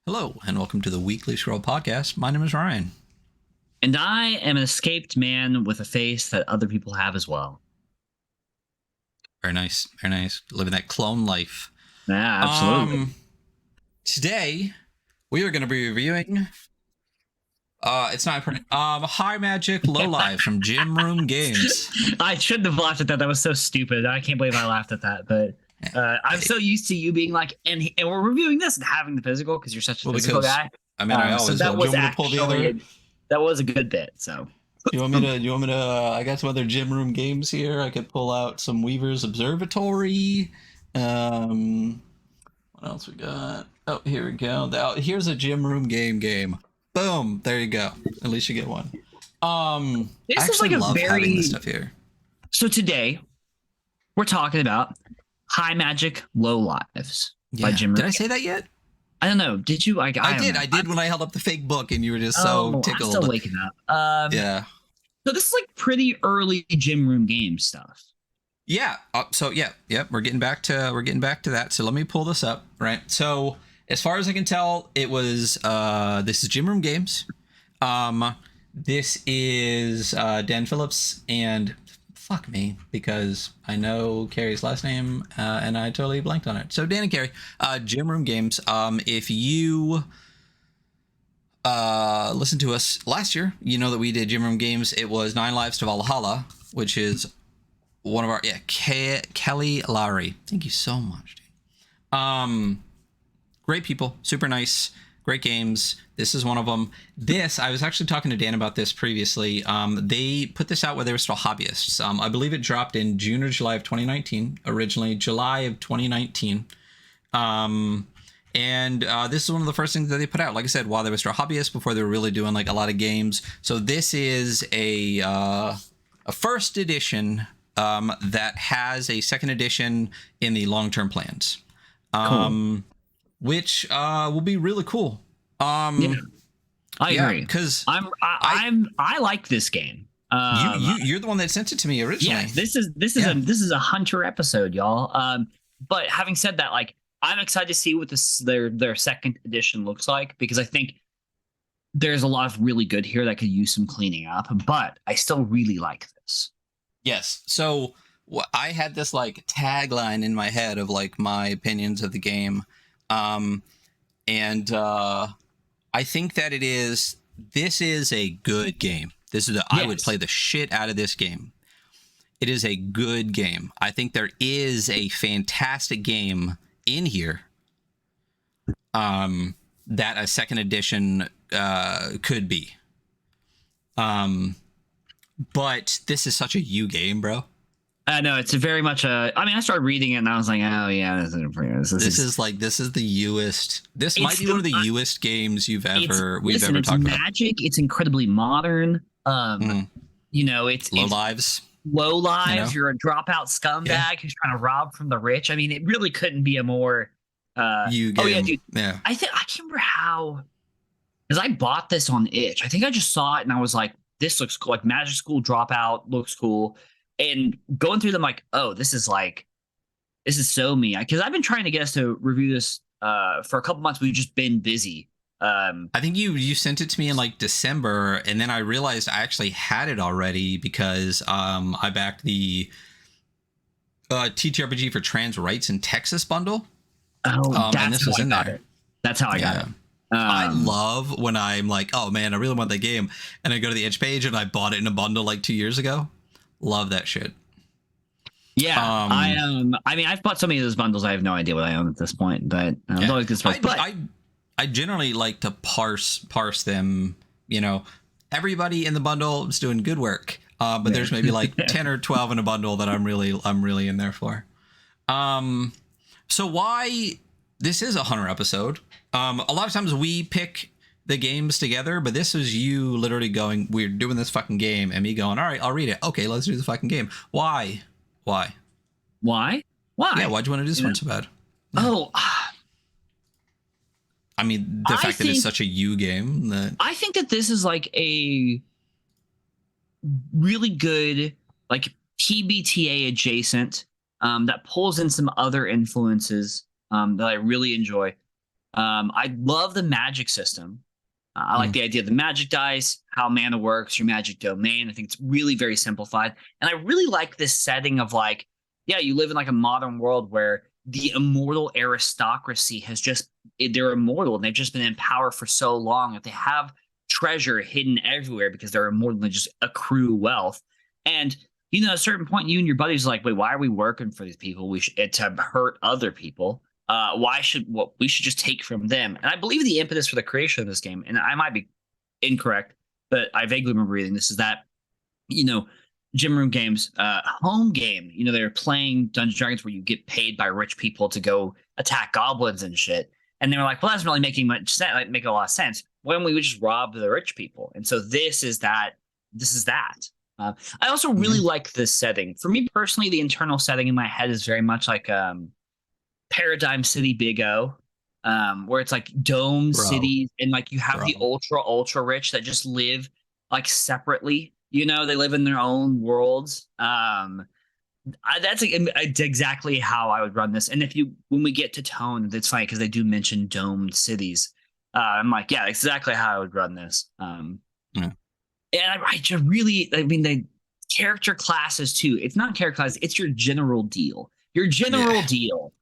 Hello, and welcome to the Weekly Scroll Podcast. My name is Ryan. And I am an escaped man with a face that other people have as well. Very nice, very nice. Living that clone life. Yeah, absolutely. Today, we are going to be reviewing... it's not important. High Magic, Low Lives from Gym Room Games. I shouldn't have laughed at that. That was so stupid. I can't believe I laughed at that. But I'm so used to you being like, and we're reviewing this and having the physical because you're such a physical guy. I mean, I always that was actually that was a good bit. So you want me to? I got some other Gym Room games here. I could pull out some Weaver's Observatory. What else we got? Oh, here we go. Here's a Gym Room game. Boom! There you go. At least you get one. This is like a love having this stuff here. So today, we're talking about High Magic, Low Lives by Jim. Did I say that yet? I don't know. Did you? I did when I held up the fake book, and you were just so tickled. I'm still waking up. Yeah. So this is like pretty early Gym Room game stuff. Yeah. We're getting back to that. So let me pull this up. Right. So as far as I can tell, it was this is Gym Room Games. This is Dan Phillips, and fuck me because I know Carrie's last name and I totally blanked on it. So Dan and Carrie, Gym Room Games. If you listened to us last year, you know that we did Gym Room Games. It was 9 Lives to Valhalla, which is one of our Kelly Lowry. Thank you so much, dude. Great people, super nice, great games. This is one of them. I was actually talking to Dan about this previously. They put this out when they were still hobbyists. I believe it dropped in June or July of 2019, originally July of 2019. And this is one of the first things that they put out, like I said, while they were still hobbyists, before they were really doing like a lot of games. So this is a first edition that has a second edition in the long-term plans. Cool. Which will be really cool. I agree because I like this game. You're the one that sent it to me originally. Yeah, this is a Hunter episode, y'all. But having said that, like I'm excited to see what their second edition looks like, because I think there's a lot of really good here that could use some cleaning up. But I still really like this. Yes. So I had this like tagline in my head of like my opinions of the game. I think that this is a good game. I would play the shit out of this game. It is a good game. I think there is a fantastic game in here, that a second edition, could be. But this is such a you game, bro. No, it's very much I started reading it and I was like, oh yeah, this is the youest. This might be one of the youest games we've ever talked about. Magic. It's incredibly modern. It's Low Lives. Low Lives. You're a dropout scumbag who's trying to rob from the rich. I mean, it really couldn't be a more you game. Oh yeah, dude. Yeah. I can't remember how, because I bought this on itch. I think I just saw it and I was like, this looks cool. Like Magic School Dropout looks cool. And going through them, like, oh, this is so me. Because I've been trying to get us to review this for a couple months. We've just been busy. I think you sent it to me in like December, and then I realized I actually had it already because I backed the TTRPG for Trans Rights in Texas bundle. Oh, and this was in there. That's how I got it. I love when I'm like, oh man, I really want that game, and I go to the itch page and I bought it in a bundle like 2 years ago. Love that shit. Yeah, I've bought so many of those bundles. I have no idea what I own at this point, but it's always good stuff. I generally like to parse them. You know, everybody in the bundle is doing good work, but there's maybe like 10 or 12 in a bundle that I'm really in there for. So why this is a Hunter episode? A lot of times we pick the games together, but this was you literally going, we're doing this fucking game, and me going, all right, I'll read it. Okay, let's do the fucking game. Why? Yeah, why'd you want to do this one so bad? Oh, I mean, the fact that it's such a you game. I think that this is like a really good, like TBTA adjacent, that pulls in some other influences that I really enjoy. I love the magic system. I like the idea of the magic dice, how mana works, your magic domain. I think it's really very simplified. And I really like this setting of like, yeah, you live in like a modern world where the immortal aristocracy has just, they're immortal and they've just been in power for so long that they have treasure hidden everywhere because they're immortal and just accrue wealth. And, you know, at a certain point, you and your buddies are like, wait, why are we working for these people? We should, to hurt other people. Why should what we should just take from them? And I believe the impetus for the creation of this game, and I might be incorrect, but I vaguely remember reading this, is that, you know, gym room games, home game, you know, they're playing Dungeons and Dragons where you get paid by rich people to go attack goblins and shit. And they were like, well, that's really making much sense, like make a lot of sense. When we would just rob the rich people. And so this is that. I also really like this setting. For me personally, the internal setting in my head is very much like Paradigm City Big O, where it's like dome cities and like you have the ultra rich that just live like separately. You know, they live in their own worlds. That's exactly how I would run this. And when we get to tone, it's funny because they do mention domed cities. I'm like, yeah, exactly how I would run this. And I just really, I mean, the character classes too. It's not character classes, it's your general deal. Your general deal.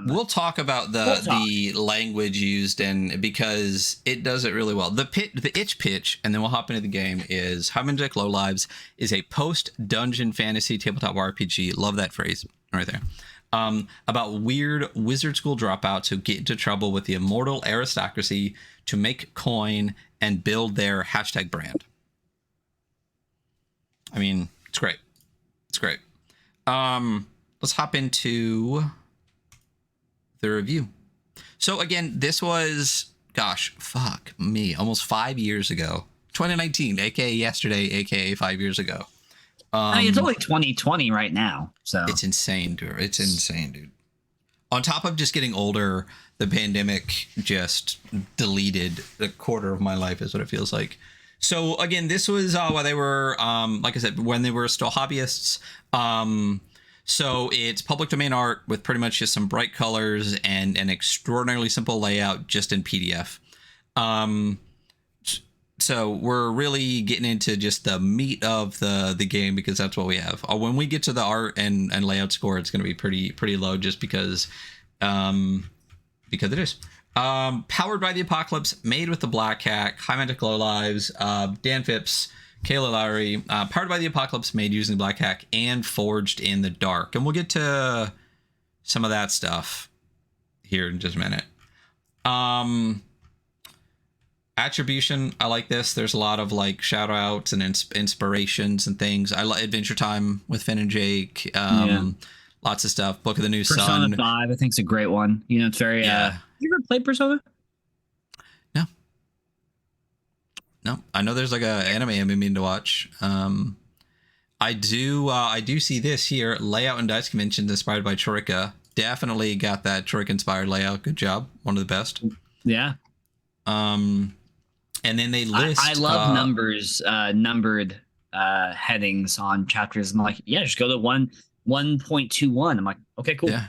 We'll talk about the language used, and because it does it really well. The itch pitch, and then we'll hop into the game, is Heimendick Lowlives is a post-dungeon fantasy tabletop RPG. Love that phrase right there. About weird wizard school dropouts who get into trouble with the immortal aristocracy to make coin and build their hashtag brand. I mean, it's great. It's great. Let's hop into the review. So again, this was, gosh, fuck me, almost 5 years ago. 2019, aka yesterday, aka 5 years ago. I mean, it's only 2020 right now, so it's insane, dude. It's insane, dude. On top of just getting older, the pandemic just deleted a quarter of my life, is what it feels like. So again, this was while they were, like I said, when they were still hobbyists. So it's public domain art with pretty much just some bright colors and an extraordinarily simple layout just in PDF. So we're really getting into just the meat of the game, because that's what we have. When we get to the art and layout score, it's going to be pretty low, just because it is. Powered by the Apocalypse, made with the Black Hat, Heimendick Lowlives, Dan Phipps, Kayla Lowry, powered by the Apocalypse, made using the Black Hat, and forged in the dark. And we'll get to some of that stuff here in just a minute. Attribution, I like this. There's a lot of like shout outs and inspirations and things. I like Adventure Time with Finn and Jake. Lots of stuff. Book of the New Persona Sun. 5, I think, is a great one. You know, it's very you ever played Persona? No, I know there's like a anime I've been meaning to watch. I do see this here. Layout and dice conventions inspired by Troika. Definitely got that Troika inspired layout. Good job. One of the best. Yeah. And then they list. I love numbered headings on chapters. I'm like, yeah, just go to 1.21. I'm like, okay, cool. Yeah.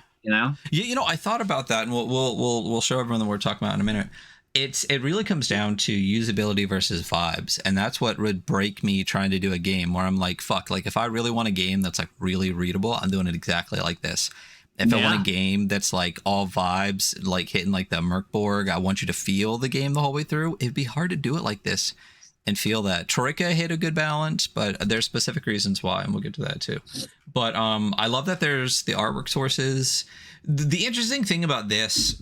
You know, I thought about that, and we'll show everyone that we're talking about in a minute. It really comes down to usability versus vibes, and that's what would break me trying to do a game where I'm like, fuck, like if I really want a game that's like really readable, I'm doing it exactly like this. If I want a game that's like all vibes, like hitting like the Merkborg, I want you to feel the game the whole way through, it'd be hard to do it like this and feel that. Troika hit a good balance, but there's specific reasons why, and we'll get to that too. But I love that there's the artwork sources. The interesting thing about this,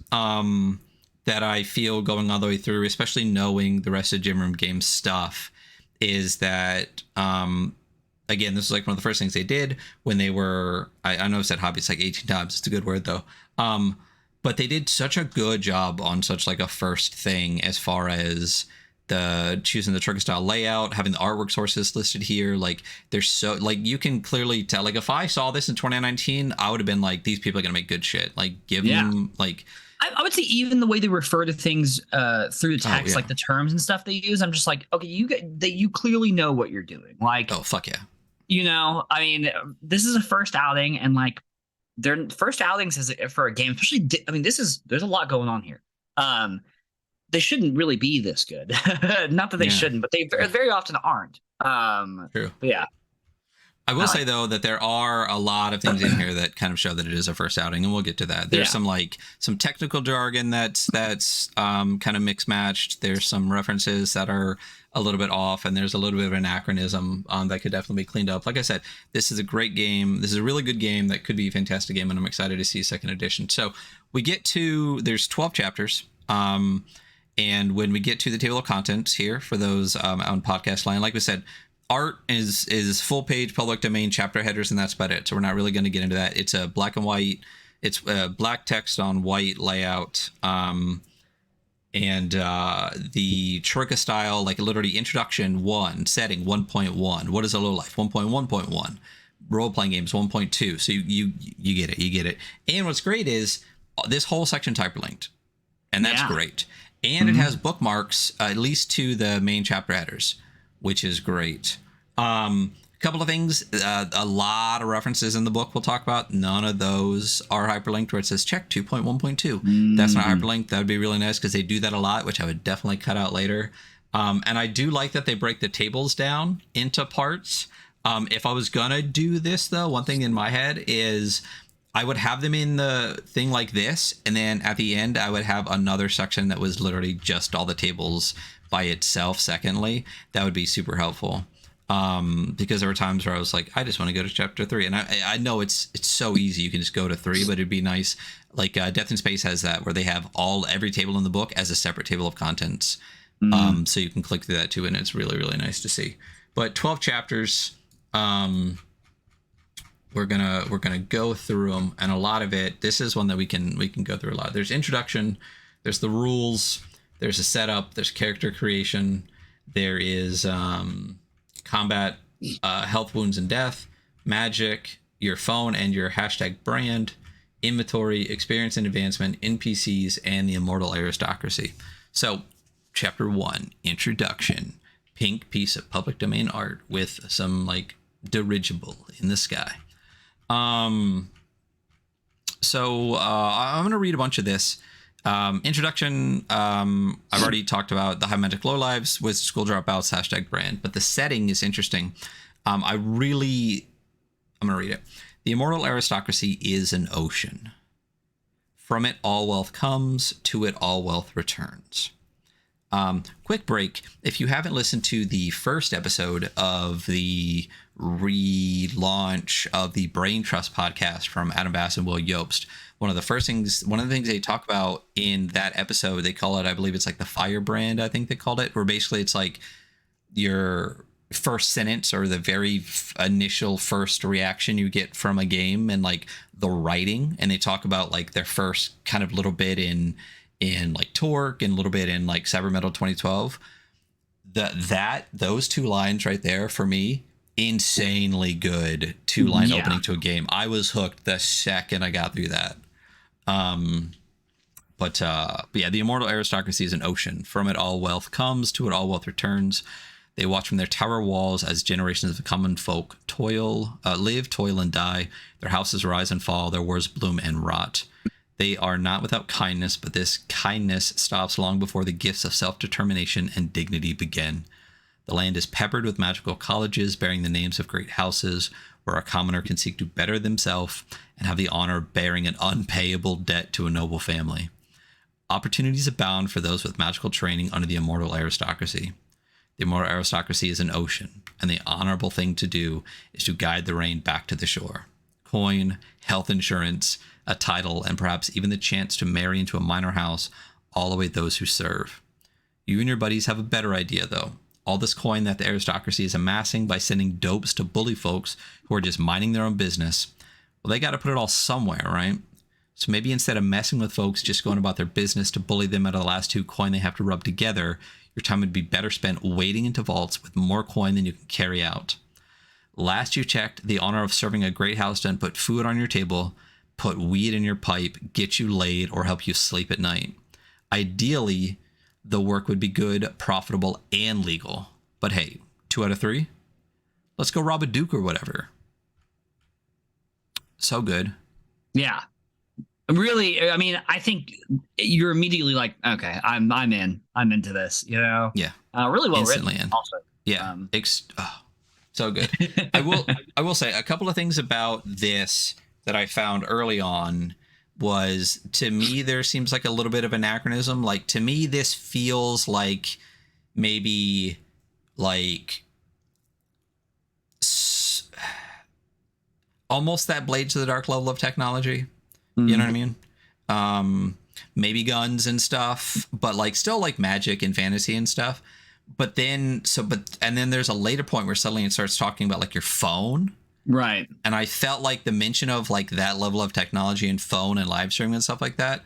that I feel going all the way through, especially knowing the rest of Gym Room Games stuff, is that again, this is like one of the first things they did when they were, I know I've said hobby, it's like 18 times, it's a good word though, but they did such a good job on such like a first thing as far as the choosing the Troika style layout, having the artwork sources listed here. Like there's so, like you can clearly tell, like if I saw this in 2019, I would have been like, these people are gonna make good shit, like give them like, I would say even the way they refer to things through the text, like the terms and stuff they use, I'm just like, okay, you clearly know what you're doing. Like, oh fuck yeah, you know, I mean, this is a first outing, and like their first outings for a game, especially. I mean, there's a lot going on here. They shouldn't really be this good. Not that they shouldn't, but they very often aren't. True. But yeah. I will say though that there are a lot of things in here that kind of show that it is a first outing, and we'll get to that. There's some technical jargon that's kind of mixed matched. There's some references that are a little bit off, and there's a little bit of anachronism that could definitely be cleaned up. Like I said, this is a great game. This is a really good game that could be a fantastic game, and I'm excited to see a second edition. So we get to, there's 12 chapters. And when we get to the table of contents here for those on podcast line, like we said, art is full page public domain chapter headers, and that's about it. So we're not really going to get into that. It's a black and white. It's black text on white layout. And the Troika style, like literally introduction 1, setting 1.1. What is a low life? 1.1.1. Role playing games 1.2. So you get it. You get it. And what's great is this whole section's hyperlinked, and that's great. And it has bookmarks, at least to the main chapter headers, which is great. A couple of things, a lot of references in the book we'll talk about. None of those are hyperlinked, where it says check 2.1.2. That's not hyperlinked. That would be really nice, because they do that a lot, which I would definitely cut out later. And I do like that they break the tables down into parts. If I was going to do this, though, one thing in my head is I would have them in the thing like this, and then at the end I would have another section that was literally just all the tables by itself. Secondly, that would be super helpful, because there were times where I was like, I just want to go to chapter 3, and I know it's so easy, you can just go to 3, but it'd be nice, like Death in Space has that, where they have every table in the book as a separate table of contents, so you can click through that too, and it's really, really nice to see. But 12 chapters. We're gonna go through them, and a lot of it, this is one that we can go through a lot. There's introduction, there's the rules, there's a setup, there's character creation, there is combat, health, wounds, and death, magic, your phone and your hashtag brand, inventory, experience and advancement, NPCs, and the Immortal Aristocracy. So chapter 1, introduction, pink piece of public domain art with some like dirigible in the sky. So I'm going to read a bunch of this. Introduction, I've already talked about the High Magic Low Lives with school dropouts, hashtag brand, but the setting is interesting. I'm going to read it. The Immortal Aristocracy is an ocean. From it all wealth comes, to it all wealth returns. Quick break. If you haven't listened to the first episode of the relaunch of the Brain Trust podcast from Adam Bass and Will Yobst, one of the things they talk about in that episode, they call it, I believe it's like the firebrand, I think they called it, where basically it's like your first sentence or the very initial first reaction you get from a game, and like the writing, and they talk about like their first kind of little bit in like Torque and a little bit in like Cyber Metal 2012. Those two lines right there, for me, insanely good 2-line opening to a game. I was hooked the second I got through that. But yeah, the Immortal Aristocracy is an ocean. From it all wealth comes, to it all wealth returns. They watch from their tower walls as generations of the common folk live, toil, and die. Their houses rise and fall, their wars bloom and rot. They are not without kindness, but this kindness stops long before the gifts of self-determination and dignity begin. The land is peppered with magical colleges bearing the names of great houses, where a commoner can seek to better themselves and have the honor of bearing an unpayable debt to a noble family. Opportunities abound for those with magical training under the Immortal Aristocracy. The Immortal Aristocracy is an ocean, and the honorable thing to do is to guide the rain back to the shore. Coin, health insurance, a title, and perhaps even the chance to marry into a minor house all await those who serve. You and your buddies have a better idea, though. All this coin that the aristocracy is amassing by sending dopes to bully folks who are just minding their own business, well, they got to put it all somewhere, right? So maybe instead of messing with folks just going about their business to bully them out of the last 2 coin they have to rub together, your time would be better spent wading into vaults with more coin than you can carry out. Last you checked, the honor of serving a great house doesn't put food on your table, put weed in your pipe, get you laid, or help you sleep at night. Ideally, the work would be good, profitable, and legal. But hey, 2 out of 3? Let's go rob a duke or whatever. So good. Yeah. Really, I mean, I think you're immediately like, okay, I'm I'm into this, you know. Yeah. Really well Instantly written in. also. Yeah. So good. I will say a couple of things about this that I found early on was, to me, there seems like a little bit of anachronism. Like, to me, this feels like maybe like almost that Blades of the Dark level of technology. You know what I mean? Maybe guns and stuff, but like still like magic and fantasy and stuff. But then then there's a later point where suddenly it starts talking about like your phone. Right. And I felt like the mention of like that level of technology and phone and live streaming and stuff like that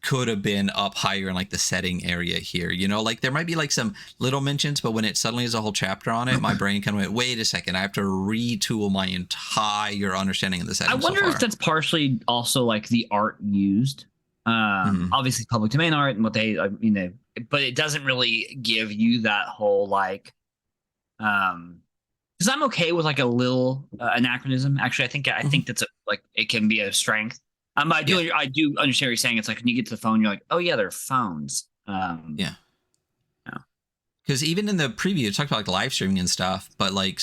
could have been up higher in like the setting area here. You know, like there might be like some little mentions, but when it suddenly is a whole chapter on it, my brain kind of went, wait a second, I have to retool my entire understanding of the setting. I wonder if that's partially also like the art used. Obviously public domain art and what they, you know, but it doesn't really give you that whole like, because I'm okay with like a little anachronism. Actually, I think that's like it can be a strength. I do understand what you're saying. It's like when you get to the phone, you're like, oh yeah, they're phones. Yeah. Because even in the preview, it talked about like live streaming and stuff, but like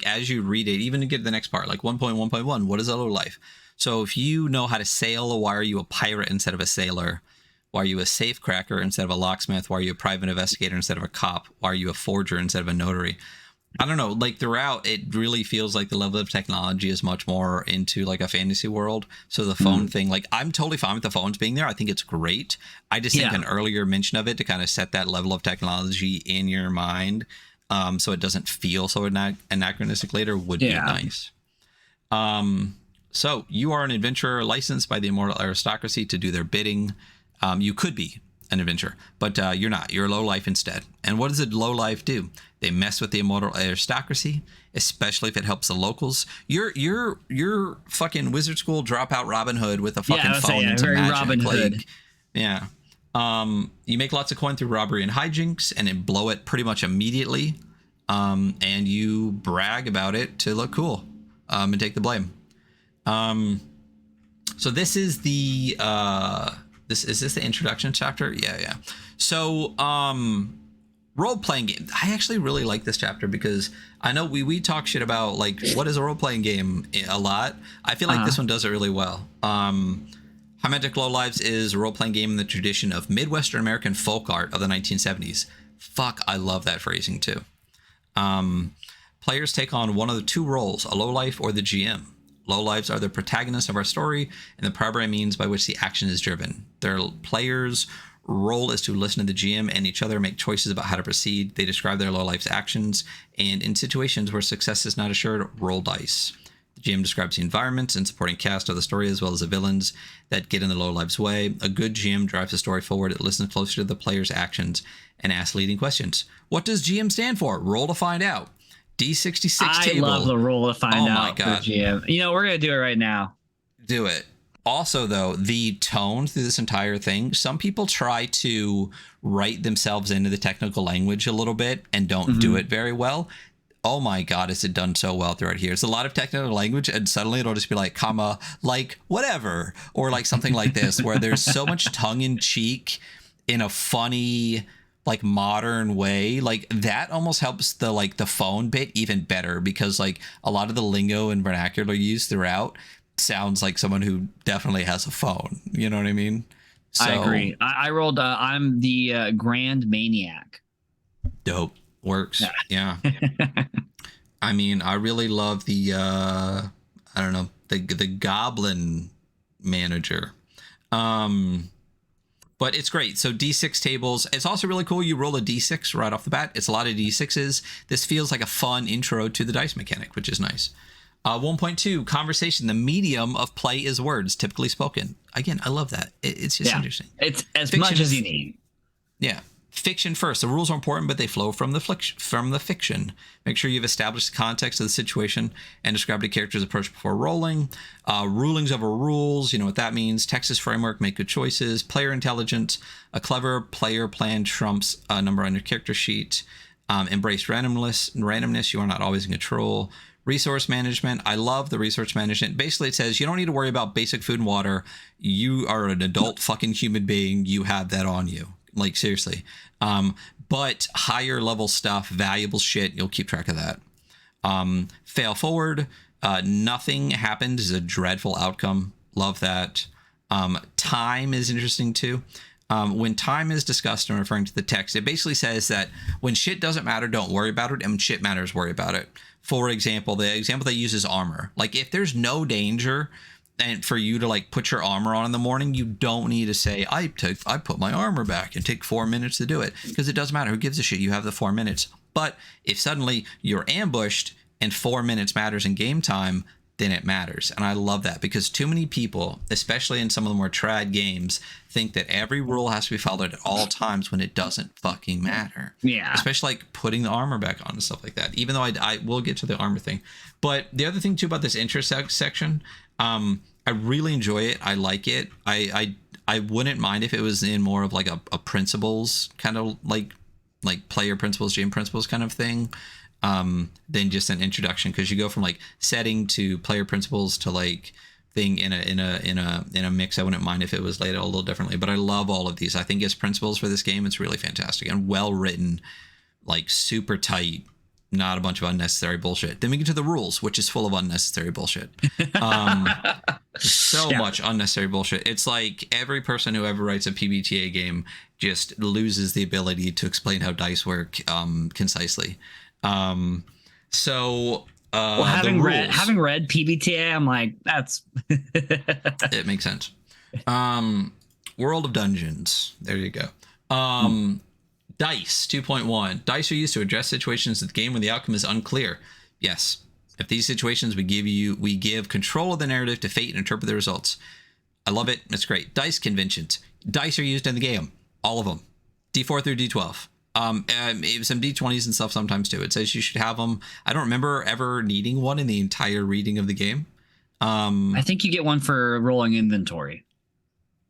as you read it, even to get to the next part, like 1.1.1, what is a low life? So if you know how to sail, why are you a pirate instead of a sailor? Why are you a safecracker instead of a locksmith? Why are you a private investigator instead of a cop? Why are you a forger instead of a notary? I don't know, like throughout, it really feels like the level of technology is much more into like a fantasy world. So the phone thing, like I'm totally fine with the phones being there. I think it's great. I just think an earlier mention of it to kind of set that level of technology in your mind, so it doesn't feel so anachronistic later, would be nice. So you are an adventurer licensed by the Immortal Aristocracy to do their bidding. You could be an adventurer, but you're not. You're a low life instead. And what does a low life do? They mess with the Immortal Aristocracy, especially if it helps the locals. You're fucking wizard school dropout Robin Hood with a fucking phone and some magic. Robin Hood. Yeah. You make lots of coin through robbery and hijinks, and then blow it pretty much immediately. And you brag about it to look cool, and take the blame. So this is the is this the introduction chapter? Yeah. So role-playing game. I actually really like this chapter because I know we talk shit about like what is a role-playing game a lot. I feel like this one does it really well. Hymantic Low Lives is a role-playing game in the tradition of Midwestern American folk art of the 1970s. Fuck, I love that phrasing too. Players take on one of the two roles, a lowlife or the GM. Lowlives are the protagonists of our story and the primary means by which the action is driven. Their players' role is to listen to the GM and each other make choices about how to proceed. They describe their lowlife's actions, and in situations where success is not assured, roll dice. The GM describes the environment and supporting cast of the story as well as the villains that get in the lowlife's way. A good GM drives the story forward. It listens closer to the player's actions and asks leading questions. What does GM stand for? Roll to find out. D66 table. I love the roll to find out. Oh my God. For GM. You know, we're going to do it right now. Do it. Also, though, the tone through this entire thing, some people try to write themselves into the technical language a little bit and don't do it very well. Oh my God, is it done so well throughout here. It's a lot of technical language and suddenly it'll just be like, comma, like whatever, or like something like this, where there's so much tongue in cheek in a funny, like modern way. Like that almost helps the like the phone bit even better because like a lot of the lingo and vernacular used throughout sounds like someone who definitely has a phone. You know what I mean? So, I agree. I rolled. I'm the Grand Maniac. Dope. Works. Yeah. I mean, I really love the I don't know, the Goblin Manager. But it's great. So D6 tables. It's also really cool. You roll a D6 right off the bat. It's a lot of D6s. This feels like a fun intro to the dice mechanic, which is nice. 1.2, conversation. The medium of play is words, typically spoken. Again, I love that. It's just interesting. It's as fiction much as you need. Yeah. Fiction first. The rules are important, but they flow from the fiction. Make sure you've established the context of the situation and described a character's approach before rolling. Rulings over rules. You know what that means. Texas framework. Make good choices. Player intelligence. A clever player plan trumps a number on your character sheet. Embrace randomness. You are not always in control. Resource management. I love the resource management. Basically, it says you don't need to worry about basic food and water. You are an adult fucking human being. You have that on you. Like, seriously. But higher level stuff, valuable shit, you'll keep track of that. Fail forward. Nothing happened is a dreadful outcome. Love that. Time is interesting too. When time is discussed and referring to the text, it basically says that when shit doesn't matter, don't worry about it. And when shit matters, worry about it. For example, the example they use is armor. Like, if there's no danger and for you to like put your armor on in the morning, you don't need to say, I put my armor back and take 4 minutes to do it, because it doesn't matter. Who gives a shit? You have the 4 minutes. But if suddenly you're ambushed and 4 minutes matters in game time, then it matters. And I love that, because too many people, especially in some of the more trad games, think that every rule has to be followed at all times when it doesn't fucking matter. Yeah. Especially like putting the armor back on and stuff like that, even though I will get to the armor thing. But the other thing too about this intro section, I really enjoy it. I like it. I wouldn't mind if it was in more of like a principles kind of like player principles, game principles kind of thing. Than just an introduction, because you go from like setting to player principles to like thing in a mix. I wouldn't mind if it was laid out a little differently, but I love all of these. I think as principles for this game, it's really fantastic and well written, like super tight, not a bunch of unnecessary bullshit. Then we get to the rules, which is full of unnecessary bullshit. So much unnecessary bullshit. It's like every person who ever writes a PBTA game just loses the ability to explain how dice work concisely. Well, having read PBTA, I'm like, that's it makes sense. World of Dungeons. There you go. Dice 2.1. Dice are used to address situations in the game when the outcome is unclear. Yes. If these situations we give control of the narrative to fate and interpret the results. I love it. It's great. Dice conventions. Dice are used in the game. All of them. D4 through D12. Some D20s and stuff sometimes too. It says you should have them. I don't remember ever needing one in the entire reading of the game. I think you get one for rolling inventory.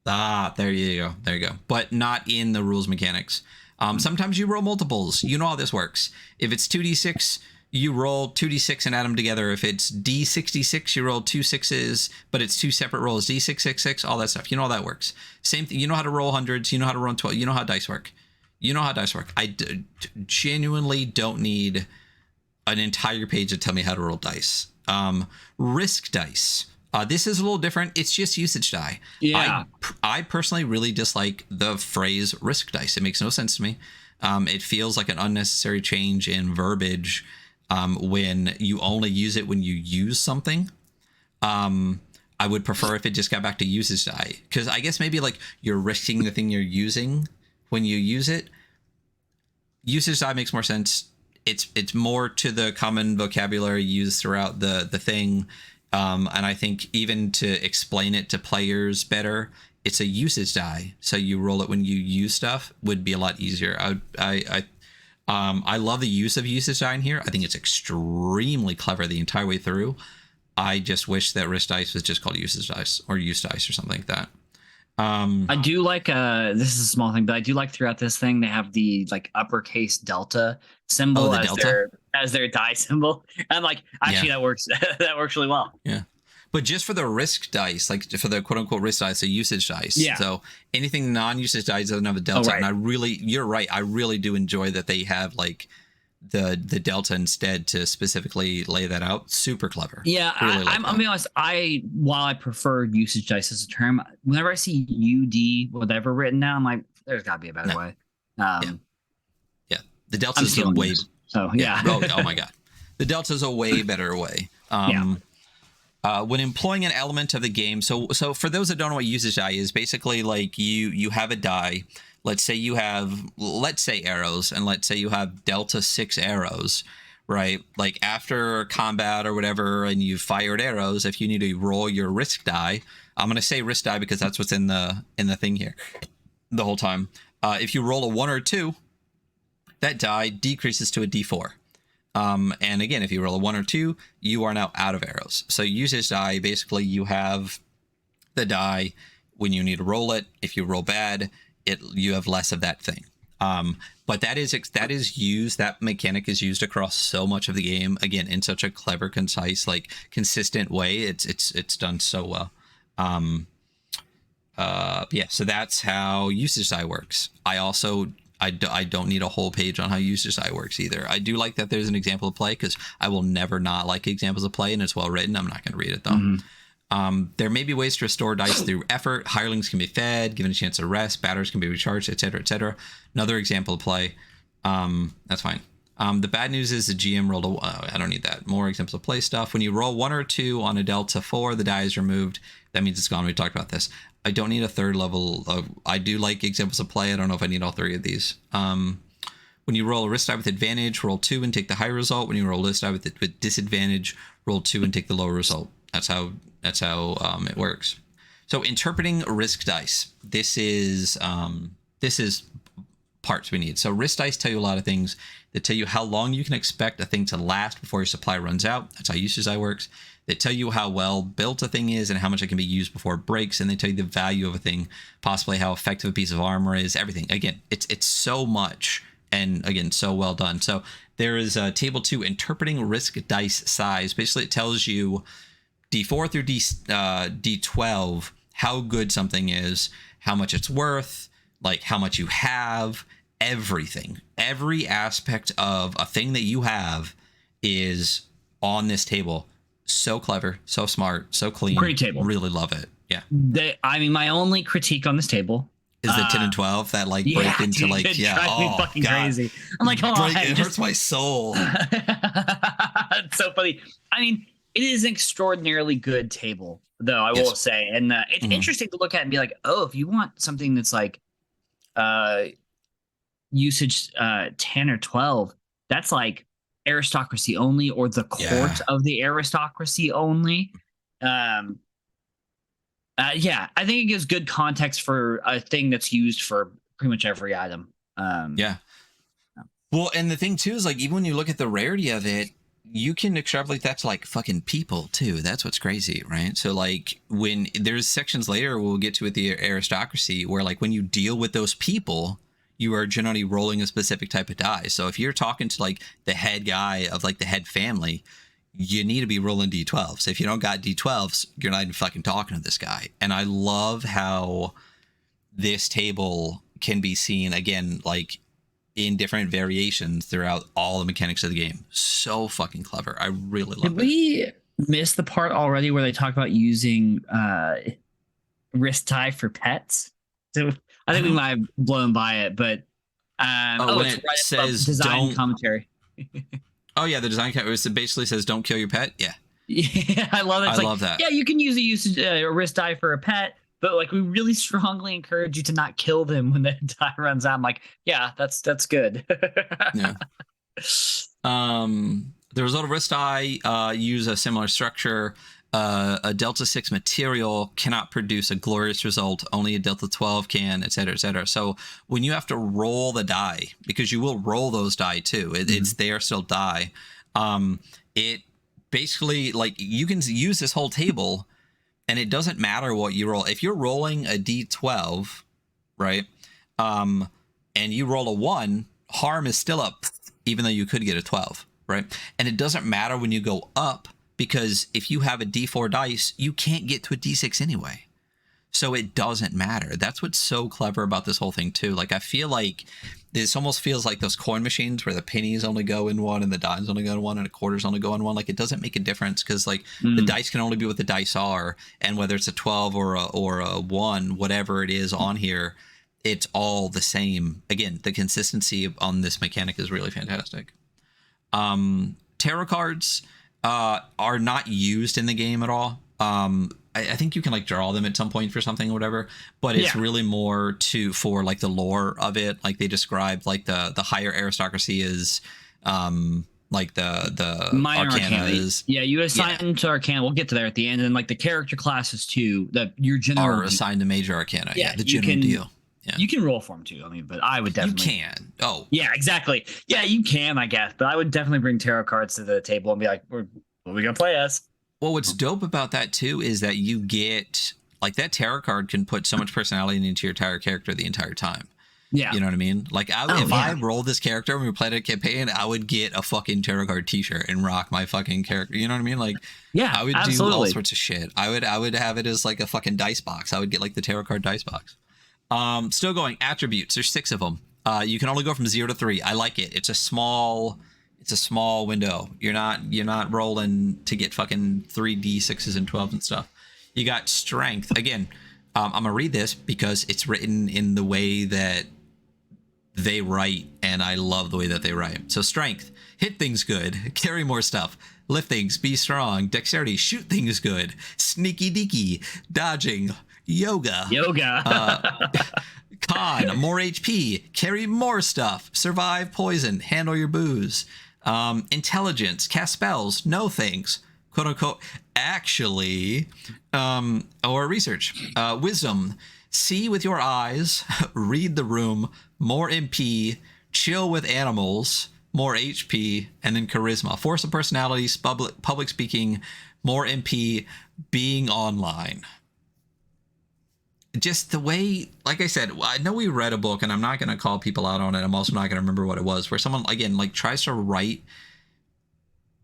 There you go. There you go. But not in the rules mechanics. Sometimes you roll multiples. You know how this works. If it's 2d6, you roll 2d6 and add them together. If it's d66, you roll 2 6s, but it's 2 separate rolls. D666, all that stuff. You know how that works. Same thing. You know how to roll hundreds. You know how to roll 12. You know how dice work. I genuinely don't need an entire page to tell me how to roll dice. Risk dice. This is a little different. It's just usage die. Yeah. I personally really dislike the phrase risk dice. It makes no sense to me. It feels like an unnecessary change in verbiage when you only use it when you use something. I would prefer if it just got back to usage die, because I guess maybe like you're risking the thing you're using when you use it. Usage die makes more sense. It's more to the common vocabulary used throughout the thing. And I think even to explain it to players better, it's a usage die. So you roll it when you use stuff would be a lot easier. I love the use of usage die in here. I think it's extremely clever the entire way through. I just wish that risk dice was just called usage dice or use dice or something like that. I do like this is a small thing, but I do like throughout this thing they have the like uppercase delta symbol as their die symbol. I'm like, actually that works that works really well. Yeah. But just for the risk dice, like for the quote unquote risk dice, the usage dice. Yeah. So anything non-usage dice doesn't have a delta. Right. And you're right. I really do enjoy that they have like the delta instead to specifically lay that out. Super clever. Yeah, really I'll be honest. While I prefer usage dice as a term, whenever I see UD whatever written down, I'm like, there's got to be a better way. Yeah, the delta is a way. So yeah. Oh my god, the delta is a way better way. When employing an element of the game, so for those that don't know what usage die is, basically like you have a die. Let's say arrows, and let's say you have delta 6 arrows, right? Like after combat or whatever, and you've fired arrows, if you need to roll your risk die, I'm going to say risk die because that's what's in the thing here the whole time. If you roll a 1 or 2, that die decreases to a D4. And again, if you roll a 1 or 2, you are now out of arrows. So usage die, basically you have the die when you need to roll it. If you roll bad, you have less of that thing. But that mechanic is used across so much of the game, again, in such a clever, concise, like consistent way. It's done so well. Yeah, so that's how usage die works. I don't need a whole page on how usage die works either. I do like that there's an example of play, because I will never not like examples of play, and it's well written. I'm not going to read it though. There may be ways to restore dice through effort. Hirelings can be fed, given a chance to rest. Batters can be recharged, etc., etc. Another example of play. That's fine. The bad news is the GM rolled I don't need that. More examples of play stuff. When you roll 1 or 2 on a delta 4, the die is removed. That means it's gone. We talked about this. I don't need a third level of... I do like examples of play. I don't know if I need all 3 of these. When you roll a risk die with advantage, roll 2 and take the high result. When you roll a risk die with disadvantage, roll 2 and take the lower result. That's how it works. So interpreting risk dice. This is parts we need. So risk dice tell you a lot of things. They tell you how long you can expect a thing to last before your supply runs out. That's how usage die works. They tell you how well built a thing is and how much it can be used before it breaks. And they tell you the value of a thing, possibly how effective a piece of armor is, everything. Again, it's so much, and again, so well done. So there is table 2, interpreting risk dice size. Basically, it tells you D4 through D12 how good something is, how much it's worth, like how much you have, everything. Every aspect of a thing that you have is on this table. So clever, so smart, so clean. Great table. Really love it. Yeah. My only critique on this table is the 10 and 12 that like break into dude, like, it drives me fucking crazy. I'm like, hold on, it hurts my soul. It's so funny. I mean, it is an extraordinarily good table, though, I will say. And it's interesting to look at and be like, oh, if you want something that's like usage 10 or 12, that's like aristocracy only, or the court of the aristocracy only. I think it gives good context for a thing that's used for pretty much every item. Well, and the thing too is, like, even when you look at the rarity of it, you can extrapolate that to like fucking people too. That's what's crazy, right? So like when there's sections later we'll get to with the aristocracy where like when you deal with those people, you are generally rolling a specific type of die. So if you're talking to like the head guy of like the head family, you need to be rolling D12s. If you don't got D12s, you're not even fucking talking to this guy. And I love how this table can be seen again, like in different variations throughout all the mechanics of the game. So fucking clever. I really love it. Did we miss the part already where they talk about using risk die for pets? So I think we might have blown by it, but when it says design commentary. Oh yeah, the design commentary basically says don't kill your pet. Yeah. Yeah, I love it. I love that. Yeah, you can use a risk die for a pet, but like we really strongly encourage you to not kill them when the die runs out. I'm like, yeah, that's good. Yeah. The result of risk die use a similar structure. A Delta 6 material cannot produce a glorious result. Only a Delta 12 can, et cetera, et cetera. So when you have to roll the die, because you will roll those die too, they are still die. It basically, like, you can use this whole table and it doesn't matter what you roll. If you're rolling a D12, right, and you roll a 1, harm is still up, even though you could get a 12, right? And it doesn't matter when you go up, because if you have a D4 dice, you can't get to a D6 anyway. So it doesn't matter. That's what's so clever about this whole thing too. Like, I feel like this almost feels like those coin machines where the pennies only go in one and the dimes only go in one and the quarters only go in one. Like, it doesn't make a difference because like the dice can only be what the dice are. And whether it's a 12 or a 1, whatever it is on here, it's all the same. Again, the consistency on this mechanic is really fantastic. Tarot cards are not used in the game at all. I think you can like draw them at some point for something or whatever, but it's really more for like the lore of it. Like they describe like the higher aristocracy is like the minor arcana is. Yeah, you assign to arcana. We'll get to there at the end, and like the character classes too. That your general are assigned to major arcana. Yeah, the general deal. Yeah. You can roll for them too. I mean, but I would definitely. You can. Oh. Yeah, exactly. Yeah, you can, I guess. But I would definitely bring tarot cards to the table and be like, what are we going to play as? Well, what's dope about that too is that you get, like, that tarot card can put so much personality into your entire character the entire time. Yeah. You know what I mean? Like, if I rolled this character and we were playing a campaign, I would get a fucking tarot card T-shirt and rock my fucking character. You know what I mean? Like, yeah, I would absolutely. do all sorts of shit. I would have it as like a fucking dice box. I would get like the tarot card dice box. Still going. Attributes. There's 6 of them. You can only go from 0 to 3. I like it. It's a small window. You're not rolling to get fucking 3d6s and 12s and stuff. You got strength. Again, I'm gonna read this because it's written in the way that they write, and I love the way that they write. So strength, hit things good, carry more stuff, lift things, be strong, dexterity, shoot things good, sneaky deaky, dodging, yoga. Con, more HP, carry more stuff, survive poison, handle your booze. Intelligence, cast spells, know things, quote unquote, actually, or research. Wisdom, see with your eyes, read the room, more MP, chill with animals, more HP, and then charisma. Force of personalities, public speaking, more MP, being online. Just the way, like I said, I know we read a book, and I'm not going to call people out on it. I'm also not going to remember what it was, where someone, again, like tries to write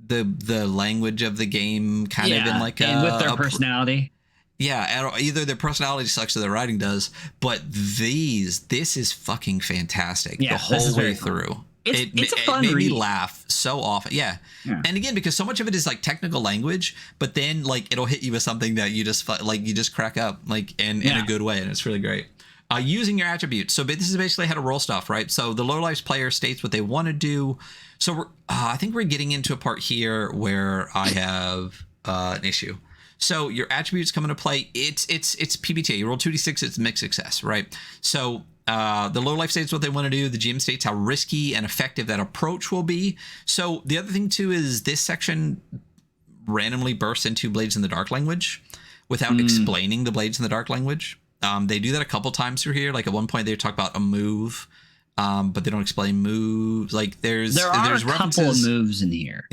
the language of the game kind of in like and with their personality. Yeah, either their personality sucks or their writing does, but this is fucking fantastic the whole way through. It's a fun read. It made me laugh so often. Yeah. And again, because so much of it is like technical language, but then like it'll hit you with something that you just crack up like in a good way, and it's really great. Using your attributes. So this is basically how to roll stuff, right? So the low lives player states what they want to do. So I think we're getting into a part here where I have an issue. So your attributes come into play. It's PBTA. You roll 2d6. It's mixed success, right? So the low life states what they want to do. The GM states how risky and effective that approach will be. So the other thing too is this section randomly bursts into Blades in the Dark language without explaining the Blades in the Dark language. They do that a couple times through here. Like at one point they talk about a move, but they don't explain moves. Like there are a couple of moves in here.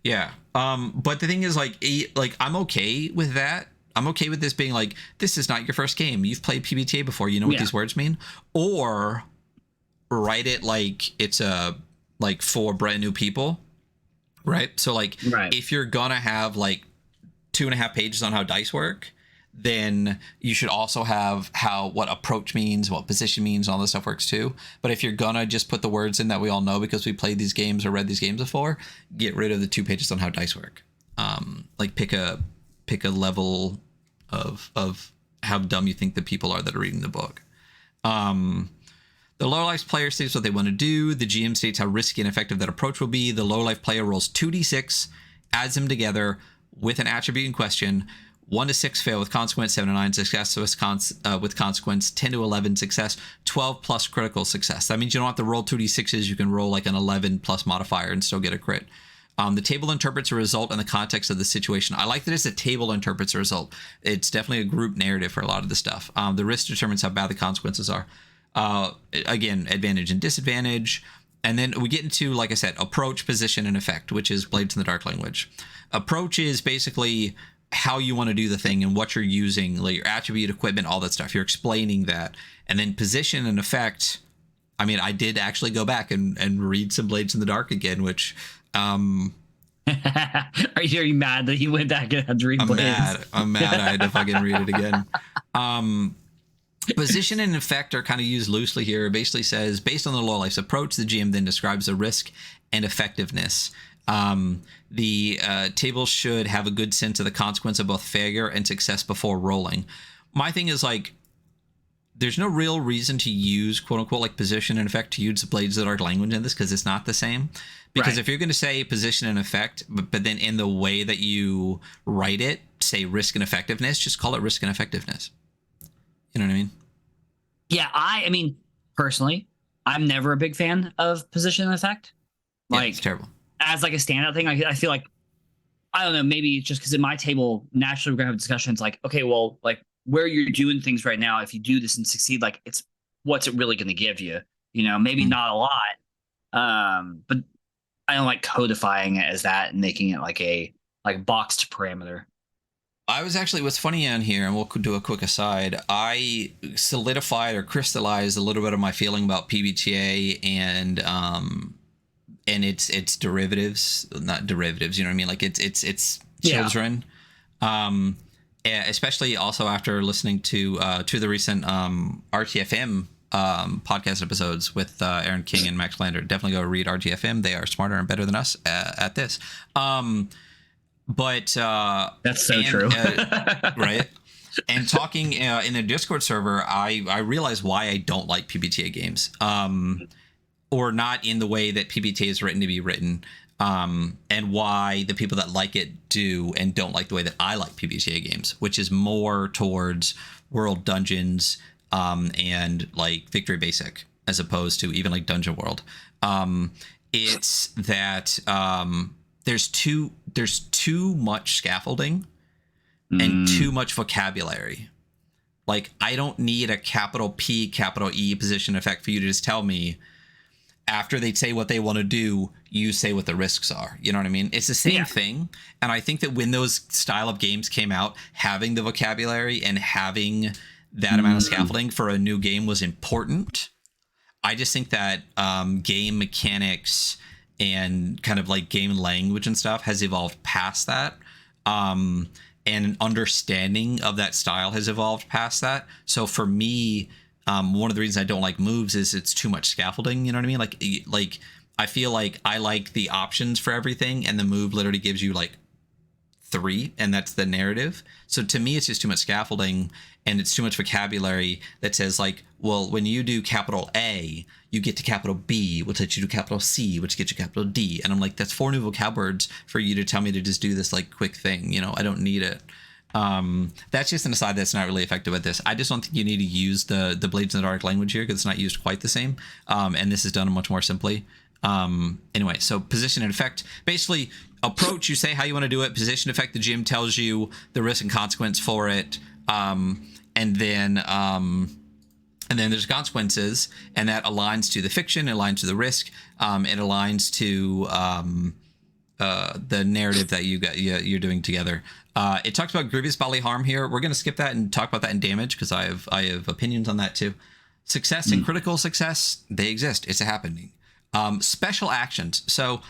Yeah. But the thing is, like I'm okay with that. I'm okay with this being like, this is not your first game. You've played PBTA before. You know what these words mean. Or write it like it's like for brand new people, right? So like, if you're gonna have like 2.5 pages on how dice work, then you should also have what approach means, what position means, and all this stuff works too. But if you're gonna just put the words in that we all know because we played these games or read these games before, get rid of the 2 pages on how dice work. Like pick a level of how dumb you think the people are that are reading the book. The low life player states what they want to do. The GM states how risky and effective that approach will be. The low life player rolls 2d6, adds them together with an attribute in question. 1 to 6 fail with consequence, 7 to 9 success with consequence, 10 to 11 success, 12 plus critical success. That means you don't have to roll 2d6s. You can roll like an 11 plus modifier and still get a crit. The table interprets a result in the context of the situation. I like that it's a table interprets a result. It's definitely a group narrative for a lot of the stuff. The risk determines how bad the consequences are. Again, advantage and disadvantage. And then we get into, like I said, approach, position, and effect, which is Blades in the Dark language. Approach is basically how you want to do the thing and what you're using, like your attribute, equipment, all that stuff. You're explaining that. And then position and effect. I mean, I did actually go back and read some Blades in the Dark again, which are you mad that you went back and had to read Blades? I'm mad I had to fucking read it again. Position and effect are kind of used loosely here. It basically says, based on the low life's approach, the GM then describes the risk and effectiveness. The table should have a good sense of the consequence of both failure and success before rolling. My thing is like, there's no real reason to use quote unquote like position and effect to use the Blades of the Dark language in this because it's not the same. Because if you're going to say position and effect, but then in the way that you write it, say risk and effectiveness, just call it risk and effectiveness. You know what I mean? Yeah, I mean, personally, I'm never a big fan of position and effect. Like, it's terrible. As like a standout thing, I feel like, I don't know, maybe it's just because in my table, naturally we're going to have discussions like, okay, well, like where you're doing things right now, if you do this and succeed, like it's what's it really going to give you? You know, maybe not a lot. But I don't like codifying it as that and making it like a boxed parameter. I was actually, what's funny on here, and we'll do a quick aside. I solidified or crystallized a little bit of my feeling about PBTA and its derivatives, not derivatives, you know what I mean? Like it's children. Especially also after listening to the recent RTFM podcast episodes with Aaron King and Max Lander. Definitely go read RTFM. They are smarter and better than us at this. But that's so true. Right. And talking in the Discord server, I realized why I don't like PBTA games, or not in the way that PBTA is written to be written, and why the people that like it do and don't like the way that I like PBTA games, which is more towards World Dungeons and like Victory Basic, as opposed to even like Dungeon World. It's that there's too much scaffolding and too much vocabulary. Like, I don't need a capital P, capital E position effect for you to just tell me after they say what they want to do, you say what the risks are. You know what I mean? It's the same thing. And I think that when those style of games came out, having the vocabulary and having that amount of scaffolding for a new game was important. I just think that game mechanics and kind of like game language and stuff has evolved past that. And an understanding of that style has evolved past that. So for me, one of the reasons I don't like moves is it's too much scaffolding. You know what I mean? Like I feel like I like the options for everything, and the move literally gives you like 3, and that's the narrative. So to me, it's just too much scaffolding, and it's too much vocabulary that says like, well, when you do capital A, you get to capital B, which lets you do capital C, which gets you capital D. And I'm like, that's 4 new vocab words for you to tell me to just do this like quick thing. You know, I don't need it. That's just an aside that's not really effective at this. I just don't think you need to use the Blades in the Dark language here, because it's not used quite the same. And this is done much more simply. Anyway, so position and effect. Basically, approach, you say how you want to do it. Position effect, the GM tells you the risk and consequence for it. And then there's consequences, and that aligns to the fiction, it aligns to the risk, it aligns to the narrative that you're doing together. It talks about grievous bodily harm here. We're going to skip that and talk about that in damage, because I have opinions on that too. Success and critical success, they exist. It's happening. Special actions. So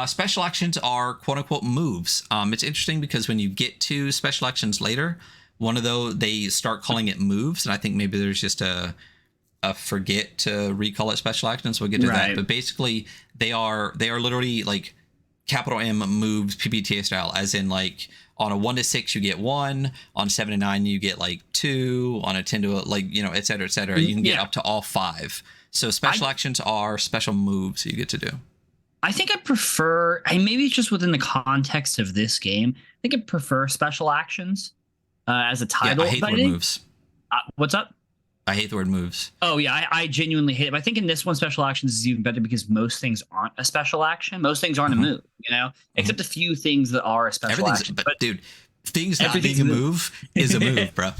special actions are quote unquote moves. It's interesting because when you get to special actions later, one of those, they start calling it moves, and I think maybe there's just a forget to recall it special actions. We'll get to that, but basically they are literally like capital M moves PBTA style, as in like on a 1 to 6 you get 1, on 7 to 9 you get like 2, on a 10 to like, you know, et cetera, et cetera. You can get up to all 5. So special actions are special moves you get to do. I think I prefer, maybe it's just within the context of this game, I think I prefer special actions as a title. Yeah, I hate the word moves. What's up? I hate the word moves. Oh, yeah, I genuinely hate it. But I think in this one, special actions is even better because most things aren't a special action. Most things aren't a move, you know, except a few things that are a special action. But dude, things not being a move is a move, bro.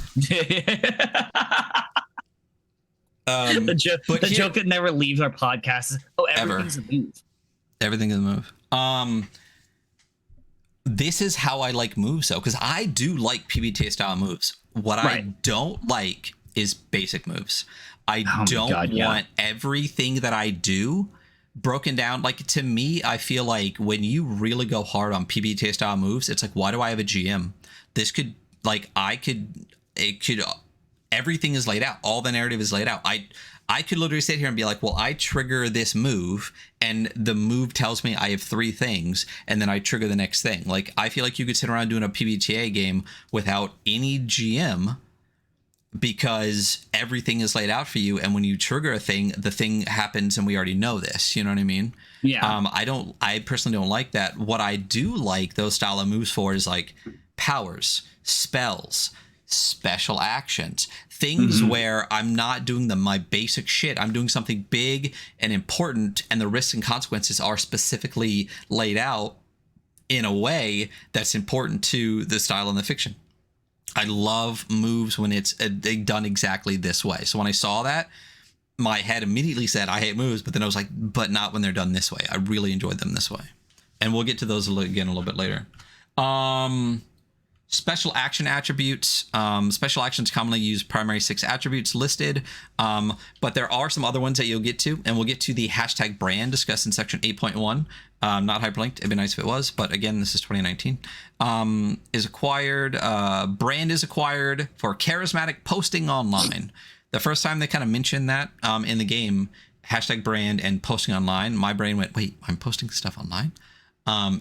The joke that never leaves our podcast is, everything's a move. Everything is a move. This is how I like moves, though, because I do like PBTA style moves. What I don't like is basic moves. I don't want everything that I do broken down. Like, to me, I feel like when you really go hard on PBTA style moves, it's like, why do I have a GM? This could, like, everything is laid out. All the narrative is laid out. I could literally sit here and be like, well, I trigger this move, and the move tells me I have 3 things, and then I trigger the next thing. Like, I feel like you could sit around doing a PBTA game without any GM, because everything is laid out for you, and when you trigger a thing, the thing happens, and we already know this. You know what I mean? Yeah. I personally don't like that. What I do like those style of moves for is like powers, spells, special actions, things where I'm not doing my basic shit. I'm doing something big and important, and the risks and consequences are specifically laid out in a way that's important to the style and the fiction. I love moves when it's done exactly this way. So when I saw that, my head immediately said, I hate moves, but then I was like, but not when they're done this way. I really enjoyed them this way. And we'll get to those again a little bit later. Special action attributes. Special actions commonly use primary 6 attributes listed, but there are some other ones that you'll get to, and we'll get to the hashtag brand discussed in section 8.1. Not hyperlinked. It'd be nice if it was, but again, this is 2019. Is acquired. Brand is acquired for charismatic posting online. The first time they kind of mentioned that in the game, hashtag brand and posting online, my brain went, wait, I'm posting stuff online?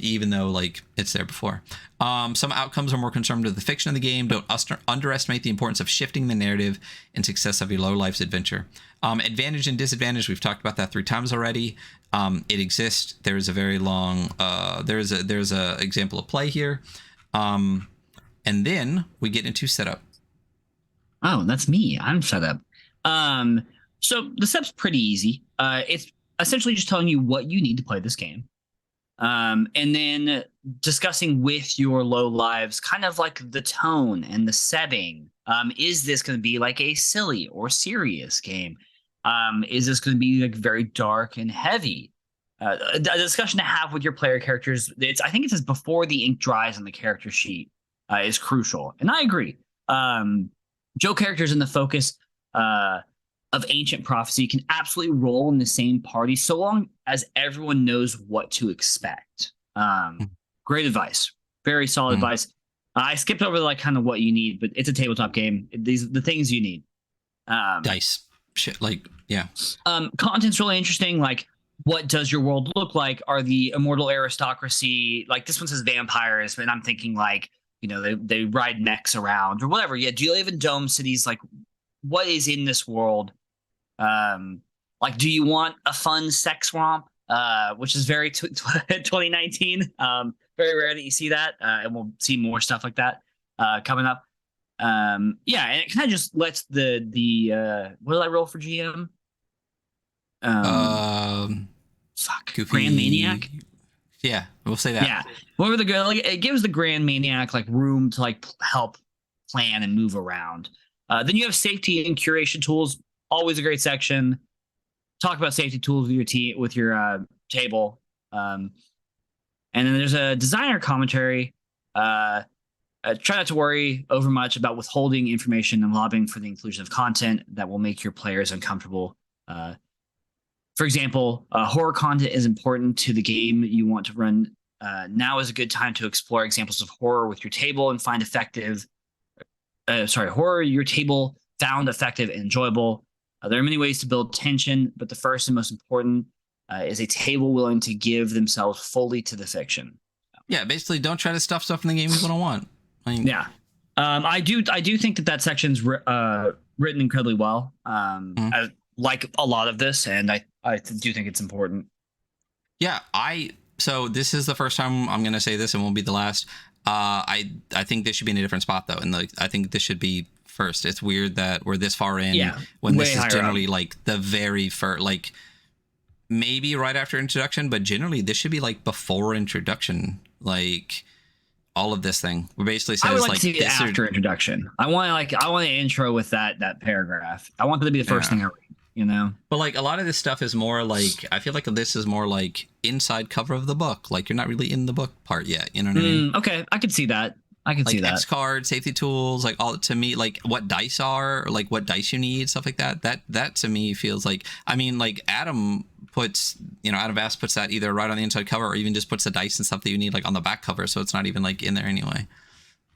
Even though like it's there before. Some outcomes are more concerned with the fiction of the game. Don't underestimate the importance of shifting the narrative and success of your low life's adventure. Advantage and disadvantage, we've talked about that 3 times already. It exists. There is a very long there's a example of play here. And then we get into setup. Oh, that's me. I'm set up. So the setup's pretty easy. It's essentially just telling you what you need to play this game. And then discussing with your low lives kind of like the tone and the setting. Is this going to be like a silly or serious game? Is this going to be like very dark and heavy? A discussion to have with your player characters. I think it says before the ink dries on the character sheet is crucial. And I agree. Joe characters in the focus of ancient prophecy can absolutely roll in the same party so long as everyone knows what to expect. Great advice. Very solid advice. I skipped over like kind of what you need, but it's a tabletop game. The things you need. Dice. Shit, like, yeah. Content's really interesting. Like, what does your world look like? Are the immortal aristocracy, like this one says vampires, and I'm thinking like, you know, they ride mechs around or whatever. Yeah, do you live in dome cities? Like, what is in this world? Like, do you want a fun sex romp? Which is very 2019. Very rare that you see that, and we'll see more stuff like that coming up. Yeah, and it kind of just lets the what did I roll for GM? Goofy. Grand Maniac. Yeah, we'll say that. Yeah, whatever like it gives the Grand Maniac like room to like help plan and move around. Then you have safety and curation tools. Always a great section. Talk about safety tools with your table. And then there's a designer commentary. Try not to worry over much about withholding information and lobbying for the inclusion of content that will make your players uncomfortable. For example, horror content is important to the game you want to run. Now is a good time to explore examples of horror with your table and find horror your table found effective and enjoyable. There are many ways to build tension, but the first and most important is a table willing to give themselves fully to the fiction. Yeah, basically, don't try to stuff stuff in the game you don't want. I mean, yeah, I do think that section's written incredibly well. I like a lot of this, and I do think it's important. Yeah, so this is the first time I'm gonna say this, and won't be the last. I think this should be in a different spot though, and I think this should be first. It's weird that we're this far in when this is generally like the very first, like maybe right after introduction, but generally this should be like before introduction. Like all of this thing, we basically says I would like to see it after introduction. I want an intro with that paragraph. I want that to be the first thing I read. You know, but like a lot of this stuff is more like, I feel like this is more like inside cover of the book. Like you're not really in the book part yet. You know what I mean? Okay, I could see that. I can see that. X card, safety tools, like all to me, like what dice are, or like what dice you need, stuff like that. That to me feels like, I mean, like Adam puts that either right on the inside cover or even just puts the dice and stuff that you need like on the back cover, so it's not even like in there anyway.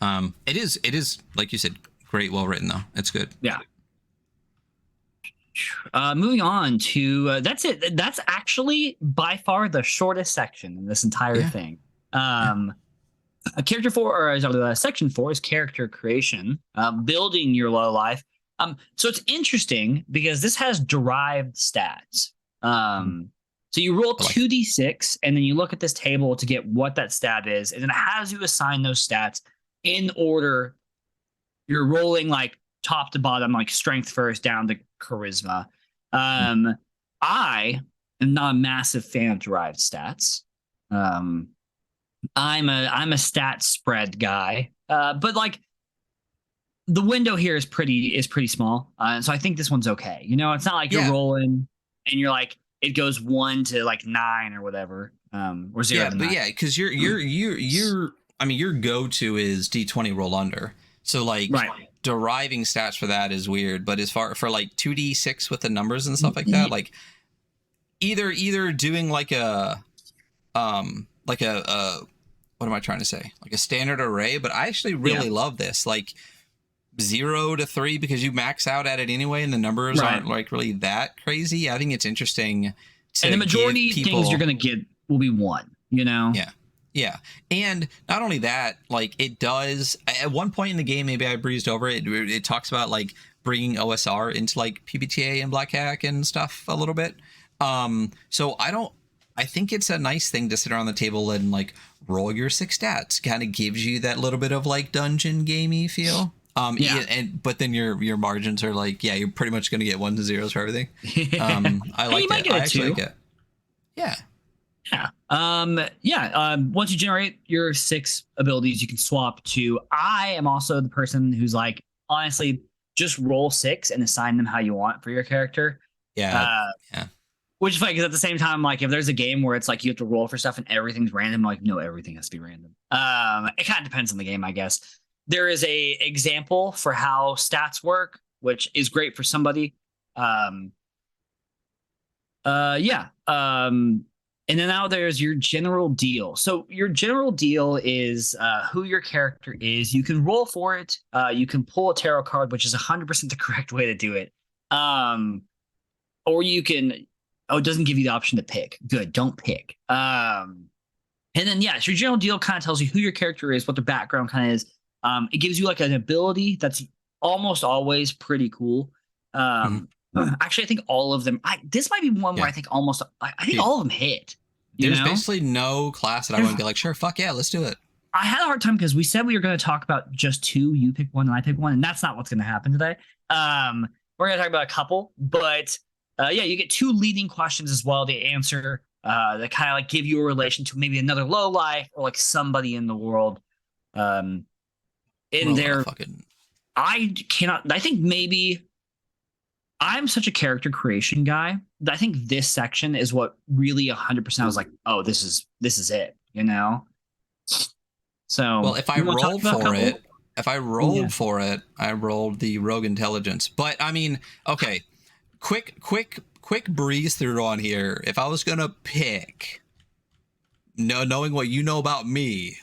It is like you said, great, well written though. It's good. Yeah. Moving on to that's it. That's actually by far the shortest section in this entire thing. A character 4, or section 4 is character creation, building your low life. So it's interesting because this has derived stats. So you roll 2d6 and then you look at this table to get what that stat is, and then it has you assign those stats in order. You're rolling like top to bottom, like strength first down to charisma. I am not a massive fan of derived stats. I'm a stat spread guy, but like the window here is pretty small, so I think this one's okay. You know, it's not like you're rolling and you're like it goes 1 to like 9 or whatever, or 0 to 9. But yeah, because you're I mean, your go-to is D20 roll under. So like deriving stats for that is weird. But as far for like 2d6 with the numbers and stuff like that, like either doing like a what am I trying to say? Like a standard array. But I actually really love this. Like 0 to 3 because you max out at it anyway, and the numbers aren't like really that crazy. I think it's interesting. And the majority of things you're gonna get will be 1. You know. Yeah. And not only that, like it does at one point in the game, maybe I breezed over it. It talks about like bringing OSR into like PBTA and Black Hack and stuff a little bit. So I think it's a nice thing to sit around the table and like roll your 6 stats. Kind of gives you that little bit of like dungeon gamey feel. But then your margins are like, you're pretty much going to get 1s and 0s for everything. I like that. I actually like it. Yeah. Once you generate your 6 abilities, you can swap to. I am also the person who's like, honestly, just roll 6 and assign them how you want for your character. Which is funny because at the same time, like if there's a game where it's like you have to roll for stuff and everything's random, like no, everything has to be random. It kind of depends on the game, I guess. There is a example for how stats work, which is great for somebody. And then now there's your general deal. So your general deal is who your character is. You can roll for it. You can pull a tarot card, which is 100% the correct way to do it. Or you can. Oh, it doesn't give you the option to pick. Good, don't pick. And then so your general deal kind of tells you who your character is, what their background kind of is. It gives you like an ability that's almost always pretty cool. Actually, I think all of them. This might be one where I think almost. I think all of them hit. There's basically no class that I want to be like, sure, fuck yeah, let's do it. I had a hard time because we said we were going to talk about just 2. You pick 1 and I pick 1, and that's not what's going to happen today. We're going to talk about a couple, but you get 2 leading questions as well to answer that kind of like give you a relation to maybe another low life or like somebody in the world. I think maybe. I'm such a character creation guy that I think this section is what really 100% I was like, oh, this is it, you know? So, well, if I rolled for it, I rolled the rogue intelligence. But I mean, okay, quick breeze through on here. If I was going to pick, knowing what you know about me,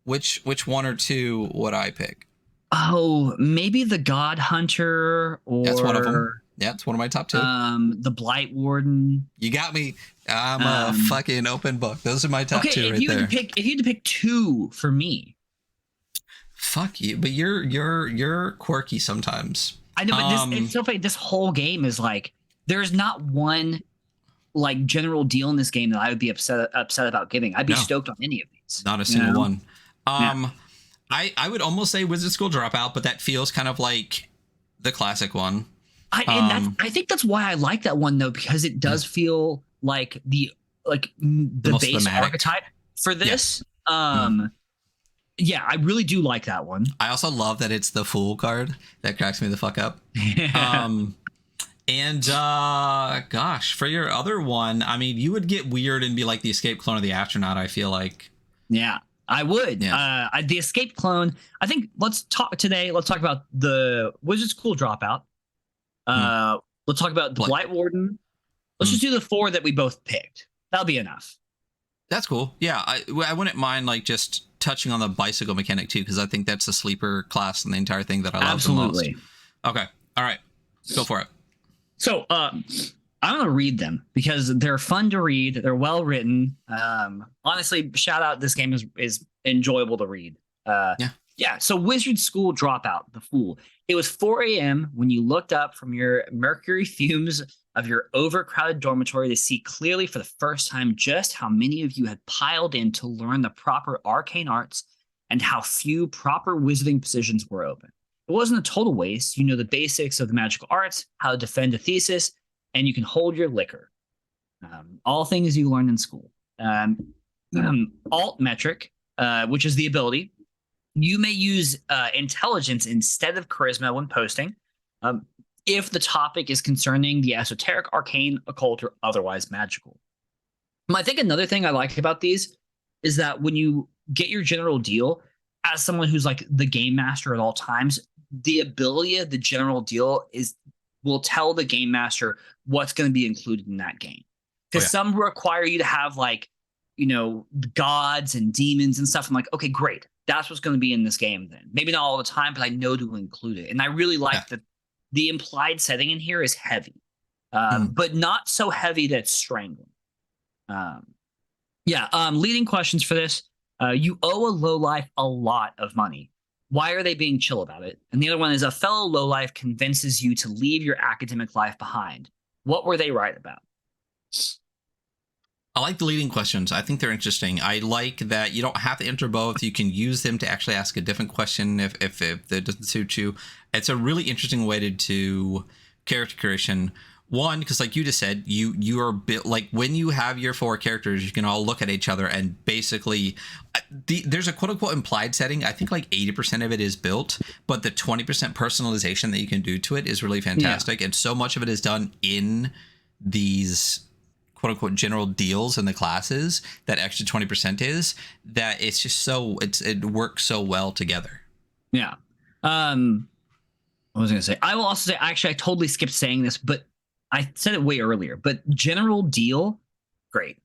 which 1 or 2 would I pick? Oh, maybe the God Hunter, or that's one of them. Yeah, it's one of my top 2. The Blight Warden. You got me. I'm a fucking open book. Those are my top 2 right there. If you had to pick 2 for me, fuck you. But you're quirky sometimes. I know, but it's so funny. This whole game is like there's not one like general deal in this game that I would be upset about giving. I'd be stoked on any of these. Not a single one. I would almost say Wizard School Dropout, but that feels kind of like the classic one. I think that's why I like that one though, because it does feel like the base thematic archetype for this. I really do like that one. I also love that it's the Fool card. That cracks me the fuck up. Gosh, for your other one, I mean, you would get weird and be like the escape clone of the astronaut, I feel like. Yeah. I would. Yeah. The escape clone. I think let's talk about the Wizard School Dropout. Let's talk about the Blight Warden. Let's just do the 4 that we both picked. That'll be enough. That's cool. Yeah, I wouldn't mind like just touching on the bicycle mechanic too, because I think that's the sleeper class in the entire thing that I love the most. Okay. All right. Go for it. So I'm going to read them because they're fun to read. They're well written. Honestly, shout out. This game is enjoyable to read. So Wizard School Dropout, the Fool. It was 4 a.m. when you looked up from your mercury fumes of your overcrowded dormitory to see clearly for the first time just how many of you had piled in to learn the proper arcane arts and how few proper wizarding positions were open. It wasn't a total waste. You know the basics of the magical arts, how to defend a thesis, and you can hold your liquor. All things you learned in school. Alt metric, which is the ability. You may use intelligence instead of charisma when posting, if the topic is concerning the esoteric, arcane, occult, or otherwise magical. I think another thing I like about these is that when you get your general deal, as someone who's like the game master at all times, the ability of the general deal will tell the game master what's going to be included in that game. Because some require you to have like, gods and demons and stuff. I'm like, okay, great. That's what's going to be in this game then. Maybe not all the time, but I know to include it. And I really like that the implied setting in here is heavy, but not so heavy that it's strangling. Leading questions for this. You owe a lowlife a lot of money. Why are they being chill about it? And the other one is a fellow lowlife convinces you to leave your academic life behind. What were they right about? I like the leading questions. I think they're interesting. I like that you don't have to enter both. You can use them to actually ask a different question if that doesn't suit you. It's a really interesting way to do character creation. One, because like you just said, you are built like when you have your 4 characters, you can all look at each other and basically there's a quote unquote implied setting. I think like 80% of it is built, but the 20% personalization that you can do to it is really fantastic. And so much of it is done in these quote unquote general deals in the classes. That extra 20% is that it's just it works so well together. Yeah. What was I going to say? I will also say, actually, I totally skipped saying this, but I said it way earlier, but general deal, great.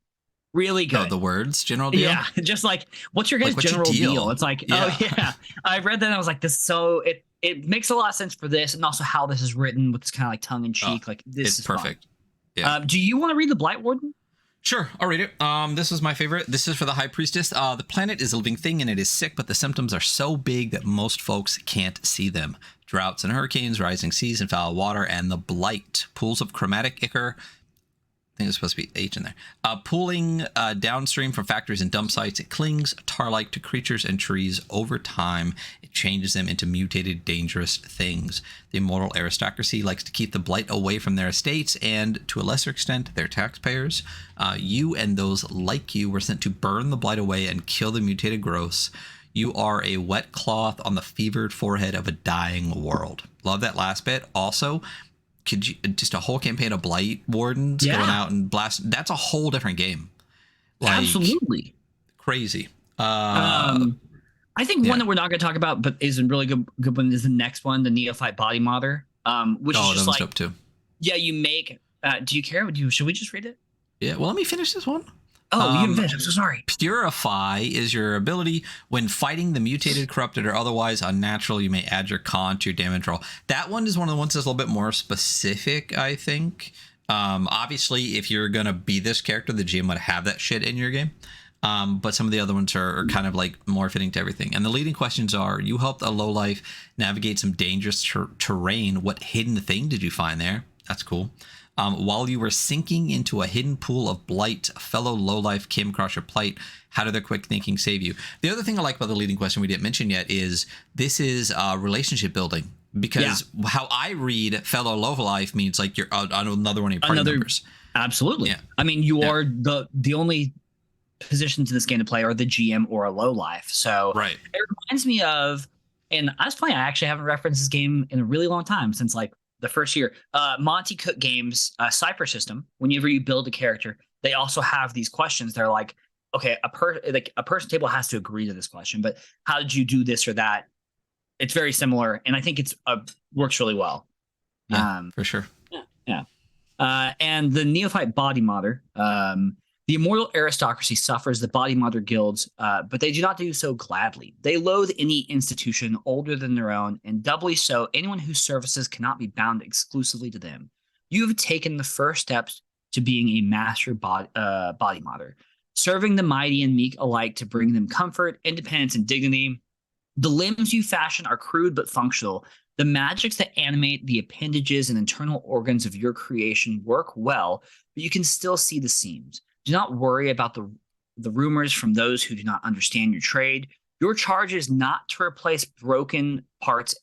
Really good. Oh, the words general deal? Yeah. Just like, what's your guys' general deal? It's like, oh yeah. I read that and I was like, it makes a lot of sense for this, and also how this is written with this kind of like tongue in cheek. Like this is perfect. Fun. Yeah. Do you want to read the Blight Warden? Sure, I'll read it. This is my favorite. This is for the High Priestess. The planet is a living thing and it is sick, but the symptoms are so big that most folks can't see them. Droughts and hurricanes, rising seas and foul water, and the blight. Pools of chromatic ichor. I think there's supposed to be H in there. Pooling downstream from factories and dump sites. It clings tar-like to creatures and trees. Over time, it changes them into mutated, dangerous things. The Immortal Aristocracy likes to keep the blight away from their estates and, to a lesser extent, their taxpayers. You and those like you were sent to burn the blight away and kill the mutated growths. You are a wet cloth on the fevered forehead of a dying world. Love that last bit. Also, could you just a whole campaign of blight wardens going out and blast? That's a whole different game. Like, absolutely crazy. I think one that we're not going to talk about, but is a really good one, is the next one, the Neophyte Body Modder, which is just like, too. Yeah, you make. Do you care? Should we just read it? Yeah. Well, let me finish this one. Oh, you didn't finish. I'm so sorry. Purify is your ability when fighting the mutated, corrupted, or otherwise unnatural. You may add your con to your damage roll. That one is one of the ones that's a little bit more specific, I think. Obviously, if you're going to be this character, the GM would have that shit in your game. But some of the other ones are kind of like more fitting to everything. And the leading questions are, you helped a lowlife navigate some dangerous terrain. What hidden thing did you find there? That's cool. While you were sinking into a hidden pool of blight, a fellow lowlife came across your plight. How did their quick thinking save you? The other thing I like about the leading question we didn't mention yet is this is relationship building. Because how I read fellow lowlife means like you're another one of your party members. Absolutely. Yeah. I mean, you are the only positions in this game to play are the GM or a lowlife. So it reminds me of, and that's funny, I actually haven't referenced this game in a really long time, since like the first year. Monty Cook Games Cypher system, whenever you build a character, they also have these questions. They're like, okay, a person table has to agree to this question, but how did you do this or that? It's very similar, and I think it's works really well. Yeah, for sure. Yeah. And the Neophyte Body Modder, the Immortal Aristocracy suffers the Body Modder guilds, but they do not do so gladly. They loathe any institution older than their own, and doubly so, anyone whose services cannot be bound exclusively to them. You have taken the first steps to being a master body modder, serving the mighty and meek alike to bring them comfort, independence, and dignity. The limbs you fashion are crude but functional. The magics that animate the appendages and internal organs of your creation work well, but you can still see the seams. Do not worry about the rumors from those who do not understand your trade. Your charge is not to replace broken parts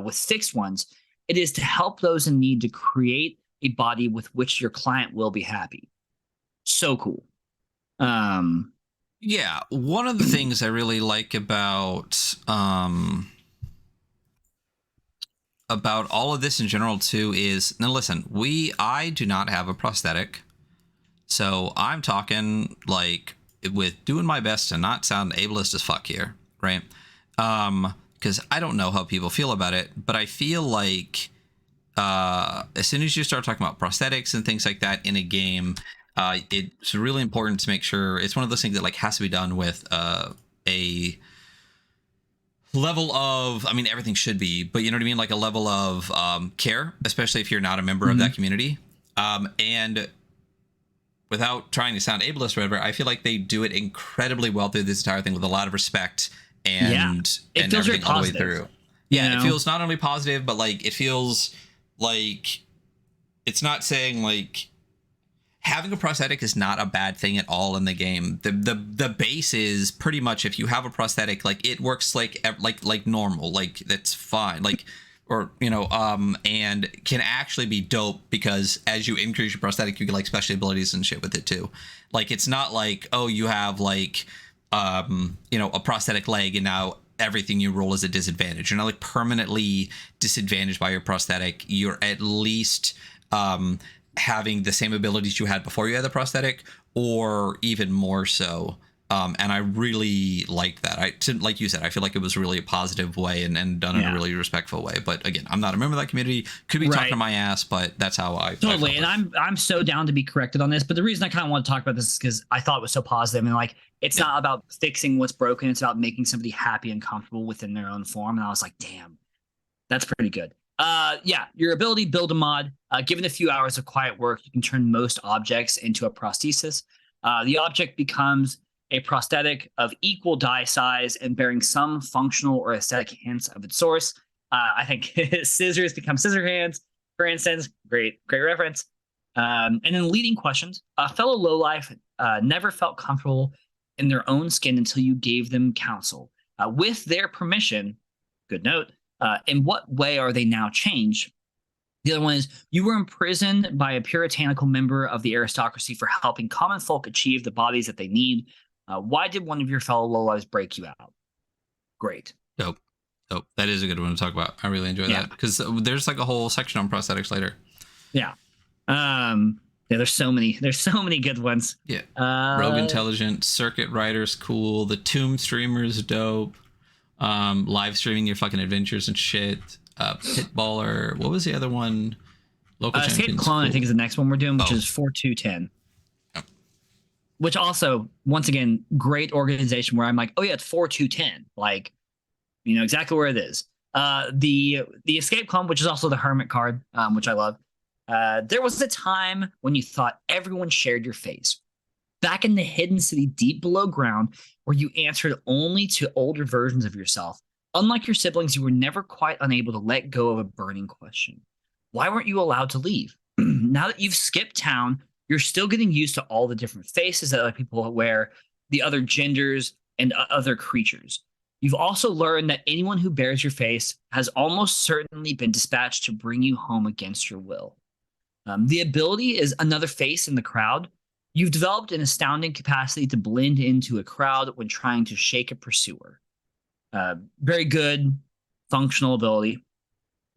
with fixed ones. It is to help those in need to create a body with which your client will be happy. So cool. Yeah, one of the things I really like about all of this in general too is, now listen, I do not have a prosthetic. So I'm talking like with doing my best to not sound ableist as fuck here, right? Because I don't know how people feel about it, but I feel like as soon as you start talking about prosthetics and things like that in a game, it's really important to make sure it's one of those things that like has to be done with a level of, I mean, everything should be, but you know what I mean? Like a level of care, especially if you're not a member of that community. And without trying to sound ableist or whatever, I feel like they do it incredibly well through this entire thing with a lot of respect and everything all the way through. Yeah, it feels not only positive, but like it feels like it's not saying like having a prosthetic is not a bad thing at all in the game. The base is pretty much, if you have a prosthetic, like it works like normal, like that's fine, like, or you know, and can actually be dope because as you increase your prosthetic, you get like special abilities and shit with it too. Like it's not like, oh, you have like you know, a prosthetic leg and now everything you roll is a disadvantage. You're not like permanently disadvantaged by your prosthetic. You're at least having the same abilities you had before you had the prosthetic, or even more so. And I really liked that. Like you said, I feel like it was really a positive way and done in a really respectful way. But again, I'm not a member of that community. Could be talking to my ass, but that's how I totally. And I'm so down to be corrected on this. But the reason I kind of want to talk about this is because I thought it was so positive. And like, it's not about fixing what's broken. It's about making somebody happy and comfortable within their own form. And I was like, damn, that's pretty good. Your ability, build a mod. Given a few hours of quiet work, you can turn most objects into a prosthesis. The object becomes a prosthetic of equal die size and bearing some functional or aesthetic hints of its source. I think scissors become scissor hands, for instance. Great reference. And in leading questions, a fellow lowlife never felt comfortable in their own skin until you gave them counsel. With their permission, good note, in what way are they now changed? The other one is, you were imprisoned by a puritanical member of the aristocracy for helping common folk achieve the bodies that they need. Why did one of your fellow lowlives break you out? Great. Dope. That is a good one to talk about. I really enjoy that because there's like a whole section on prosthetics later. Yeah. There's so many good ones. Yeah. Rogue Intelligent, Circuit Rider's cool. The Tomb Streamer's dope. Live streaming your fucking adventures and shit. Pitballer. What was the other one? Local Escape Clone, cool. I think is the next one we're doing, which is 4210. Which also, once again, great organization where I'm like, oh yeah, it's 4210. Like, you know exactly where it is. The Escape Clone, which is also the Hermit card, which I love. There was a time when you thought everyone shared your face. Back in the hidden city deep below ground, where you answered only to older versions of yourself. Unlike your siblings, you were never quite unable to let go of a burning question. Why weren't you allowed to leave? Now that you've skipped town, you're still getting used to all the different faces that other people wear, the other genders, and other creatures. You've also learned that anyone who bears your face has almost certainly been dispatched to bring you home against your will. The ability is another face in the crowd. You've developed an astounding capacity to blend into a crowd when trying to shake a pursuer. Very good functional ability.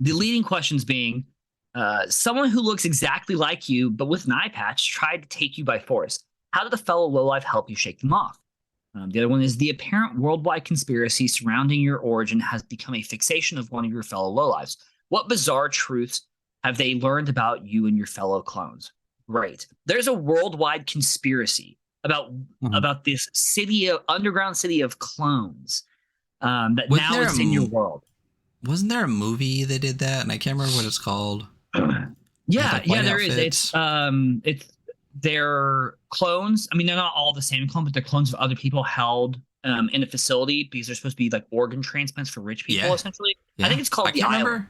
The leading questions being, someone who looks exactly like you, but with an eye patch, tried to take you by force. How did a fellow lowlife help you shake them off? The other one is, the apparent worldwide conspiracy surrounding your origin has become a fixation of one of your fellow lowlives. What bizarre truths have they learned about you and your fellow clones? Great. There's a worldwide conspiracy about this underground city of clones that now is in your world. Wasn't there a movie that did that? And I can't remember what it's called. There is. It's they're clones. I mean, they're not all the same clone, but they're clones of other people held in a facility because they're supposed to be like organ transplants for rich people, essentially. Yeah. I think it's called The Island.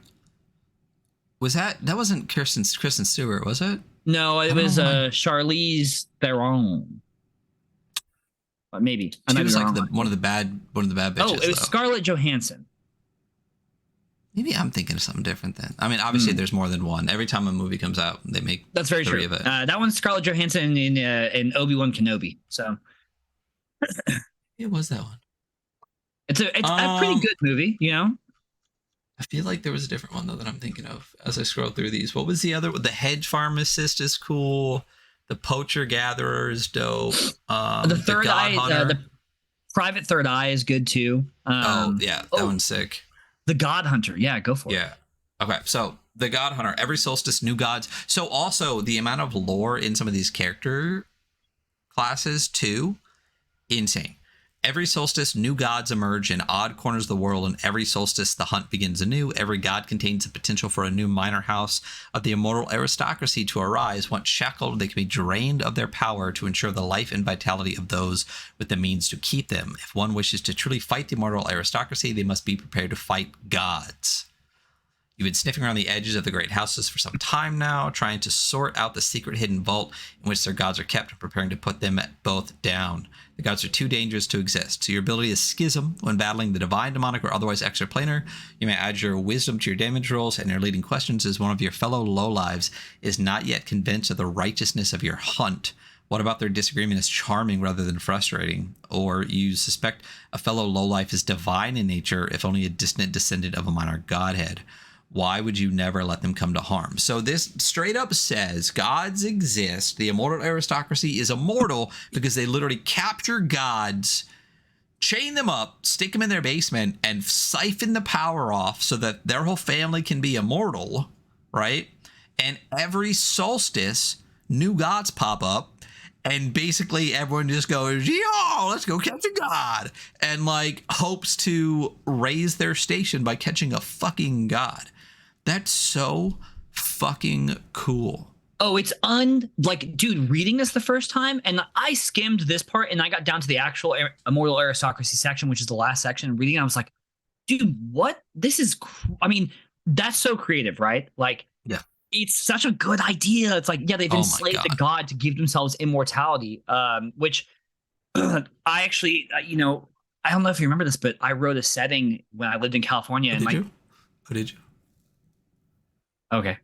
Was that wasn't Kristen Stewart, was it? No, it was Charlize Theron. Maybe. She was like one of the bad bitches. Oh, it was Scarlett Johansson. Maybe I'm thinking of something different then. I mean, obviously there's more than one. Every time a movie comes out, they make that's very true. Of it. That one's Scarlett Johansson in Obi-Wan Kenobi. So it was that one. It's a pretty good movie, you know. I feel like there was a different one though that I'm thinking of as I scroll through these. What was the other? The hedge pharmacist is cool. The poacher gatherer is dope. The third god eye, hunter. the private third eye is good too. That one's sick. The god hunter, yeah, go for it. Yeah. Okay, so the god hunter, every solstice, new gods. So also the amount of lore in some of these character classes too, insane. Every solstice, new gods emerge in odd corners of the world, and every solstice, the hunt begins anew. Every god contains the potential for a new minor house of the immortal aristocracy to arise. Once shackled, they can be drained of their power to ensure the life and vitality of those with the means to keep them. If one wishes to truly fight the immortal aristocracy, they must be prepared to fight gods. You've been sniffing around the edges of the great houses for some time now, trying to sort out the secret hidden vault in which their gods are kept and preparing to put them both down. The gods are too dangerous to exist, so your ability is Schism. When battling the divine, demonic, or otherwise extraplanar, you may add your wisdom to your damage rolls, and your leading questions is one of your fellow lowlives is not yet convinced of the righteousness of your hunt. What about their disagreement is charming rather than frustrating? Or you suspect a fellow lowlife is divine in nature, if only a distant descendant of a minor godhead. Why would you never let them come to harm? So this straight up says gods exist. The immortal aristocracy is immortal because they literally capture gods, chain them up, stick them in their basement, and siphon the power off so that their whole family can be immortal, right? And every solstice, new gods pop up, and basically everyone just goes, yo, let's go catch a god, and like hopes to raise their station by catching a fucking god. That's so fucking cool. Oh, it's dude, reading this the first time, and I skimmed this part, and I got down to the actual immortal aristocracy section, which is the last section. And reading, I was like, dude, what? This is, I mean, that's so creative, right? Like, yeah, it's such a good idea. It's like, yeah, they've enslaved the god to give themselves immortality, which I actually, I don't know if you remember this, but I wrote a setting when I lived in California. Did you? Okay.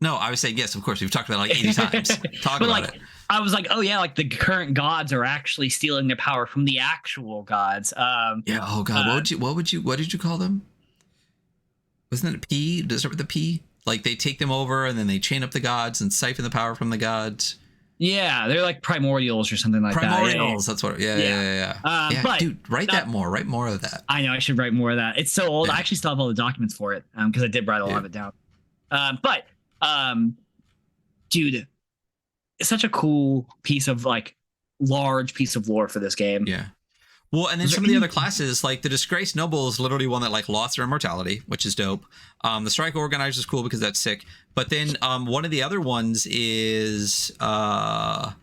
No, I was saying, yes, of course. We've talked about it like 80 times. Talk about it. I was like, oh, yeah, like the current gods are actually stealing their power from the actual gods. Yeah. Oh, God. What did you call them? Wasn't it a P? Does it start with a P? Like they take them over and then they chain up the gods and siphon the power from the gods. Yeah. They're like primordials or something like that. Primordials. That's what. Yeah. But dude, write more of that. I know I should write more of that. It's so old. Yeah. I actually still have all the documents for it because I did write a lot of it down. Dude, it's such a cool piece of large piece of lore for this game. Yeah. Well, and then some of the other classes, like the Disgraced Noble is literally one that lost their immortality, which is dope. The Strike Organizer is cool because that's sick. But then one of the other ones is the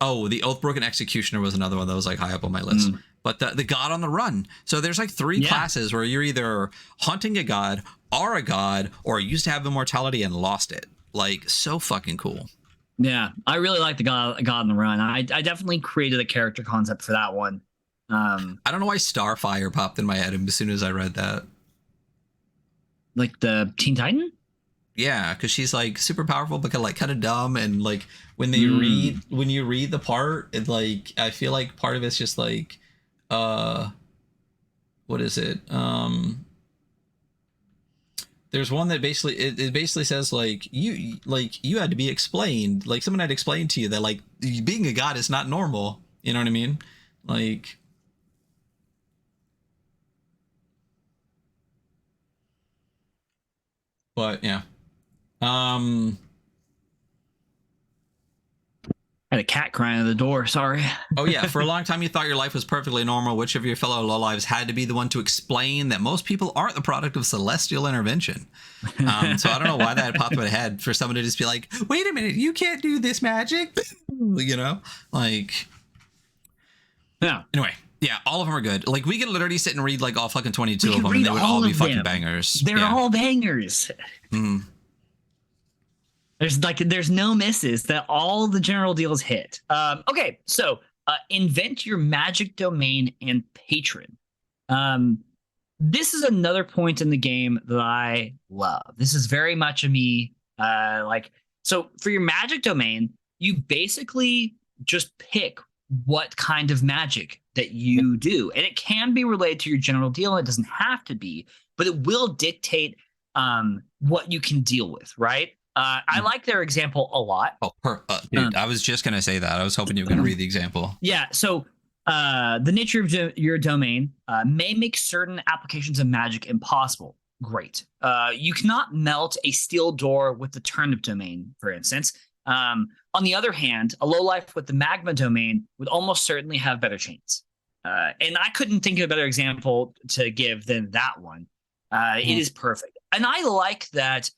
Oathbroken Executioner was another one that was high up on my list. But the God on the Run. So there's three classes where you're either hunting a god, are a god, or used to have immortality and lost it. So fucking cool. Yeah, I really like the God on the Run. I definitely created a character concept for that one. I don't know why Starfire popped in my head as soon as I read that. Like the Teen Titan? Yeah, because she's super powerful but kind of dumb, and when you read the part, it I feel like part of it's just what is it? There's one that basically it basically says you had to be explained, someone had explained to you that being a god is not normal. You know what I mean? But yeah. I had a cat crying at the door. Sorry. Oh yeah. For a long time, you thought your life was perfectly normal. Which of your fellow lowlives had to be the one to explain that most people aren't the product of celestial intervention? So I don't know why that popped in my head for someone to just be like, "Wait a minute, you can't do this magic," Yeah. Anyway. Yeah, all of them are good. We could literally sit and read all fucking 22 of them, and they would all be fucking bangers. They're all bangers. Mm. There's no misses. That all the general deals hit. Okay, so invent your magic domain and patron. This is another point in the game that I love. This is very much a me. So for your magic domain, you basically just pick what kind of magic that you do, and it can be related to your general deal. It doesn't have to be, but it will dictate what you can deal with, right? I like their example a lot. Oh, dude, I was just gonna say that. I was hoping you were gonna read the example. Yeah. So the nature of your domain may make certain applications of magic impossible. Great. You cannot melt a steel door with the turnip domain, for instance. On the other hand, a lowlife with the magma domain would almost certainly have better chance. And I couldn't think of a better example to give than that one. It is perfect. And I like that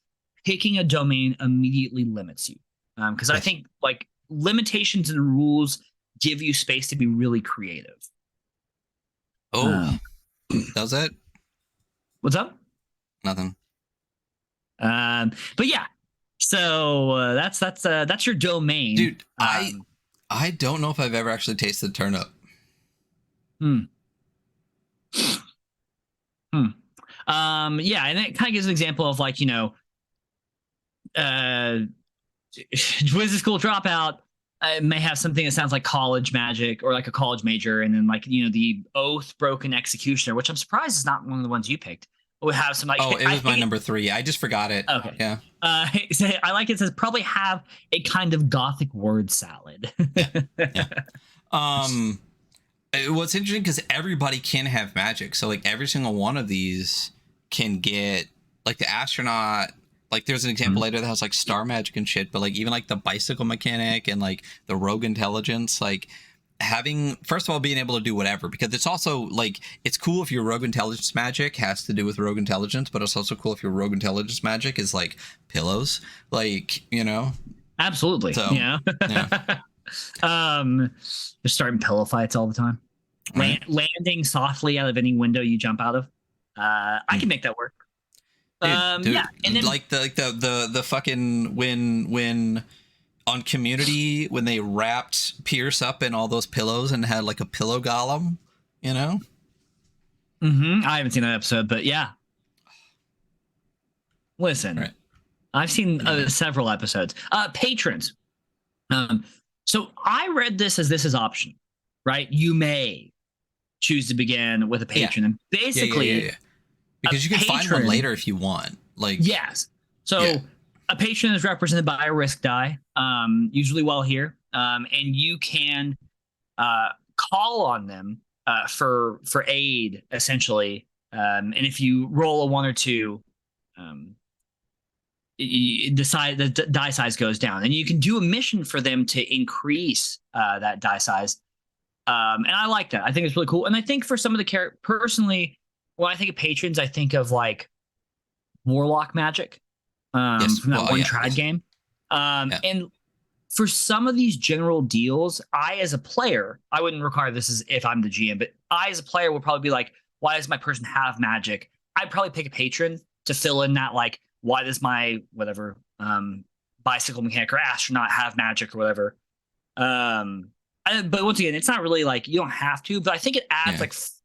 picking a domain immediately limits you. Because I think like limitations and rules give you space to be really creative. Oh, does it? What's up? Nothing. But yeah. So that's your domain, dude. I don't know if I've ever actually tasted turnip. Yeah, and it kind of gives an example of like, Wizard School Dropout may have something that sounds like college magic or like a college major, and then like the Oath Broken Executioner, which I'm surprised is not one of the ones you picked. Would have some like it was my number 3. I just forgot it. Okay. Yeah. I like it says probably have a kind of gothic word salad. Yeah. What's interesting because everybody can have magic, so like every single one of these can get like the astronaut. Like there's an example later that has like star magic and shit, but like even like the bicycle mechanic and like the rogue intelligence, like having, first of all, being able to do whatever, because it's also like, it's cool if your rogue intelligence magic has to do with rogue intelligence, but it's also cool if your rogue intelligence magic is like pillows, like, Absolutely. So, yeah. Just starting pillow fights all the time. Right. Landing softly out of any window you jump out of. I can make that work. Dude, yeah. And then, like the fucking when on Community, when they wrapped Pierce up in all those pillows and had like a pillow golem, I haven't seen that episode, but yeah. Listen, right. I've seen several episodes. Patrons. So I read this is optional, right? You may choose to begin with a patron, and basically, because you can find one later if you want. Like, yes. So a patron is represented by a risk die, usually while here, and you can call on them for aid, essentially. And if you roll a 1 or 2, the die size goes down, and you can do a mission for them to increase that die size. And I like that. I think it's really cool. And I think for some of the personally, when I think of patrons, I think of like Warlock magic from that trad game. And for some of these general deals, I as a player, I wouldn't require this as if I'm the GM, but I as a player would probably be like, why does my person have magic? I'd probably pick a patron to fill in that, like, why does my whatever bicycle mechanic or astronaut have magic or whatever. But once again, it's not really like you don't have to, but I think it adds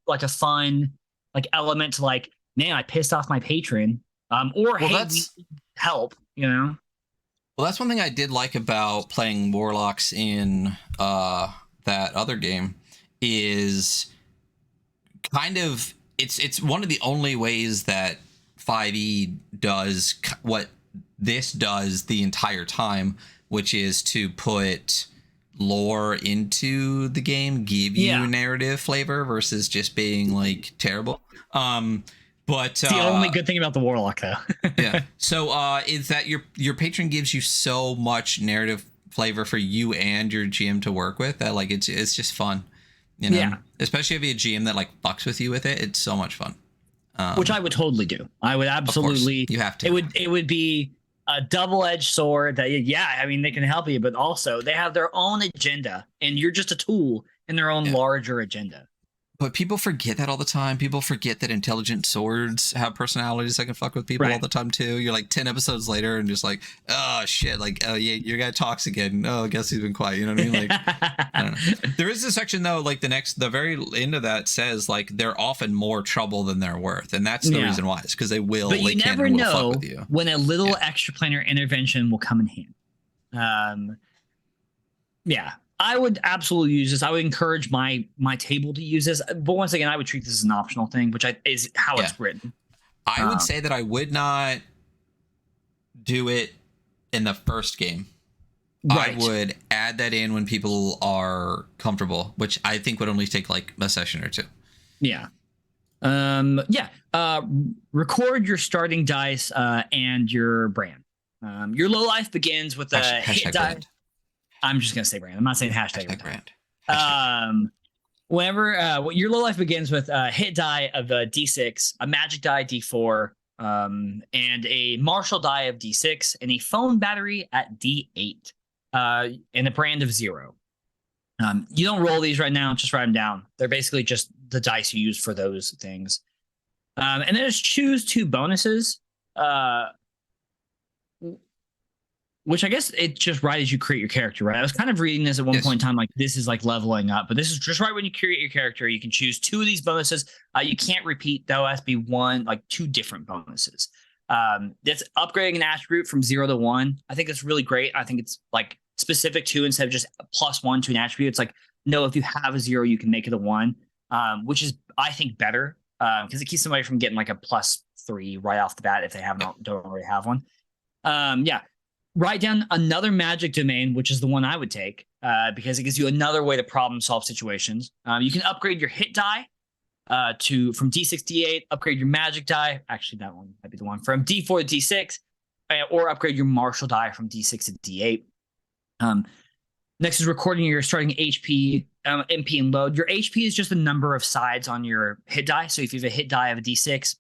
like a fun like element to like, man, I pissed off my patron, or hey, we need help, Well, that's one thing I did like about playing Warlocks in that other game is kind of it's one of the only ways that 5e does what this does the entire time, which is to put lore into the game, give you narrative flavor versus just being like terrible. But it's the only good thing about the Warlock, though. Yeah. So is that your patron gives you so much narrative flavor for you and your GM to work with that like it's just fun, Yeah. Especially if you have a GM that like fucks with you with it, it's so much fun. Which I would totally do. I would absolutely. You have to. It would be a double-edged sword that I mean they can help you, but also they have their own agenda, and you're just a tool in their own larger agenda. But people forget that all the time. People forget that intelligent swords have personalities that can fuck with people all the time too. You're like 10 episodes later and just like, oh shit, like, oh yeah, your guy talks again. Oh, I guess he's been quiet. You know what I mean? Like, I don't know. There is a section though, like the very end of that says like they're often more trouble than they're worth, and that's the reason why. It's because they will. But you never know when a little extraplanar intervention will come in hand. I would absolutely use this. I would encourage my table to use this. But once again, I would treat this as an optional thing, which is how it's written. I would say that I would not do it in the first game. Right. I would add that in when people are comfortable, which I think would only take like a session or two. Yeah. Record your starting dice and your brand. Your low life begins with a hit die. Brand. I'm just gonna say brand. I'm not saying hashtag brand. Whenever your low life begins with a hit die of a D6, a magic die D4, and a martial die of D6, and a phone battery at D8, and a brand of 0. You don't roll these right now, just write them down. They're basically just the dice you use for those things. And then just choose 2 bonuses, which I guess it's just right as you create your character, right? I was kind of reading this at one point in time, like this is like leveling up, but this is just right when you create your character. You can choose 2 of these bonuses. You can't repeat, though. It has to be 2 different bonuses. That's upgrading an attribute from 0 to 1. I think that's really great. I think it's like specific to, instead of just +1 to an attribute. It's like, no, if you have a 0, you can make it a 1, which is, I think, better because it keeps somebody from getting like a +3 right off the bat if they don't already have one. Write down another magic domain, which is the one I would take because it gives you another way to problem solve situations. You can upgrade your hit die from D6 D8, upgrade your magic die. Actually, that one might be the one from D4 to D6, or upgrade your martial die from D6 to D8. Next is recording your starting HP, MP, and load. Your HP is just the number of sides on your hit die. So if you have a hit die of a D6,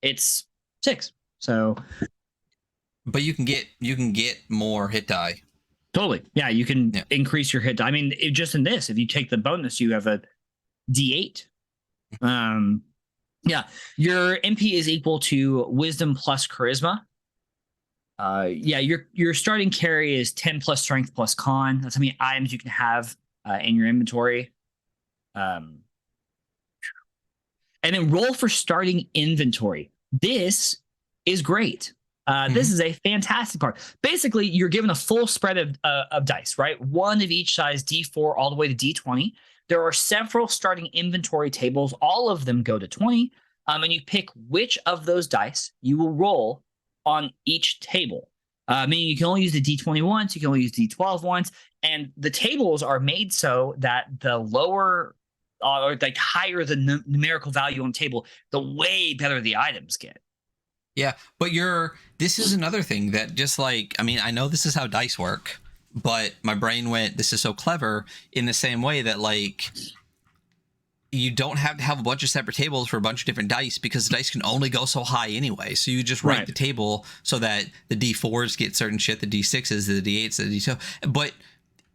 it's 6. So, but you can get more hit die. Totally, yeah. You can increase your hit die. I mean, just in this, if you take the bonus, you have a D8. Your MP is equal to wisdom plus charisma. Your starting carry is 10 plus strength plus con. That's how many items you can have in your inventory. And then roll for starting inventory. This is great. This is a fantastic part. Basically, you're given a full spread of dice, right? 1 of each size, D4 all the way to D20. There are several starting inventory tables. All of them go to 20. And you pick which of those dice you will roll on each table. Meaning you can only use the D20 once, you can only use D12 once, and the tables are made so that the lower or like higher the numerical value on the table, the way better the items get. Yeah, but this is another thing that just like, I mean, I know this is how dice work, but my brain went, this is so clever in the same way that like, you don't have to have a bunch of separate tables for a bunch of different dice because the dice can only go so high anyway. So you just write the table so that the D4s get certain shit, the D6s, the D8s, the D2. But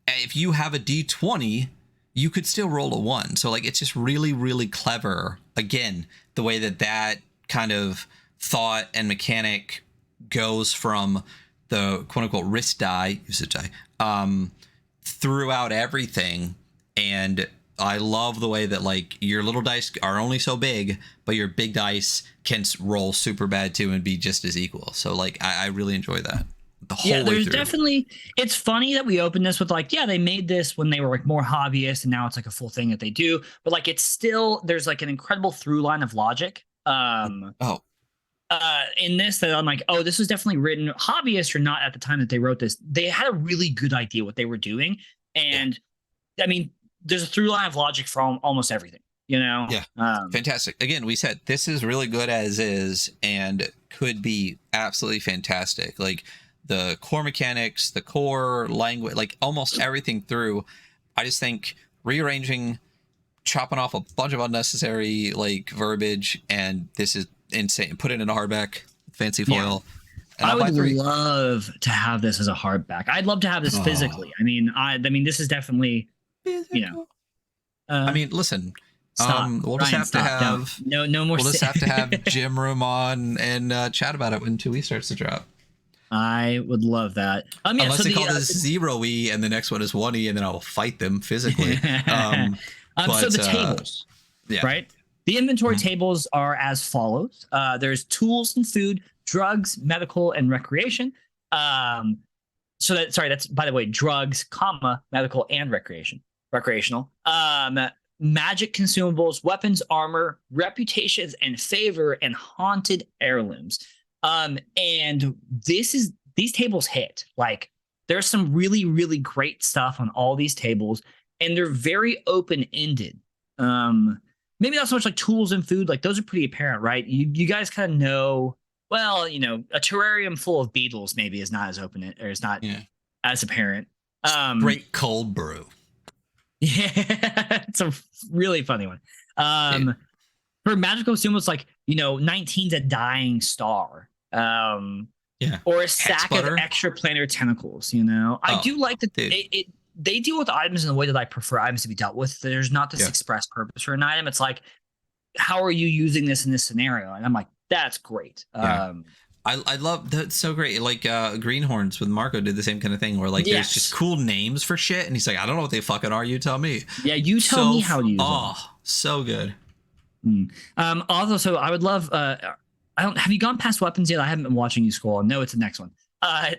if you have a D20, you could still roll a 1. So like, it's just really, really clever. Again, the way that kind of thought and mechanic goes from the quote unquote risk die, usage die, throughout everything. And I love the way that like your little dice are only so big, but your big dice can roll super bad too and be just as equal. So like I really enjoy that the whole way there's through. Definitely. It's funny that we opened this with like, they made this when they were like more hobbyist, and now it's like a full thing that they do. But like, it's still, there's like an incredible through line of logic. In this that I'm like, this was definitely written hobbyist or not at the time that they wrote this. They had a really good idea what they were doing, and I mean, there's a through line of logic for almost everything, you know? Yeah. Fantastic. Again, we said this is really good as is and could be absolutely fantastic. Like the core mechanics, the core language, like almost everything through. I just think rearranging, chopping off a bunch of unnecessary like verbiage, and this is insane. Put it in a hardback, fancy foil. And I would love to have this as a hardback. I'd love to have this physically. I mean, this is definitely, I mean, listen. We'll just have to have no more. We'll just have to have Jim Room on and chat about it when 2E starts to drop. I would love that. Unless they call this 0E and the next one is 1E, and then I'll fight them physically. So the tables, right? The inventory tables are as follows. There's tools and food, drugs, medical, and recreation. That's by the way, drugs, medical, and recreational. Magic consumables, weapons, armor, reputations and favor, and haunted heirlooms. And this is these tables hit. Like there's some really, really great stuff on all these tables, and they're very open-ended. Maybe not so much like tools and food, like those are pretty apparent, right? You guys kind of know, well, you know, a terrarium full of beetles maybe is not as open or is not as apparent. Great cold brew. Yeah, it's a really funny one. For magical consumables, it's like, you know, 19's a dying star. Or a sack of extra planar tentacles, you know. I do like that they deal with items in the way that I prefer items to be dealt with. There's not this express purpose for an item. It's like, how are you using this in this scenario? And I'm like, that's great. I love that's so great. Like Greenhorns with Marco did the same kind of thing where like there's just cool names for shit, and he's like, I don't know what they fucking are. You tell me. Yeah, you tell me how to use them. Oh, so good. Also, so I would love. Have you gone past weapons yet? I haven't been watching you scroll. No, it's the next one.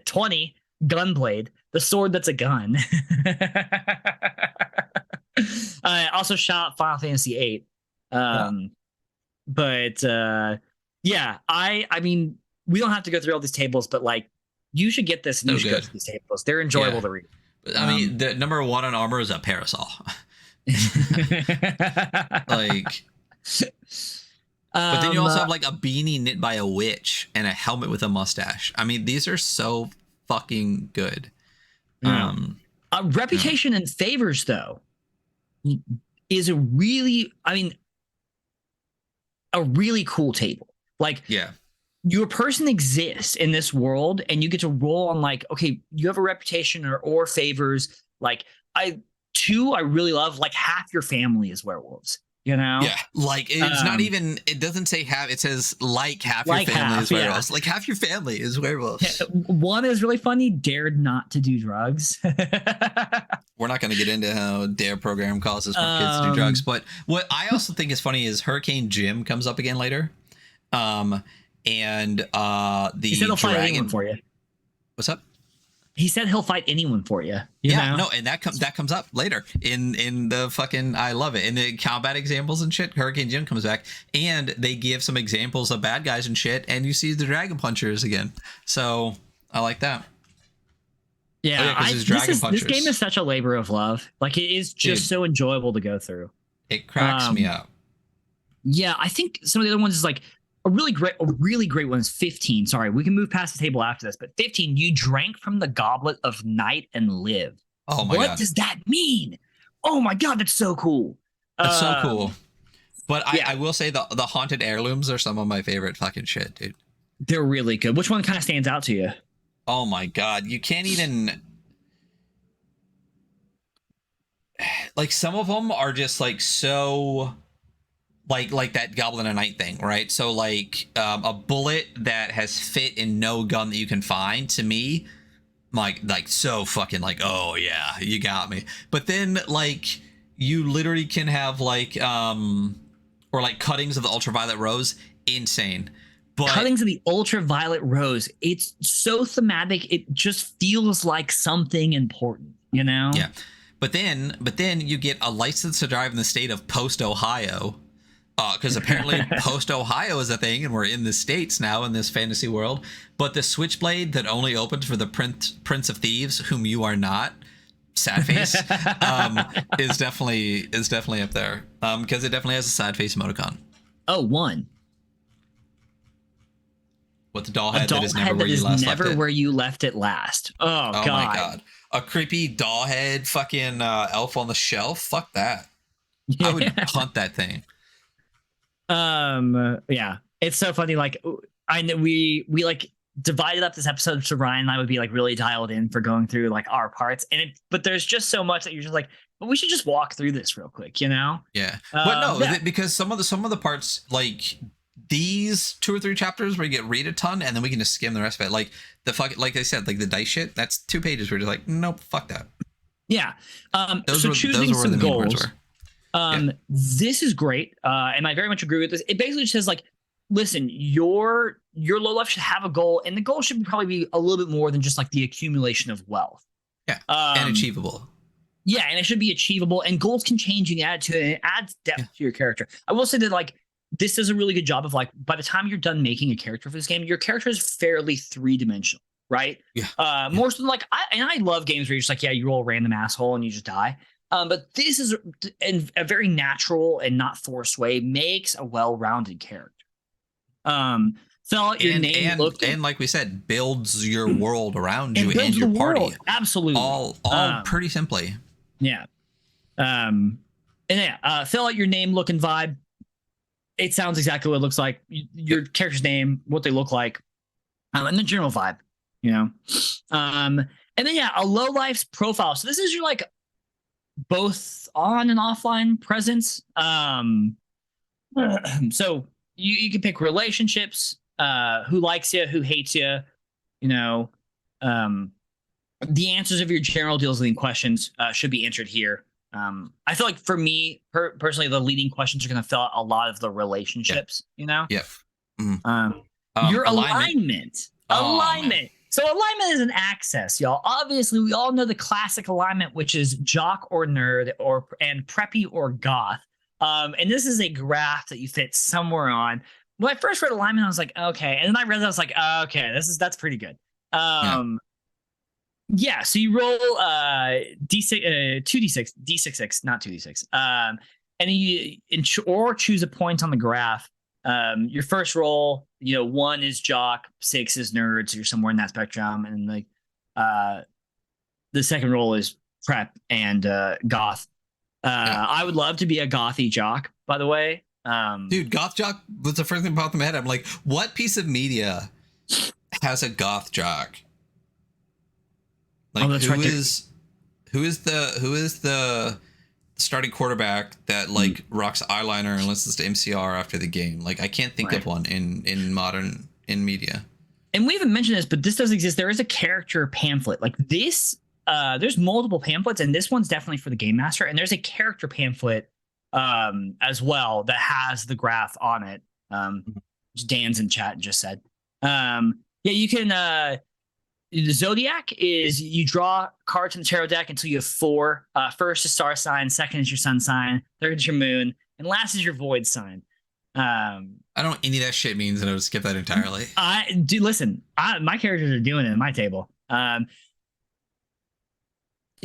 20 Gunblade, the sword that's a gun. Also shot Final Fantasy VIII. But I mean, we don't have to go through all these tables, but like, you should get this and you should go to these tables. They're enjoyable to read. I mean, the number one on armor is a parasol. Like, but then you also have like a beanie knit by a witch and a helmet with a mustache. I mean, these are so fucking good. Reputation and favors, though, is a really cool table. Like, your person exists in this world, and you get to roll on like, okay, you have a reputation or favors. Like I really love, like, half your family is werewolves. You know? Yeah, like it's not even. It doesn't say half. It says like half your family is werewolves. Like half your family is werewolves. One is really funny. Dared not to do drugs. We're not going to get into how Dare program causes more kids to do drugs, but what I also think is funny is Hurricane Jim comes up again later, and the he said he'll fight anyone for you. What's up? He said he'll fight anyone for you. No, and that comes up later in the fucking. I love it in the combat examples and shit. Hurricane Jim comes back, and they give some examples of bad guys and shit, and you see the dragon punchers again. So I like that. Yeah, this game is such a labor of love. Like, it is just so enjoyable to go through. It cracks me up. Yeah, I think some of the other ones is like a really great one is 15. Sorry, we can move past the table after this, but 15, you drank from the goblet of night and live. Oh my god. What does that mean? Oh my god, that's so cool. That's so cool. But I will say the haunted heirlooms are some of my favorite fucking shit, dude. They're really good. Which one kind of stands out to you? Oh my god, you can't even, like, some of them are just like so like that Goblin of Night thing, right? So like a bullet that has fit in no gun that you can find, to me, like so fucking like, oh yeah, you got me. But then like you literally can have like or like cuttings of the ultraviolet rose, insane. But cuttings of the ultraviolet rose, it's so thematic, it just feels like something important, you know? Yeah. But then you get a license to drive in the state of Post, Ohio. Because apparently Post, Ohio is a thing, and we're in the States now in this fantasy world. But the switchblade that only opens for the Prince of Thieves, whom you are not, sad face, is definitely up there. Because it definitely has a sad face emoticon. Oh, one. With the doll head that is never where you left it. last. Oh god. My god. A creepy doll head fucking elf on the shelf. Fuck that. Yeah. I would hunt that thing. Yeah. It's so funny. Like, we like divided up this episode so Ryan and I would be like really dialed in for going through like our parts. But there's just so much that you're just like, well, we should just walk through this real quick, you know? Yeah. But no, because some of the parts, like these 2 or 3 chapters where you get read a ton and then we can just skim the rest of it. Like like I said, like the dice shit, that's 2 pages where you're just like, nope, fuck that. Yeah. Choosing some goals. This is great. And I very much agree with this. It basically says like, listen, your low life should have a goal, and the goal should probably be a little bit more than just like the accumulation of wealth. Yeah. And achievable. Yeah, and it should be achievable, and goals can change and add to it, and it adds depth to your character. I will say that like this does a really good job of like, by the time you're done making a character for this game, your character is fairly 3-dimensional, right? Yeah. More so than like I love games where you're just like, yeah, you roll a random asshole and you just die. But this is in a very natural and not forced way makes a well-rounded character. Fill out your name, and like we said, builds your world around you builds and your the party. world. Absolutely. All pretty simply. Yeah. And yeah, fill out your name, look, and vibe. It sounds exactly what it looks like. Your character's name, what they look like, and the general vibe, you know. And then yeah, a low life's profile. So this is your like both on and offline presence. So you can pick relationships, who likes you, who hates you, you know. The answers of your general deals leading questions should be answered here. I feel like for me personally, the leading questions are going to fill out a lot of the relationships, you know? Yeah. Your alignment. Alignment. So alignment is an access, y'all. Obviously, we all know the classic alignment, which is jock or nerd and preppy or goth. And this is a graph that you fit somewhere on. When I first read alignment, I was like, okay. And then I read that, I was like, okay, that's pretty good. Yeah, so you roll D6, 2d6, D6, not 2d6. And you or choose a point on the graph. Your first roll, 1 is jock, 6 is nerd, so you're somewhere in that spectrum, and like the second roll is prep and goth. I would love to be a gothy jock, by the way. Dude, goth jock was the first thing that popped in my head. I'm like, what piece of media has a goth jock? Like, who is the starting quarterback that like rocks eyeliner and listens to MCR after the game? Like, I can't think of one in modern media. And we haven't mentioned this, but this does exist. There is a character pamphlet like this. There's multiple pamphlets, and this one's definitely for the game master. And there's a character pamphlet as well that has the graph on it. Which Dan's in chat just said. Yeah, you can. The zodiac is you draw cards from the tarot deck until you have 4. First is star sign, second is your sun sign, third is your moon, and last is your void sign. I don't know what any of that shit means, and I would skip that entirely. Listen, my characters are doing it at my table.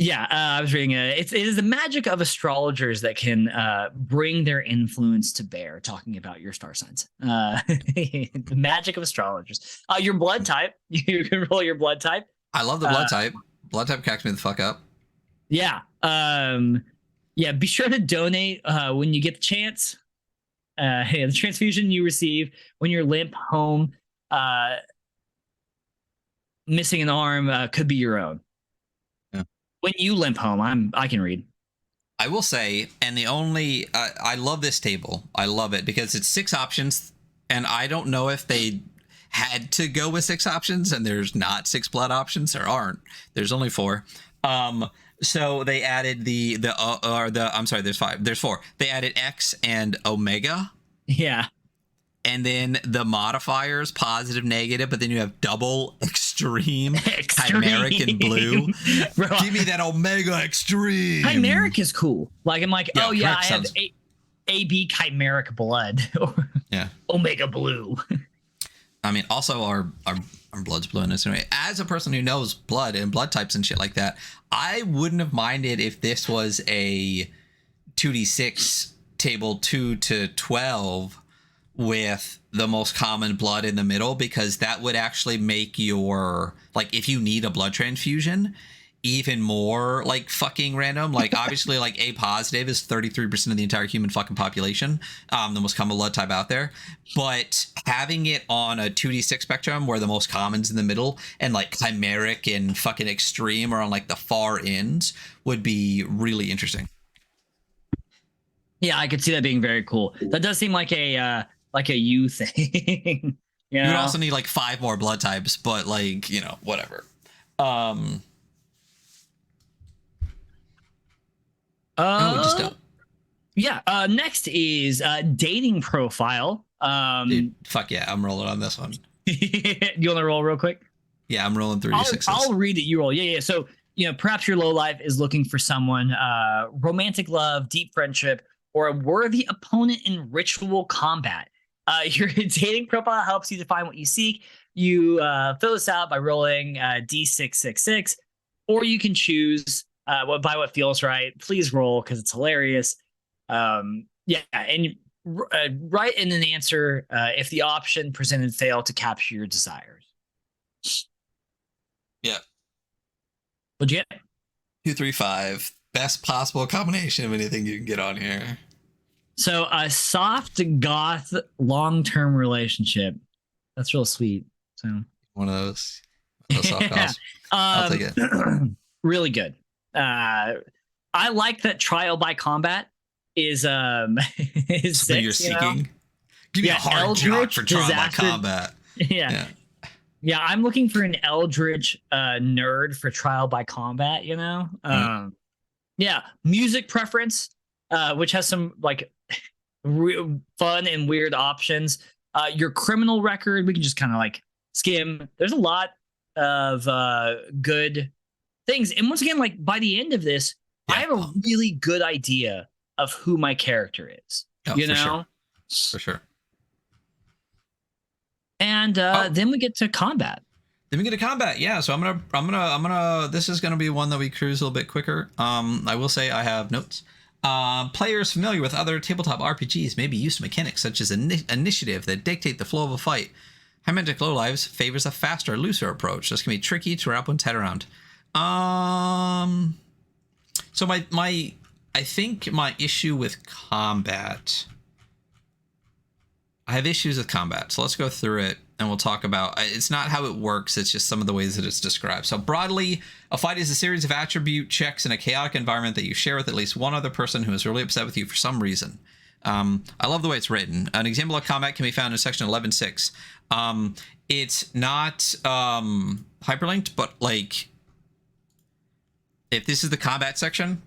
Yeah, I was reading it is the magic of astrologers that can bring their influence to bear, talking about your star signs. The magic of astrologers. Your blood type. You can roll your blood type. I love the blood type. Blood type cracks me the fuck up. Yeah. Yeah, be sure to donate when you get the chance. Hey, the transfusion you receive when you're limp home, missing an arm could be your own. When you limp home, I can read. I will say, and the only I love this table. I love it because it's 6 options, and I don't know if they had to go with 6 options, and there's not 6 blood options. There aren't. There's only 4. So they added I'm sorry. There's 5. There's 4. They added X and Omega. Yeah. And then the modifiers, positive, negative, but then you have double, extreme, chimeric, and blue. Bro, give me that Omega extreme. Chimeric is cool. Like, I'm like, oh yeah, I have AB chimeric blood. Yeah. Omega blue. I mean, also our blood's blue in this anyway. As a person who knows blood and blood types and shit like that, I wouldn't have minded if this was a 2d6 table 2 to 12 with the most common blood in the middle, because that would actually make your, like, if you need a blood transfusion, even more like fucking random. Like, obviously, like A positive is 33% of the entire human fucking population, the most common blood type out there. But having it on a 2d6 spectrum where the most common's in the middle and like chimeric and fucking extreme are on like the far ends would be really interesting. Yeah, I could see that being very cool. That does seem like a you thing. You would also need like 5 more blood types, but like, whatever. Just don't. Yeah. Next is dating profile. Dude, fuck yeah, I'm rolling on this one. You want to roll real quick? Yeah, I'm rolling 3d6s. I'll read it. You roll. Yeah. So perhaps your low life is looking for someone, romantic love, deep friendship, or a worthy opponent in ritual combat. Your dating profile helps you define what you seek. you fill this out by rolling D666, or you can choose by what feels right. Please roll because it's hilarious. Yeah, and write in an answer if the option presented failed to capture your desires. Yeah. What'd you get? 2, 3, 5. Best possible combination of anything you can get on here. So a soft goth long-term relationship. That's real sweet. So one of those soft goths. I'll take it. Really good. I like that trial by combat is is something you're seeking. Give me a hard job for trial by combat. Yeah, I'm looking for an eldritch nerd for trial by combat, you know? Yeah, music preference, which has some like fun and weird options. Your criminal record, we can just kind of like skim. There's a lot of good things. And once again, like by the end of this, I have a really good idea of who my character is. You know? Sure. For sure. And then we get to combat. Yeah. So I'm gonna. This is gonna be one that we cruise a little bit quicker. I will say I have notes. Players familiar with other tabletop RPGs may be used to mechanics such as initiative that dictate the flow of a fight. Hymentic Lowlives favors a faster, looser approach. This can be tricky to wrap one's head around. So I think my issue with combat. I have issues with combat, so let's go through it and we'll talk about it's not how it works, it's just some of the ways that it's described. So broadly, a fight is a series of attribute checks in a chaotic environment that you share with at least one other person who is really upset with you for some reason. I love the way it's written. An example of combat can be found in section 11.6. It's not hyperlinked, but like if this is the combat section,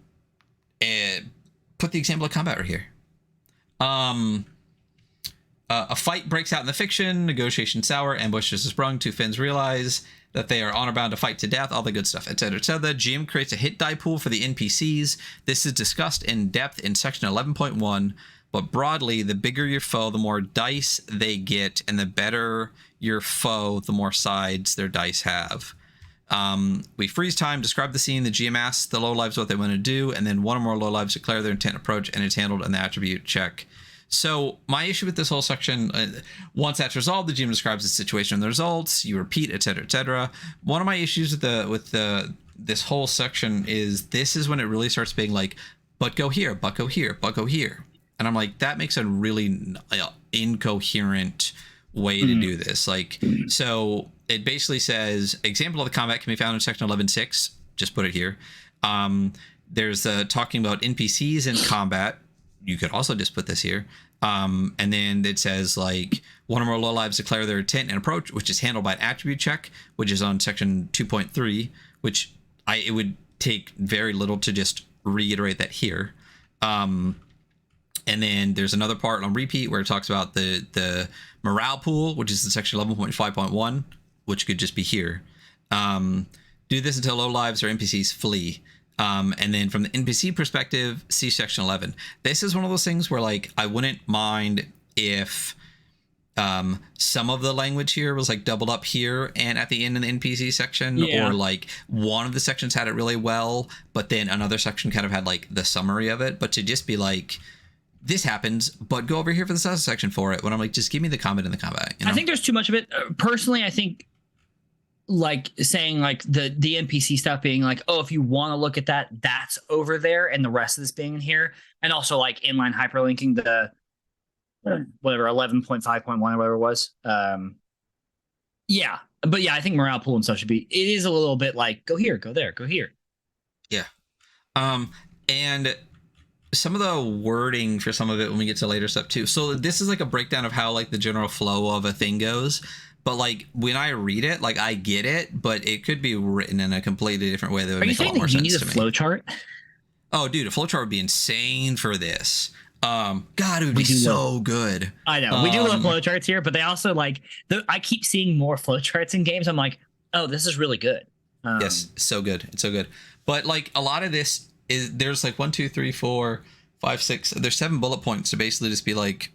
put the example of combat right here. A fight breaks out in the fiction, negotiation sour, ambush is sprung, two Finns realize that they are honor bound to fight to death, all the good stuff, etc. etc. GM creates a hit die pool for the NPCs. This is discussed in depth in section 11.1, but broadly, the bigger your foe, the more dice they get, and the better your foe, the more sides their dice have. We freeze time, describe the scene, the GM asks the lowlives what they want to do, and then one or more lowlives declare their intent approach, and it's handled in the attribute check. So my issue with this whole section, once that's resolved, the GM describes the situation and the results, you repeat, etc., etc. One of my issues with this whole section is this is when it really starts being like, but go here, but go here, but go here. And I'm like, that makes a really incoherent way to do this. Like, so it basically says, example of the combat can be found in section 11.6. Just put it here. There's talking about NPCs in combat. You could also just put this here. And then it says like one or more lowlives declare their intent and approach, which is handled by an attribute check, which is on section 2.3, which it would take very little to just reiterate that here. And then there's another part on repeat where it talks about the morale pool, which is in section 11.5.1, which could just be here. Do this until lowlives or NPCs flee. And then from the NPC perspective, see section 11. This is one of those things where like I wouldn't mind if some of the language here was like doubled up here and at the end of the NPC section, or like one of the sections had it really well, but then another section kind of had like the summary of it. But to just be like, this happens, but go over here for the other section for it. When I'm like, just give me the comment in the combat. You know? I think there's too much of it. Personally, I think like saying like the NPC stuff being like, oh, if you want to look at that, that's over there, and the rest of this being in here, and also like inline hyperlinking the whatever 11.5.1 or whatever it was. Yeah, but yeah, I think morale pool and stuff should be. It is a little bit like go here, go there, go here. Yeah, and some of the wording for some of it when we get to later stuff too. So this is like a breakdown of how like the general flow of a thing goes. But like when I read it, like I get it, but it could be written in a completely different way that would make a lot more sense to me. Are you saying that you need a flowchart? Oh, dude, a flowchart would be insane for this. God, it would be so good. I know we do love flowcharts here, but they also like I keep seeing more flowcharts in games. I'm like, oh, this is really good. Yes, so good. It's so good. But like a lot of this is there's like 1, 2, 3, 4, 5, 6. There's 7 bullet points to basically just be like,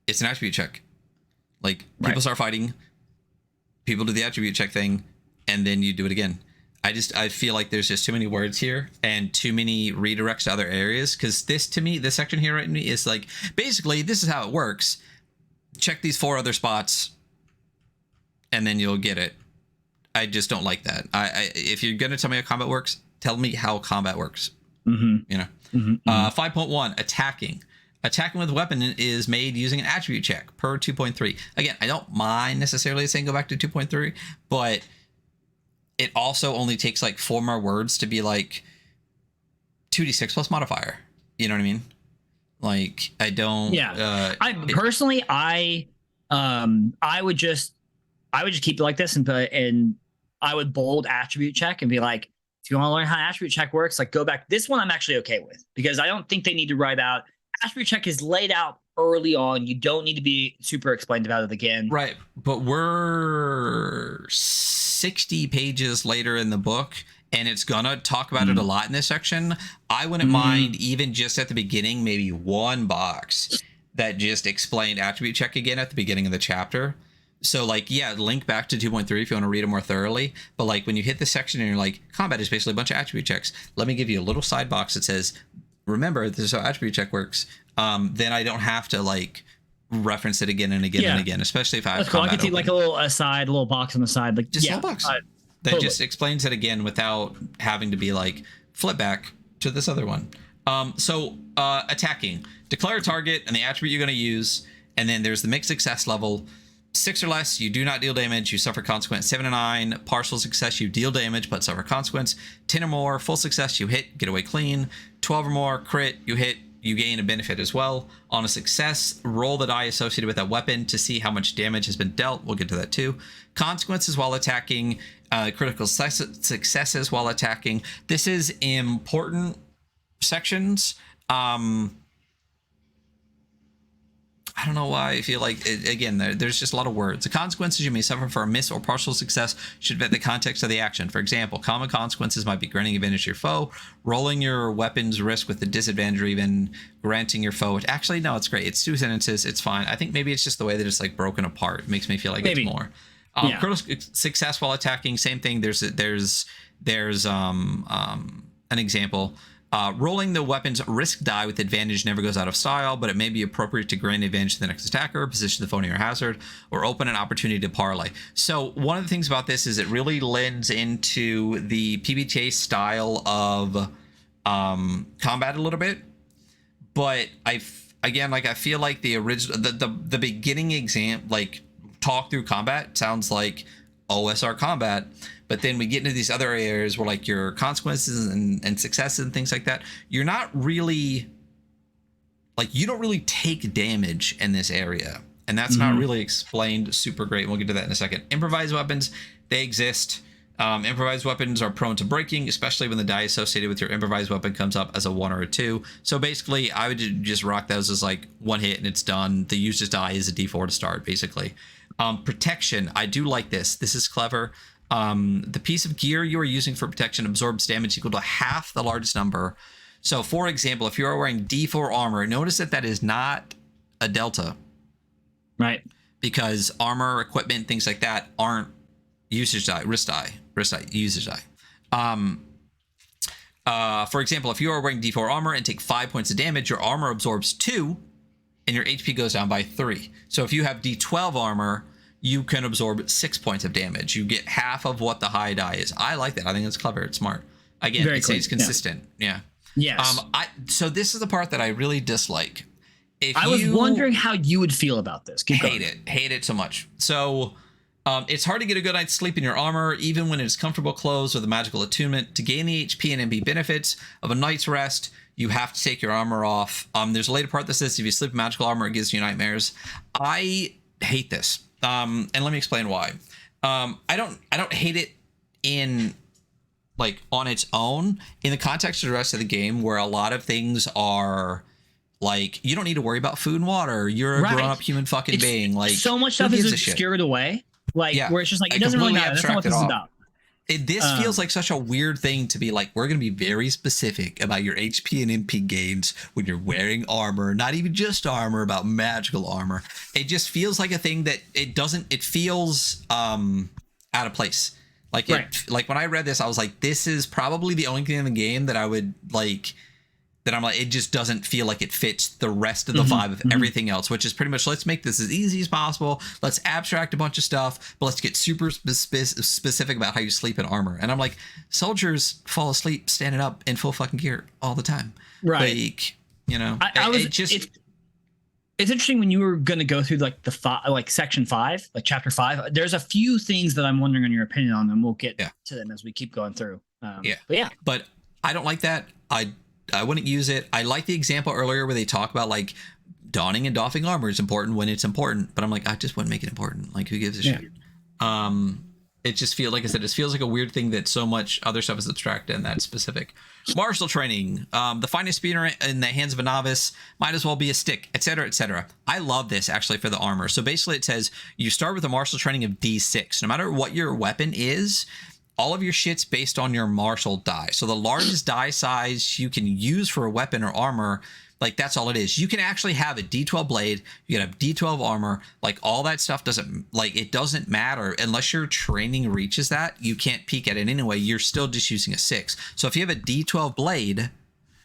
it's an attribute check. Like people start fighting, people do the attribute check thing, and then you do it again. I feel like there's just too many words here and too many redirects to other areas, because this, to me, this section here right is like, basically, this is how it works. Check these 4 other spots, and then you'll get it. I just don't like that. If you're going to tell me how combat works, tell me how combat works. You know? 5.1, attacking. Attacking with a weapon is made using an attribute check per 2.3. Again, I don't mind necessarily saying go back to 2.3, but it also only takes like 4 more words to be like 2d6 plus modifier. You know what I mean? Like, I don't. Yeah. I would just keep it like this and I would bold attribute check and be like, if you want to learn how attribute check works, like go back. This one I'm actually okay with, because I don't think they need to write out. Attribute check is laid out early on. You don't need to be super explained about it again. Right. But we're 60 pages later in the book, and it's gonna talk about it a lot in this section. I wouldn't mind even just at the beginning, maybe 1 box that just explained attribute check again at the beginning of the chapter. So like, yeah, link back to 2.3 if you want to read it more thoroughly. But like when you hit this section and you're like, combat is basically a bunch of attribute checks, let me give you a little side box that says, remember, this is how attribute check works. Then I don't have to like reference it again and again and again, especially if I have combat. I can take like a little aside, a little box on the side, like just a little box that just explains it again without having to be like flip back to this other one. So attacking, declare a target and the attribute you're going to use, and then there's the mixed success level. 6 or less, you do not deal damage, you suffer consequence. 7 to 9, partial success, you deal damage but suffer consequence. 10 or more, full success, you hit, get away clean. 12 or more, crit, you hit, you gain a benefit as well. On a success, roll the die associated with that weapon to see how much damage has been dealt. We'll get to that too. Consequences while attacking, critical successes while attacking. This is important sections. I don't know why I feel like, again, there's just a lot of words. The consequences you may suffer for a miss or partial success should fit the context of the action. For example, common consequences might be granting advantage to your foe, rolling your weapon's risk with the disadvantage, or even granting your foe. Actually, no, it's great. It's 2 sentences. It's fine. I think maybe it's just the way that it's like broken apart. It makes me feel like it's more. Critical success while attacking, same thing. There's an example. Rolling the weapon's risk die with advantage never goes out of style, but it may be appropriate to grant advantage to the next attacker, position the foe near hazard, or open an opportunity to parlay. So one of the things about this is it really lends into the PBTA style of combat a little bit. But I feel like the original, the beginning exam, like talk through combat sounds like OSR combat. But then we get into these other areas where like your consequences and successes and things like that, you're not really, like, you don't really take damage in this area. And that's not really explained super great. We'll get to that in a second. Improvised weapons, they exist. Improvised weapons are prone to breaking, especially when the die associated with your improvised weapon comes up as a 1 or a 2. So basically, I would just rock those as like 1 hit and it's done. The user's die is a D4 to start, basically. Protection, I do like this. This is clever. The piece of gear you are using for protection absorbs damage equal to half the largest number. So, for example, if you are wearing D4 armor, notice that is not a delta. Right. Because armor, equipment, things like that aren't usage die, risk die, usage die. For example, if you are wearing D4 armor and take 5 points of damage, your armor absorbs 2 and your HP goes down by 3. So if you have D12 armor, you can absorb 6 points of damage. You get half of what the high die is. I like that. I think it's clever. It's smart. Again, it stays consistent. Yeah. Yes. So this is the part that I really dislike. I was wondering how you would feel about this. Hate it so much. So it's hard to get a good night's sleep in your armor, even when it's comfortable clothes with a magical attunement. To gain the HP and MP benefits of a night's rest, you have to take your armor off. There's a later part that says if you sleep in magical armor, it gives you nightmares. I hate this. And let me explain why. I don't hate it in like on its own in the context of the rest of the game, where a lot of things are like, you don't need to worry about food and water. You're a grown-up human fucking being. Like, so much stuff is obscured away. Like, where it's just like, it doesn't really matter. That's not what this is about. This feels like such a weird thing to be like, we're going to be very specific about your HP and MP gains when you're wearing armor, not even just armor, about magical armor. It just feels like a thing that it feels out of place. Like, like when I read this, I was like, this is probably the only thing in the game that I would like, that I'm like, it just doesn't feel like it fits the rest of the vibe of everything else, which is pretty much, let's make this as easy as possible. Let's abstract a bunch of stuff, but let's get super specific about how you sleep in armor. And I'm like, soldiers fall asleep standing up in full fucking gear all the time. Right. Like, you know, it's interesting when you were going to go through like section 5, like chapter 5, there's a few things that I'm wondering on your opinion on, and we'll get to them as we keep going through. But I don't like that. I wouldn't use it. I like the example earlier where they talk about like donning and doffing armor is important when it's important, but I'm like, I just wouldn't make it important. Like, who gives a shit? It just feels, like I said, it feels like a weird thing that so much other stuff is abstracted and that's specific. Martial training, the finest spear in the hands of a novice might as well be a stick, etc., etc. I love this actually for the armor. So basically it says you start with a martial training of D6. No matter what your weapon is, all of your shit's based on your martial die. So the largest die size you can use for a weapon or armor, like that's all it is. You can actually have a D12 blade, you can have D12 armor, like all that stuff doesn't, like it doesn't matter unless your training reaches that. You can't peek at it anyway. You're still just using a 6. So if you have a D12 blade,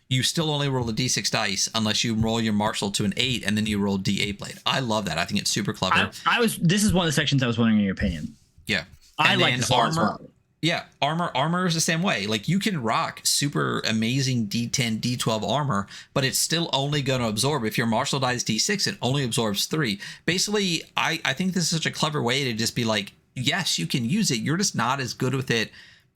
you still only roll a D6 dice unless you roll your martial to an 8 and then you roll D8 blade. I love that. I think it's super clever. This is one of the sections I was wondering your opinion. Yeah. I like this armor. As well. Yeah, armor is the same way. Like you can rock super amazing D10, D12 armor, but it's still only going to absorb. If your martial die is D6, it only absorbs 3. Basically, I think this is such a clever way to just be like, yes, you can use it. You're just not as good with it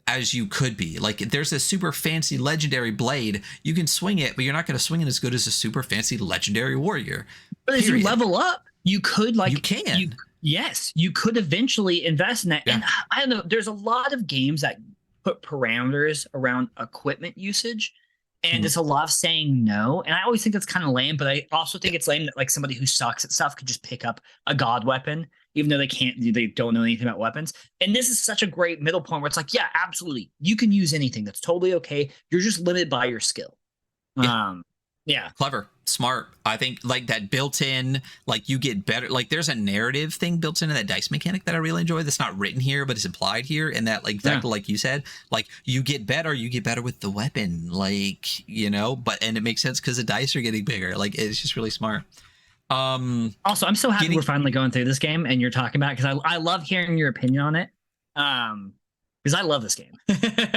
as you could be. Like there's a super fancy legendary blade. You can swing it, but you're not going to swing it as good as a super fancy legendary warrior. But as you level up, you could like... You can. Yes, you could eventually invest in that. Yeah. And I don't know, there's a lot of games that put parameters around equipment usage, and it's a lot of saying no. And I always think that's kind of lame, but I also think it's lame that like somebody who sucks at stuff could just pick up a god weapon, even though they don't know anything about weapons. And this is such a great middle point where it's like, yeah, absolutely, you can use anything. That's totally okay. You're just limited by your skill. Yeah. Clever, smart. I think like that built in, like you get better. Like there's a narrative thing built into that dice mechanic that I really enjoy. That's not written here, but it's implied here. And that like exactly like you said, like you get better with the weapon, like, you know, and it makes sense because the dice are getting bigger. Like it's just really smart. Also, I'm so happy we're finally going through this game and you're talking about it because I love hearing your opinion on it. Because I love this game.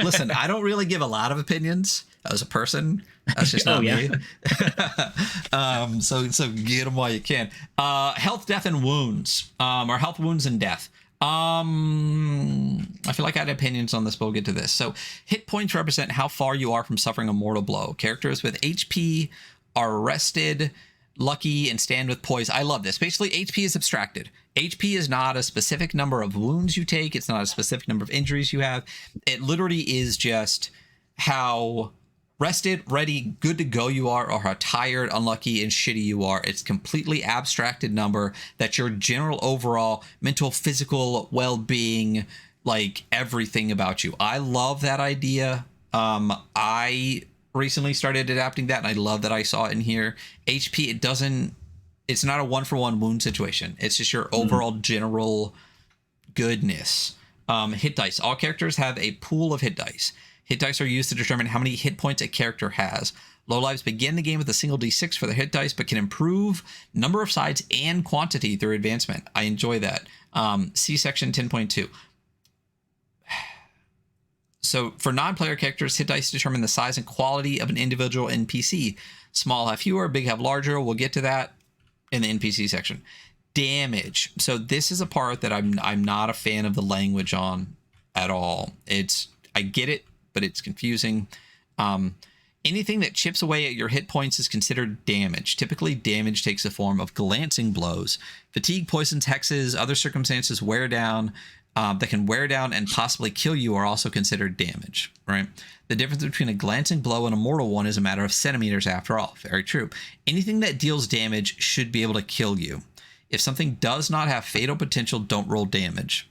Listen, I don't really give a lot of opinions as a person. That's just not me. So get them while you can. Health, death, and wounds. Or health, wounds, and death. I feel like I had opinions on this, but we'll get to this. So hit points represent how far you are from suffering a mortal blow. Characters with HP are arrested, lucky, and stand with poise. I love this. Basically, HP is abstracted. HP is not a specific number of wounds you take. It's not a specific number of injuries you have. It literally is just how rested, ready, good to go you are, or how tired, unlucky, and shitty you are. It's completely abstracted number that your general overall mental, physical well-being, like everything about you. I love that idea. I recently started adapting that, and I love that I saw it in here. HP, it's not a one-for-one wound situation. It's just your overall general goodness. Hit dice. All characters have a pool of hit dice. Hit dice are used to determine how many hit points a character has. Low lives begin the game with a single D6 for their hit dice, but can improve number of sides and quantity through advancement. I enjoy that. See section 10.2. So for non-player characters, hit dice determine the size and quality of an individual NPC. Small have fewer, big have larger. We'll get to that in the NPC section. Damage. So this is a part that I'm not a fan of the language on at all. I get it, but it's confusing. Anything that chips away at your hit points is considered damage. Typically, damage takes the form of glancing blows. Fatigue, poisons, hexes, other circumstances that can wear down and possibly kill you are also considered damage, right? The difference between a glancing blow and a mortal one is a matter of centimeters after all. Very true. Anything that deals damage should be able to kill you. If something does not have fatal potential, don't roll damage.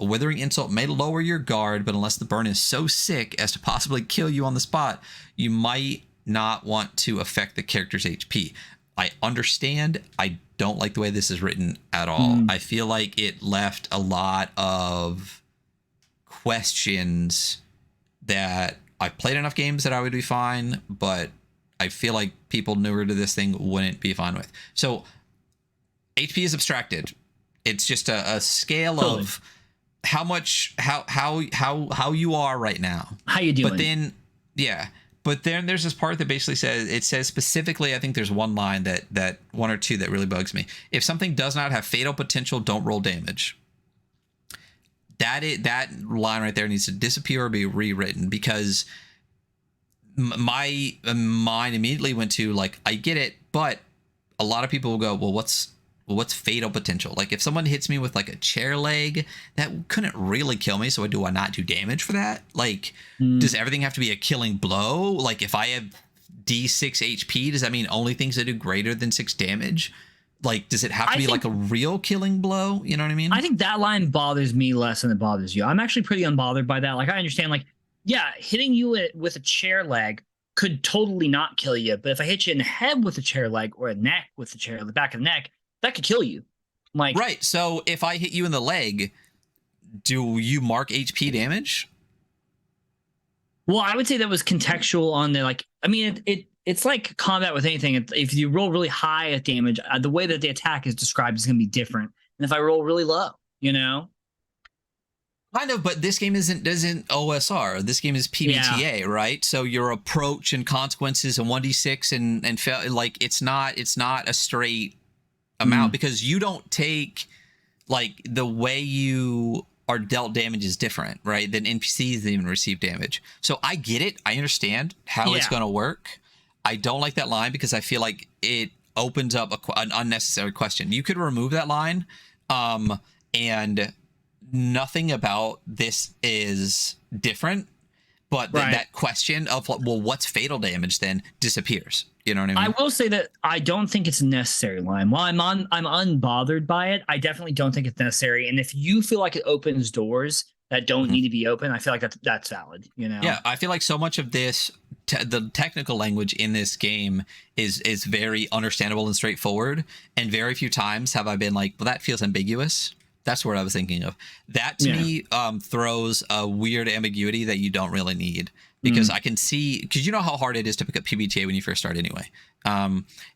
A withering insult may lower your guard, but unless the burn is so sick as to possibly kill you on the spot, you might not want to affect the character's HP. I understand. I don't like the way this is written at all. I feel like it left a lot of questions that I've played enough games that I would be fine, but I feel like people newer to this thing wouldn't be fine with. So HP is abstracted. It's just a scale of how much, how you are right now. How you doing? But then, yeah. But then there's this part that basically says specifically, I think there's one line that one or two that really bugs me. If something does not have fatal potential, don't roll damage. That line right there needs to disappear or be rewritten, because my mind immediately went to, like, I get it, but a lot of people will go, well, what's fatal potential? Like, if someone hits me with like a chair leg, that couldn't really kill me, so do I not do damage for that? Like, does everything have to be a killing blow? Like, if I have D6 HP, does that mean only things that do greater than 6 damage? Like, does it have to be like a real killing blow? You know what I mean? I think that line bothers me less than it bothers you. I'm actually pretty unbothered by that. Like, I understand, like, yeah, hitting you with a chair leg could totally not kill you, but if I hit you in the head with a chair leg or a neck with the back of the neck, that could kill you. Like, right. So if I hit you in the leg, do you mark HP damage? Well, I would say that was contextual on the, like, I mean, it's like combat with anything. If you roll really high at damage, the way that the attack is described is going to be different than if I roll really low, you know? Kind of, but this game isn't OSR. This game is PBTA, right? So your approach and consequences and 1d6 and like, it's not a straight amount, because you don't take, like, the way you are dealt damage is different, right, than NPCs that even receive damage. So I get it. I understand how it's going to work. I don't like that line because I feel like it opens up an unnecessary question. You could remove that line, and nothing about this is different, but that question of, well, what's fatal damage then disappears. You know what I mean? I will say that I don't think it's a necessary line. While I'm unbothered by it, I definitely don't think it's necessary. And if you feel like it opens doors that don't need to be open, I feel like that's valid. You know? Yeah, I feel like so much of this, the technical language in this game is very understandable and straightforward, and very few times have I been like, well, that feels ambiguous. That's what I was thinking of. That to me throws a weird ambiguity that you don't really need. Because I can see, because you know how hard it is to pick up PBTA when you first start anyway.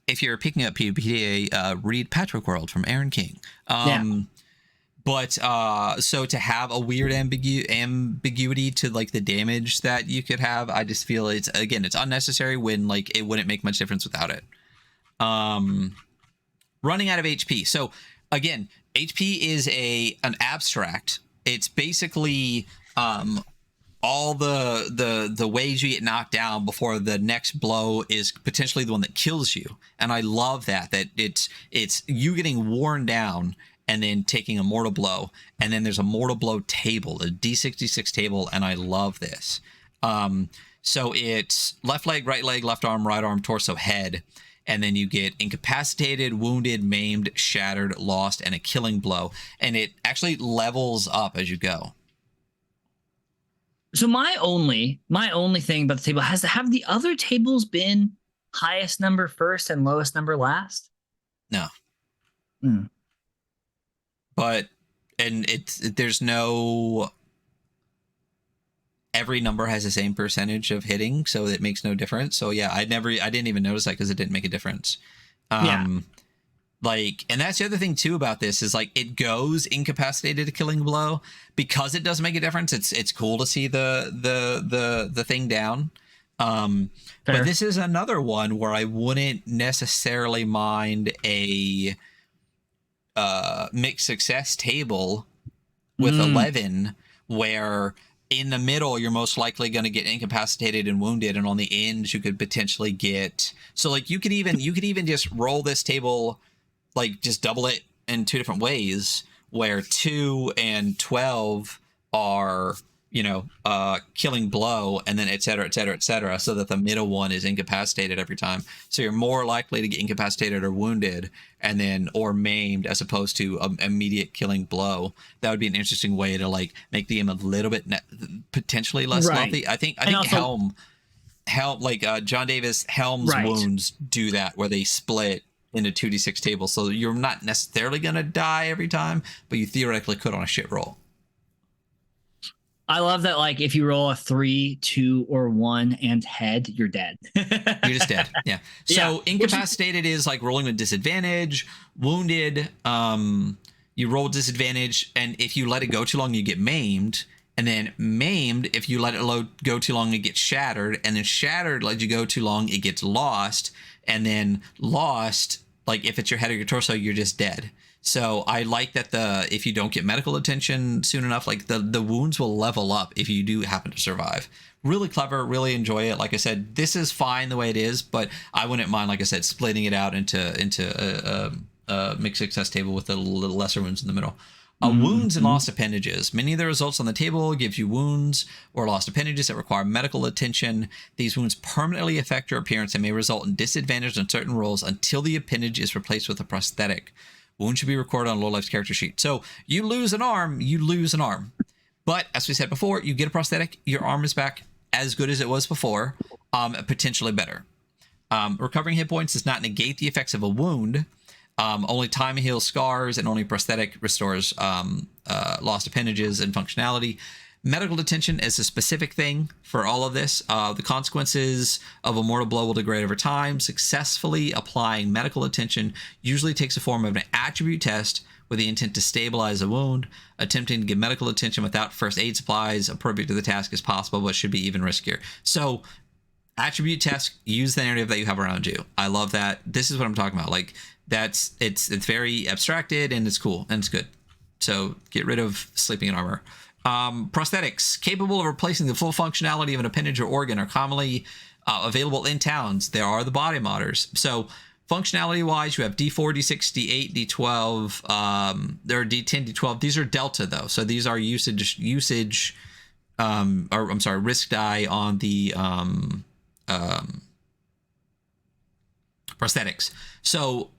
If you're picking up PBTA, read Patrick World from Aaron King. But so to have a weird ambiguity to, like, the damage that you could have, I just feel it's unnecessary when, like, it wouldn't make much difference without it. Running out of HP. So again, HP is an abstract. It's basically all the ways you get knocked down before the next blow is potentially the one that kills you. And I love that it's you getting worn down and then taking a mortal blow, and then there's a mortal blow table, a D66 table, and I love this. So it's left leg, left arm, right arm, torso, head, and then you get incapacitated, wounded, maimed, shattered, lost, and a killing blow, and it actually levels up as you go. So my only thing about the table have the other tables been highest number first and lowest number last? No. But there's no, every number has the same percentage of hitting, so it makes no difference. So yeah, I didn't even notice that because it didn't make a difference. Like, and that's the other thing too about this is, like, it goes incapacitated to killing blow because it does make a difference. It's cool to see the thing down. But this is another one where I wouldn't necessarily mind a mixed success table with 11, where in the middle you're most likely going to get incapacitated and wounded, and on the ends you could potentially get, so like you could even just roll this table, like just double it in two different ways, where 2 and 12 are, killing blow, and then et cetera, et cetera, et cetera, so that the middle one is incapacitated every time. So you're more likely to get incapacitated or wounded or maimed as opposed to immediate killing blow. That would be an interesting way to like make the game a little bit potentially less stealthy. I think also, Helm like John Davis Helm's wounds do that, where they split into 2d6 tables, so you're not necessarily going to die every time, but you theoretically could on a shit roll. I love that, like, if you roll a 3, 2, or 1 and head, you're dead. You're just dead. Yeah. So incapacitated is like rolling with disadvantage. Wounded, you roll disadvantage, and if you let it go too long, you get maimed. And then maimed, if you let it go too long, it gets shattered. And then shattered, let you go too long, it gets lost. And then lost, like if it's your head or your torso, you're just dead. So I like that if you don't get medical attention soon enough, like the wounds will level up if you do happen to survive. Really clever, really enjoy it. Like I said, this is fine the way it is, but I wouldn't mind, like I said, splitting it out into a mixed success table with the little lesser wounds in the middle. Wounds and lost appendages. Many of the results on the table gives you wounds or lost appendages that require medical attention. These wounds permanently affect your appearance and may result in disadvantage on certain rolls until the appendage is replaced with a prosthetic. Wound should be recorded on LOWLIVES character sheet. So you lose an arm, you lose an arm. But as we said before, you get a prosthetic, your arm is back as good as it was before, potentially better. Recovering hit points does not negate the effects of a wound. Only time heals scars, and only prosthetic restores lost appendages and functionality. Medical attention is a specific thing for all of this. The consequences of a mortal blow will degrade over time. Successfully applying medical attention usually takes the form of an attribute test with the intent to stabilize a wound. Attempting to give medical attention without first aid supplies appropriate to the task is possible, but should be even riskier. So attribute test, use the narrative that you have around you. I love that. This is what I'm talking about. Like it's very abstracted, and it's cool and it's good. So get rid of sleeping in armor. Prosthetics capable of replacing the full functionality of an appendage or organ are commonly available in towns. There are the body modders. So functionality wise, you have D4, D6, D8, D12. There are D10, D12. These are delta though. So these are risk die on the prosthetics. So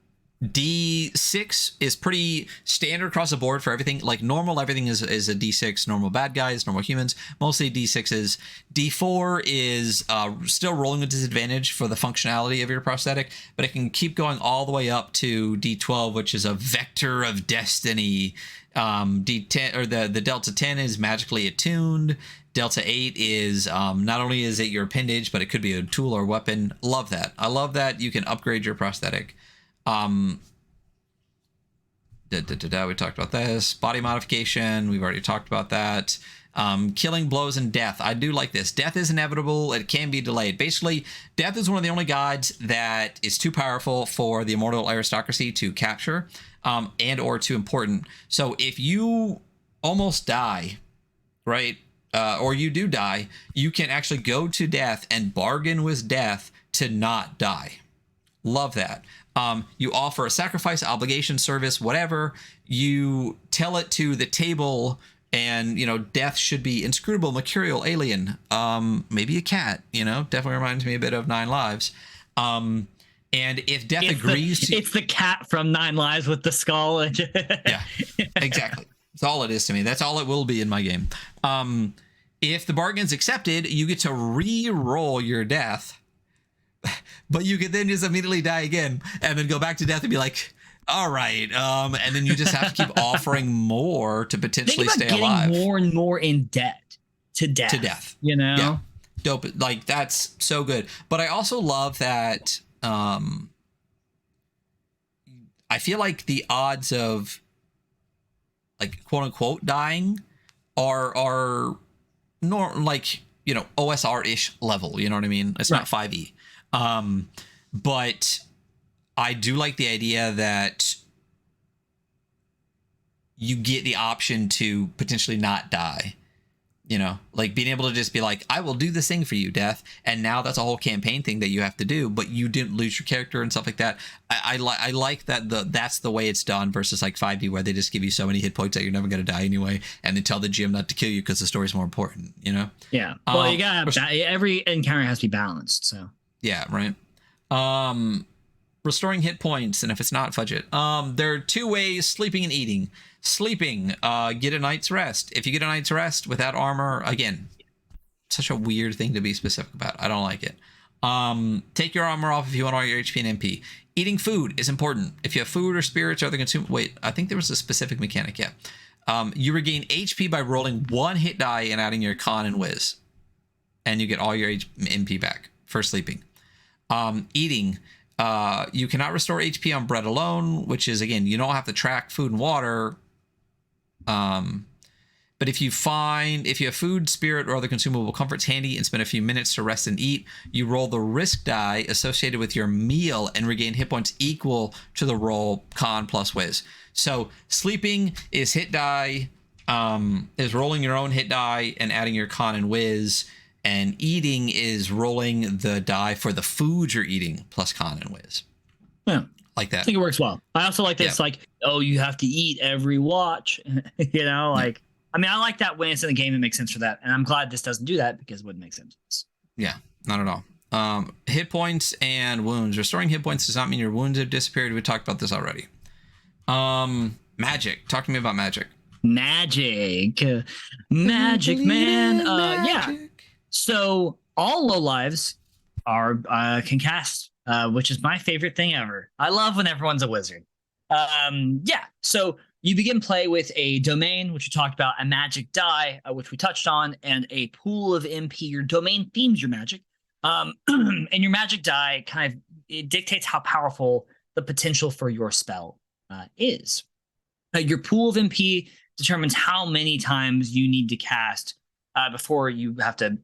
D6 is pretty standard across the board for everything. Like normal, everything is a D6. Normal bad guys, normal humans, mostly D6s. D4 is still rolling with disadvantage for the functionality of your prosthetic, but it can keep going all the way up to D12, which is a vector of destiny. D10 or the Delta 10 is magically attuned. Delta 8 is not only is it your appendage, but it could be a tool or weapon. Love that. I love that you can upgrade your prosthetic. We talked about this. Body modification, we've already talked about that. Killing blows and death. I do like this. Death is inevitable. It can be delayed. Basically, death is one of the only gods that is too powerful for the Immortal Aristocracy to capture, and or too important. So if you almost die, right, or you do die, you can actually go to death and bargain with death to not die. Love that. You offer a sacrifice, obligation, service, whatever. You tell it to the table, and death should be inscrutable, mercurial, alien, maybe a cat. Definitely reminds me a bit of 9 Lives. And if death agrees it's the cat from 9 Lives with the skull. Yeah, exactly. That's all it is to me. That's all it will be in my game. If the bargain's accepted, you get to re-roll your death. But you could then just immediately die again and then go back to death and be like, all right. And then you just have to keep offering more to potentially stay alive. More and more in debt to death. Yeah. Dope. Like that's so good. But I also love that. I feel like the odds of like quote unquote dying are like, OSR-ish level. You know what I mean? It's not 5e. But I do like the idea that you get the option to potentially not die. You know, like being able to just be like, I will do this thing for you, Death. And now that's a whole campaign thing that you have to do, but you didn't lose your character and stuff like that. I like that that's the way it's done versus like 5D where they just give you so many hit points that you're never going to die anyway. And they tell the GM not to kill you because the story's more important, you know? Yeah. Well, you gotta every encounter has to be balanced. So yeah, right. Restoring hit points, and if it's not, fudge it. There are 2 ways: sleeping and eating. Sleeping, get a night's rest. If you get a night's rest without armor, again, such a weird thing to be specific about. I don't like it. Take your armor off if you want all your HP and MP. Eating food is important. If you have food or spirits or other consumable, wait, I think there was a specific mechanic. Yeah. You regain HP by rolling 1 hit die and adding your con and whiz, and you get all your MP back for sleeping. Eating. You cannot restore HP on bread alone, which is, again, you don't have to track food and water. But if you have food, spirit, or other consumable comforts handy and spend a few minutes to rest and eat, you roll the risk die associated with your meal and regain hit points equal to the roll con plus whiz. So sleeping is hit die, is rolling your own hit die and adding your con and whiz. And eating is rolling the die for the food you're eating plus con and whiz. Yeah. Like that. I think it works well. I also like this, like, oh, you have to eat every watch. You know, like, I mean, I like that when it's in the game, it makes sense for that. And I'm glad this doesn't do that because it wouldn't make sense. Yeah, not at all. Hit points and wounds. Restoring hit points does not mean your wounds have disappeared. We talked about this already. Magic. Talk to me about magic. Magic. Magic, man. Yeah. So all low lives are can cast, which is my favorite thing ever. I love when everyone's a wizard. Yeah. So you begin play with a domain, which we talked about, a magic die, which we touched on, and a pool of MP. Your domain themes your magic. And your magic die it dictates how powerful the potential for your spell is. Your pool of MP determines how many times you need to cast before you have to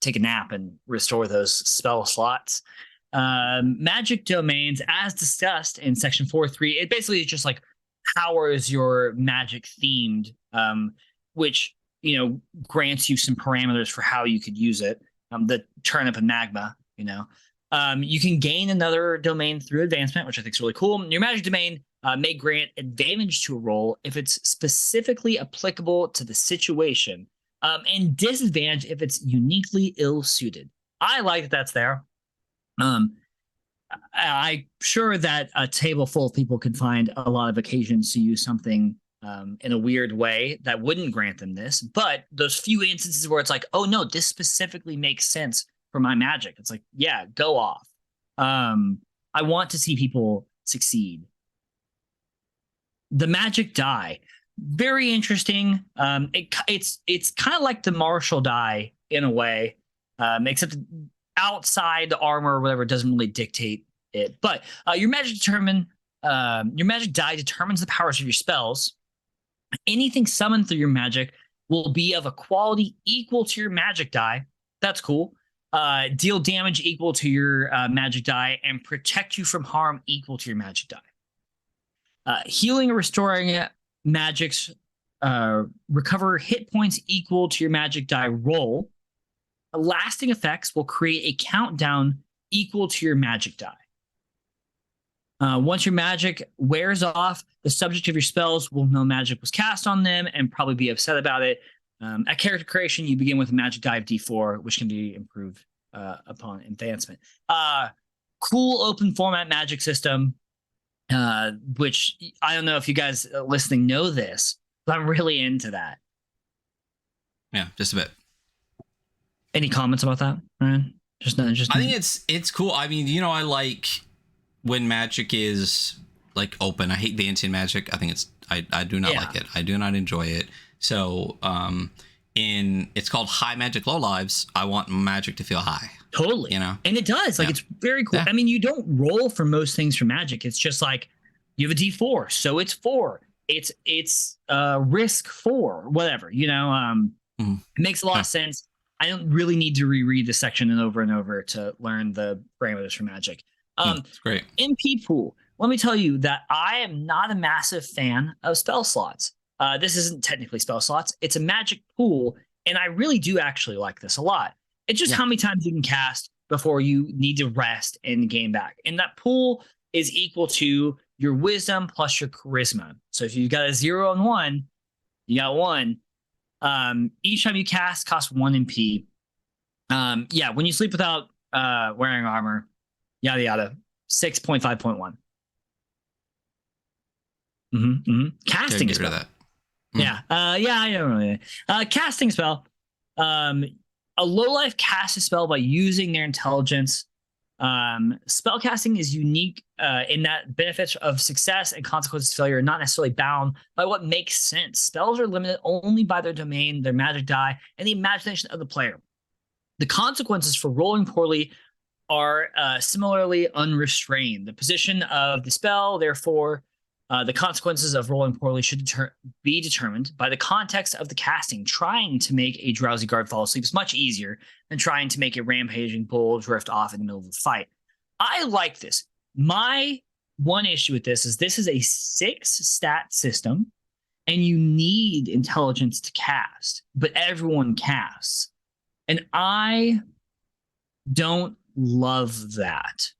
take a nap and restore those spell slots. Magic domains, as discussed in section 4.3, it basically is just like powers your magic themed, which, you know, grants you some parameters for how you could use it. The turnip and magma, you know. You can gain another domain through advancement, which I think is really cool. Your magic domain may grant advantage to a roll if it's specifically applicable to the situation, and disadvantage if it's uniquely ill-suited. I like that that's there. I'm sure that a table full of people could find a lot of occasions to use something in a weird way that wouldn't grant them this, but those few instances where it's like, oh no, this specifically makes sense for my magic. It's like, yeah, go off. I want to see people succeed. The magic die, very interesting. It's kind of like the martial die in a way, except outside the armor or whatever doesn't really dictate it. But your magic die determines the powers of your spells. Anything summoned through your magic will be of a quality equal to your magic die. That's cool. Deal damage equal to your magic die and protect you from harm equal to your magic die. Healing or restoring magics recover hit points equal to your magic die roll. Lasting effects will create a countdown equal to your magic die. Once your magic wears off, the subject of your spells will know magic was cast on them and probably be upset about it. At character creation, you begin with a magic die of D4, which can be improved upon advancement. Cool open format magic system, which I don't know if you guys listening know this, but I'm really into that. Yeah, just a bit. Any comments about that, Ryan? I think it's cool. I mean, you know, I like when magic is like open. I hate dancing magic. I think I do not like it. I do not enjoy it. So it's called high magic, low lives. I want magic to feel high. Totally. You know? And it does. Like, it's very cool. Yeah. I mean, you don't roll for most things for magic. It's just like you have a D4, so it's 4. It's risk 4, whatever, you know. It makes a lot of sense. I don't really need to reread the section and over to learn the parameters for magic. It's great. MP pool. Let me tell you that I am not a massive fan of spell slots. This isn't technically spell slots. It's a magic pool, And I really do actually like this a lot. It's just Yeah. how many times you can cast before you need to rest and gain back. And that pool is equal to your wisdom plus your charisma. So if you've got a 0 and 1, you got 1. Each time you cast costs 1 MP. Yeah, when you sleep without wearing armor, yada yada, 6.5.1. Casting Get rid spell. of that. Yeah. Yeah, I don't really. Casting spell. A low life casts a spell by using their intelligence. Spell casting is unique in that benefits of success and consequences of failure are not necessarily bound by what makes sense. Spells are limited only by their domain, their magic die, and the imagination of the player. The consequences for rolling poorly are similarly unrestrained. The position of the spell, therefore, the consequences of rolling poorly should be determined by the context of the casting. Trying to make a drowsy guard fall asleep is much easier than trying to make a rampaging bull drift off in the middle of the fight. I like this. My one issue with this is a 6 stat system, and you need intelligence to cast, but everyone casts. And I don't love that.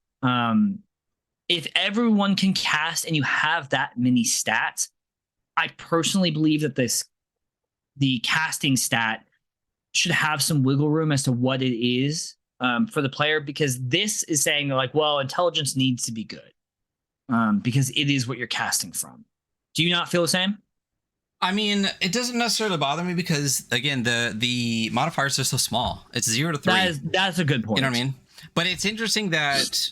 If everyone can cast and you have that many stats, I personally believe that the casting stat should have some wiggle room as to what it is for the player, because this is saying like, well, intelligence needs to be good because it is what you're casting from. Do you not feel the same? I mean, it doesn't necessarily bother me because, again, the modifiers are so small. It's 0 to 3. That's a good point. You know what I mean? But it's interesting that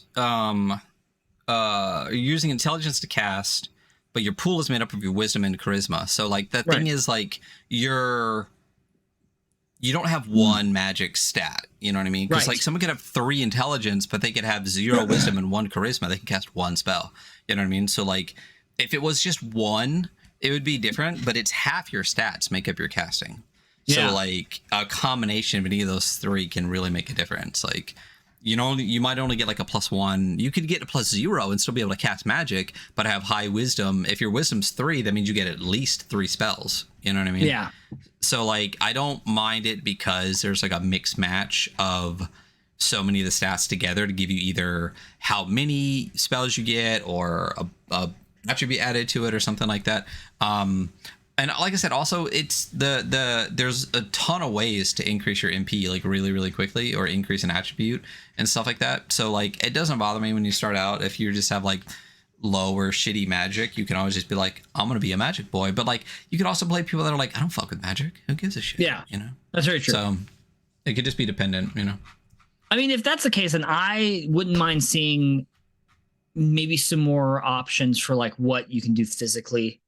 you're using intelligence to cast, but your pool is made up of your wisdom and charisma. So, like, the thing is, like, you don't have one magic stat. You know what I mean? Because, like, someone could have 3 intelligence, but they could have 0 wisdom and 1 charisma. They can cast 1 spell. You know what I mean? So, like, if it was just 1, it would be different, but it's half your stats make up your casting. Yeah. So, like, a combination of any of those 3 can really make a difference. Like, you know, you might only get like a +1. You could get a +0 and still be able to cast magic, but have high wisdom. If your wisdom's 3, that means you get at least 3 spells. You know what I mean? Yeah. So, like, I don't mind it because there's like a mixed match of so many of the stats together to give you either how many spells you get or a attribute added to it or something like that. And like I said, also it's there's a ton of ways to increase your MP like really, really quickly or increase an attribute and stuff like that. So like, it doesn't bother me when you start out. If you just have like low or shitty magic, you can always just be like, I'm going to be a magic boy. But like, you could also play people that are like, I don't fuck with magic. Who gives a shit? Yeah. You know, that's very true. So it could just be dependent, you know? I mean, if that's the case, then I wouldn't mind seeing maybe some more options for like what you can do physically.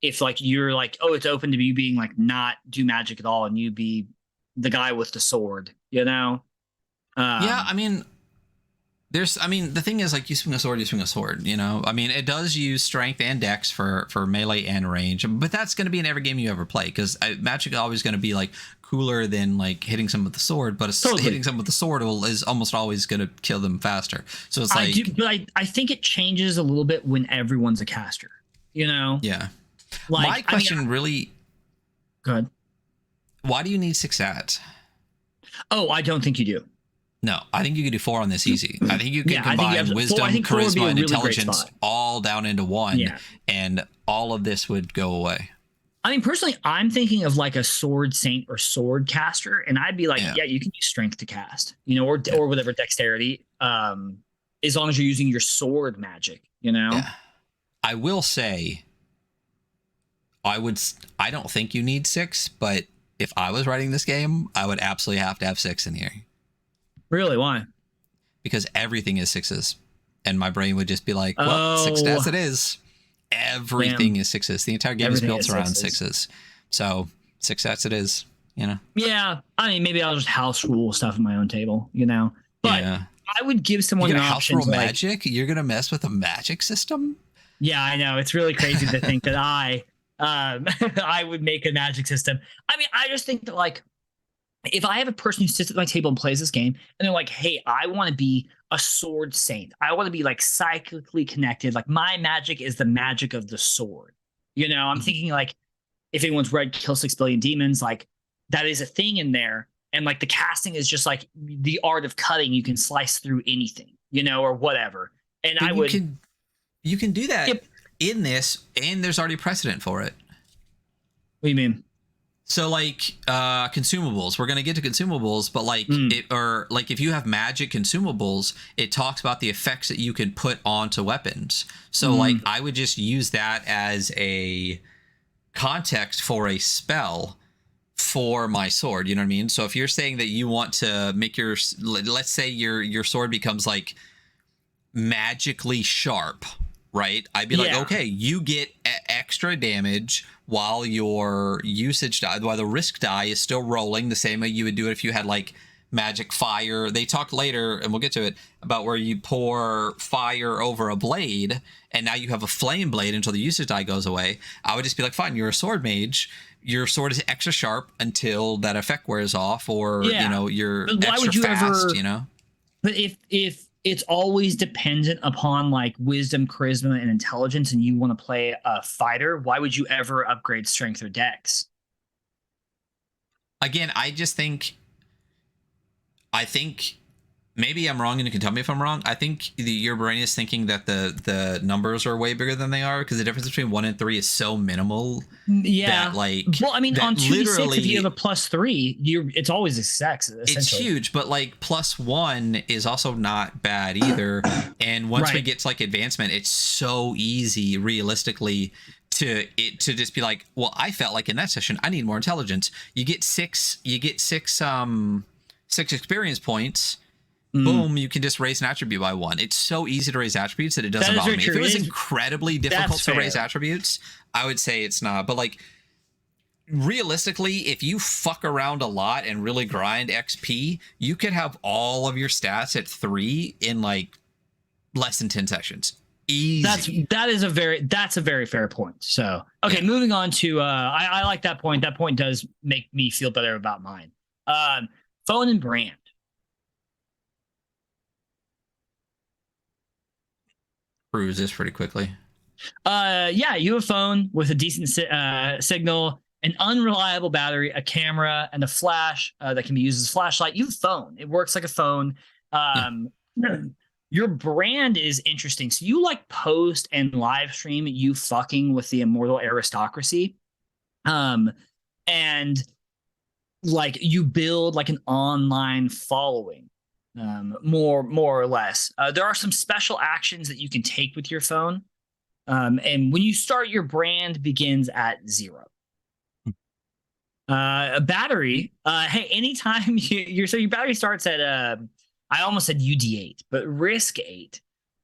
If like you're like, oh, it's open to you being like not do magic at all and you be the guy with the sword, you know? Yeah, I mean, the thing is like you swing a sword, you know? I mean, it does use strength and dex for melee and range, but that's going to be in every game you ever play because magic is always going to be like cooler than like hitting someone with the sword, but hitting someone with the sword is almost always going to kill them faster. So it's like... I think it changes a little bit when everyone's a caster, you know? Yeah. Like, my question really... Go ahead. Why do you need 6 stats? Oh, I don't think you do. No, I think you could do 4 on this easy. I think you can combine wisdom, charisma, and intelligence all down into 1, and all of this would go away. I mean, personally, I'm thinking of like a sword saint or sword caster, and I'd be like, yeah you can use strength to cast, you know, or whatever dexterity, as long as you're using your sword magic, you know? Yeah. I will say... I don't think you need 6, but if I was writing this game, I would absolutely have to have 6 in here. Really? Why? Because everything is 6s. And my brain would just be like, well, 6 stats it is. Everything is 6s. The entire game is built around 6s. So 6 stats it is, you know? Yeah. I mean, maybe I'll just house rule stuff at my own table, you know? But I would give someone an option. House rule magic? You're going to mess with a magic system? Yeah, I know. It's really crazy to think that I would make a magic system. I mean, I just think that like, if I have a person who sits at my table and plays this game and they're like, hey, I want to be a sword saint. I want to be like psychically connected. Like my magic is the magic of the sword. You know, I'm thinking like if anyone's read Kill 6 Billion Demons, like that is a thing in there. And like the casting is just like the art of cutting. You can slice through anything, or whatever. And But I would. You can do that Yep. in this, and there's already precedent for it. What do you mean? So like consumables, we're gonna get to consumables, but like if you have magic consumables, it talks about the effects that you can put onto weapons. So like I would just use that as a context for a spell for my sword. You know what I mean? So if you're saying that you want to make let's say your sword becomes like magically sharp, right? I'd be like, okay, you get extra damage while your usage die, while the risk die is still rolling, the same way you would do it if you had like magic fire. They talk later, and we'll get to it, about where you pour fire over a blade, and now you have a flame blade until the usage die goes away. I would just be like, fine, you're a sword mage. Your sword is extra sharp until that effect wears off, or you're extra fast. But if it's always dependent upon like wisdom, charisma, and intelligence, and you want to play a fighter, why would you ever upgrade strength or dex? Again, I think maybe I'm wrong, and you can tell me if I'm wrong. I think your brain is thinking that the numbers are way bigger than they are, because the difference between 1 and 3 is so minimal. Yeah. That, like, well, I mean, on 2d6, if you have a +3, it's always a sex. It's huge, but like +1 is also not bad either. And once we get to like advancement, it's so easy realistically to just be like, well, I felt like in that session I need more intelligence. You get six experience points. Boom, you can just raise an attribute by 1. It's so easy to raise attributes that it doesn't bother me. If it was incredibly difficult to raise attributes, I would say it's not. But like realistically, if you fuck around a lot and really grind XP, you could have all of your stats at 3 in like less than 10 sessions. Easy. That's a very fair point. So okay, moving on to I like that point. That point does make me feel better about mine. Phone and brand. Cruise this pretty quickly. You have a phone with a decent signal, an unreliable battery, a camera, and a flash that can be used as a flashlight. You have a phone. It works like a phone. Your brand is interesting. So you like post and live stream you fucking with the Immortal Aristocracy. And like you build like an online following. More or less. There are some special actions that you can take with your phone. And when you start, your brand begins at 0. A battery. Hey, anytime your battery starts at I almost said UD8, but risk 8.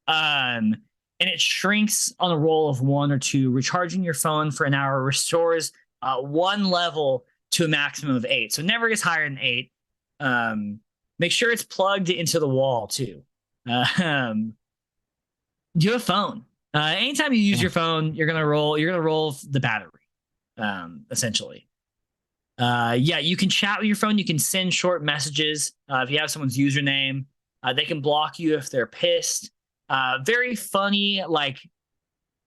And it shrinks on a roll of 1 or 2. Recharging your phone for an hour restores 1 level to a maximum of 8. So it never gets higher than 8. Make sure it's plugged into the wall too. You have a phone. Anytime you use your phone, you're gonna roll the battery. Essentially. You can chat with your phone. You can send short messages. If you have someone's username, they can block you if they're pissed. Very funny, like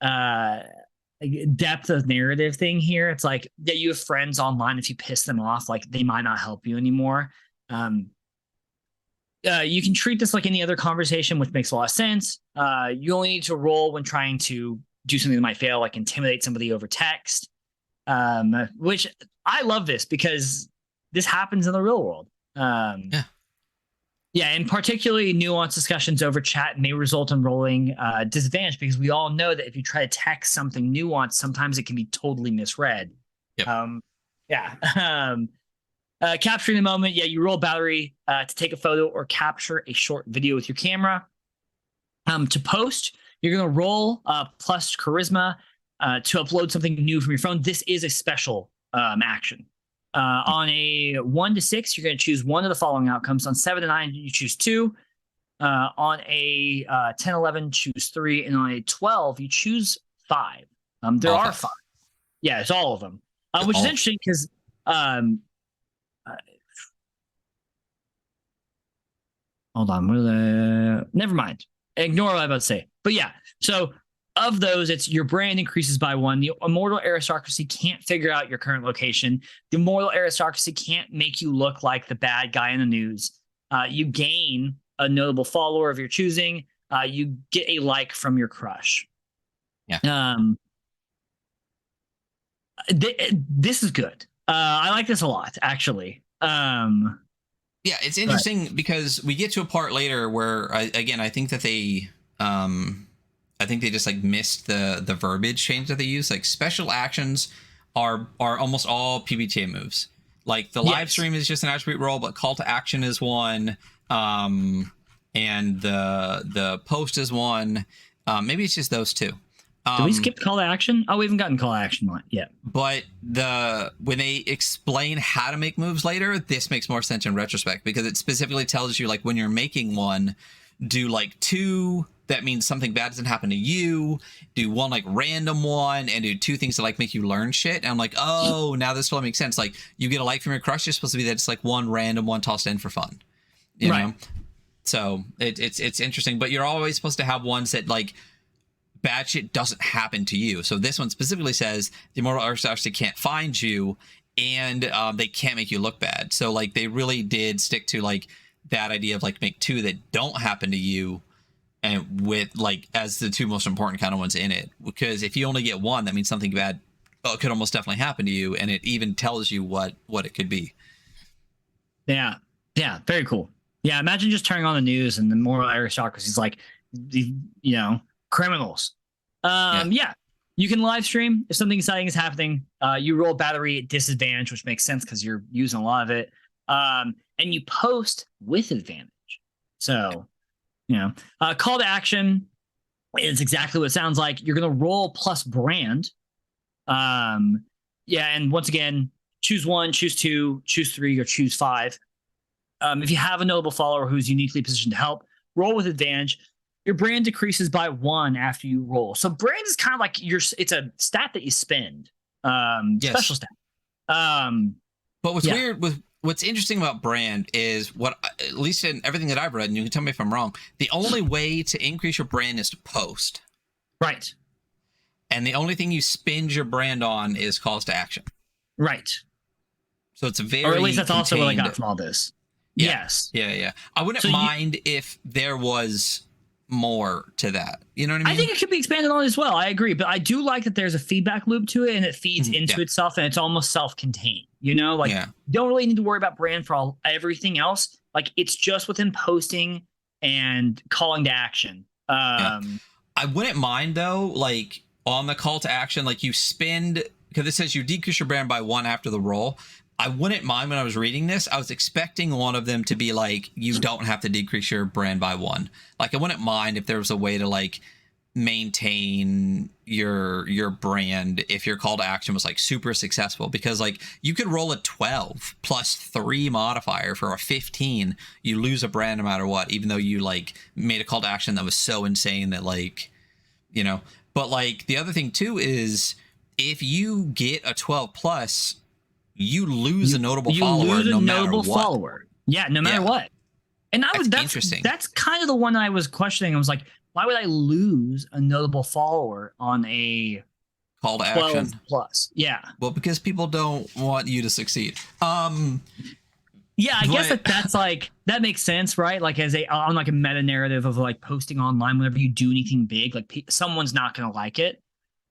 depth of narrative thing here. It's like you have friends online. If you piss them off, like they might not help you anymore. You can treat this like any other conversation, which makes a lot of sense. You only need to roll when trying to do something that might fail, like intimidate somebody over text, which I love this because this happens in the real world. And particularly nuanced discussions over chat may result in rolling disadvantage, because we all know that if you try to text something nuanced, sometimes it can be totally misread. Capturing the moment. You roll battery to take a photo or capture a short video with your camera. To post, you're going to roll plus charisma to upload something new from your phone. This is a special action. On a 1 to 6, you're going to choose one of the following outcomes. On 7 to 9, you choose 2. On a 10, 11, choose 3. And on a 12, you choose 5. There are 5. Yeah, it's all of them. Which is interesting because hold on. Never mind. Ignore what I'm about to say. But yeah, so of those, it's your brand increases by 1. The Immortal Aristocracy can't figure out your current location. The Immortal Aristocracy can't make you look like the bad guy in the news. You gain a notable follower of your choosing. You get a like from your crush. Yeah. This is good. I like this a lot, actually. Yeah, it's interesting because we get to a part later where, I think that they, I think they just like missed the verbiage change that they use. Like special actions are almost all PBTA moves. Like the live stream is just an attribute roll, but call to action is one, and the post is one. Maybe it's just those two. Did we skip call to action? Oh, we haven't gotten call to action yet. But when they explain how to make moves later, this makes more sense in retrospect because it specifically tells you like when you're making one, do like 2. That means something bad doesn't happen to you. Do 1 like random one and do 2 things to like make you learn shit. And I'm like, oh, now this will make sense. Like you get a like from your crush. It's supposed to be that it's like 1 random one tossed in for fun, you know? So it's interesting, but you're always supposed to have ones that like bad shit doesn't happen to you. So this one specifically says the Immortal Aristocracy can't find you and they can't make you look bad. So like they really did stick to like that idea of like make 2 that don't happen to you and with like as the 2 most important kind of ones in it. Because if you only get 1, that means something bad could almost definitely happen to you. And it even tells you what it could be. Yeah. Yeah. Very cool. Yeah. Imagine just turning on the news and the Immortal Aristocracy is like, criminals. Yeah. You can live stream if something exciting is happening. You roll battery at disadvantage, which makes sense because you're using a lot of it. And you post with advantage. So, call to action is exactly what it sounds like. You're going to roll plus brand. And once again, choose 1, choose 2, choose 3, or choose 5. If you have a notable follower who's uniquely positioned to help, roll with advantage. Your brand decreases by 1 after you roll. So brand is kind of like it's a stat that you spend. Special stat. But what's weird what's interesting about brand is at least in everything that I've read, and you can tell me if I'm wrong, the only way to increase your brand is to post. Right. And the only thing you spend your brand on is calls to action. Right. So it's very or at least that's also what I got from all this. Yeah. Yes. Yeah. I wouldn't mind if there was more to that. You know what I mean? I think it could be expanded on as well. I agree. But I do like that there's a feedback loop to it and it feeds into itself and it's almost self-contained. You don't really need to worry about brand for everything else. Like it's just within posting and calling to action. I wouldn't mind though, like on the call to action, like you spend, because it says you decrease your brand by 1 after the roll. I wouldn't mind when I was reading this. I was expecting one of them to be like, you don't have to decrease your brand by 1. Like I wouldn't mind if there was a way to like maintain your brand if your call to action was like super successful, because like you could roll a 12 plus 3 modifier for a 15. You lose a brand no matter what, even though you like made a call to action that was so insane that like, but like the other thing too is if you get a 12 plus, you lose a notable follower no matter what. Yeah, no matter what. And that's interesting. That's kind of the one I was questioning. I was like, why would I lose a notable follower on a call to action plus? Yeah. Well, because people don't want you to succeed. Yeah, I guess that's like, that makes sense, right? Like on like a meta narrative of like posting online whenever you do anything big, like someone's not going to like it.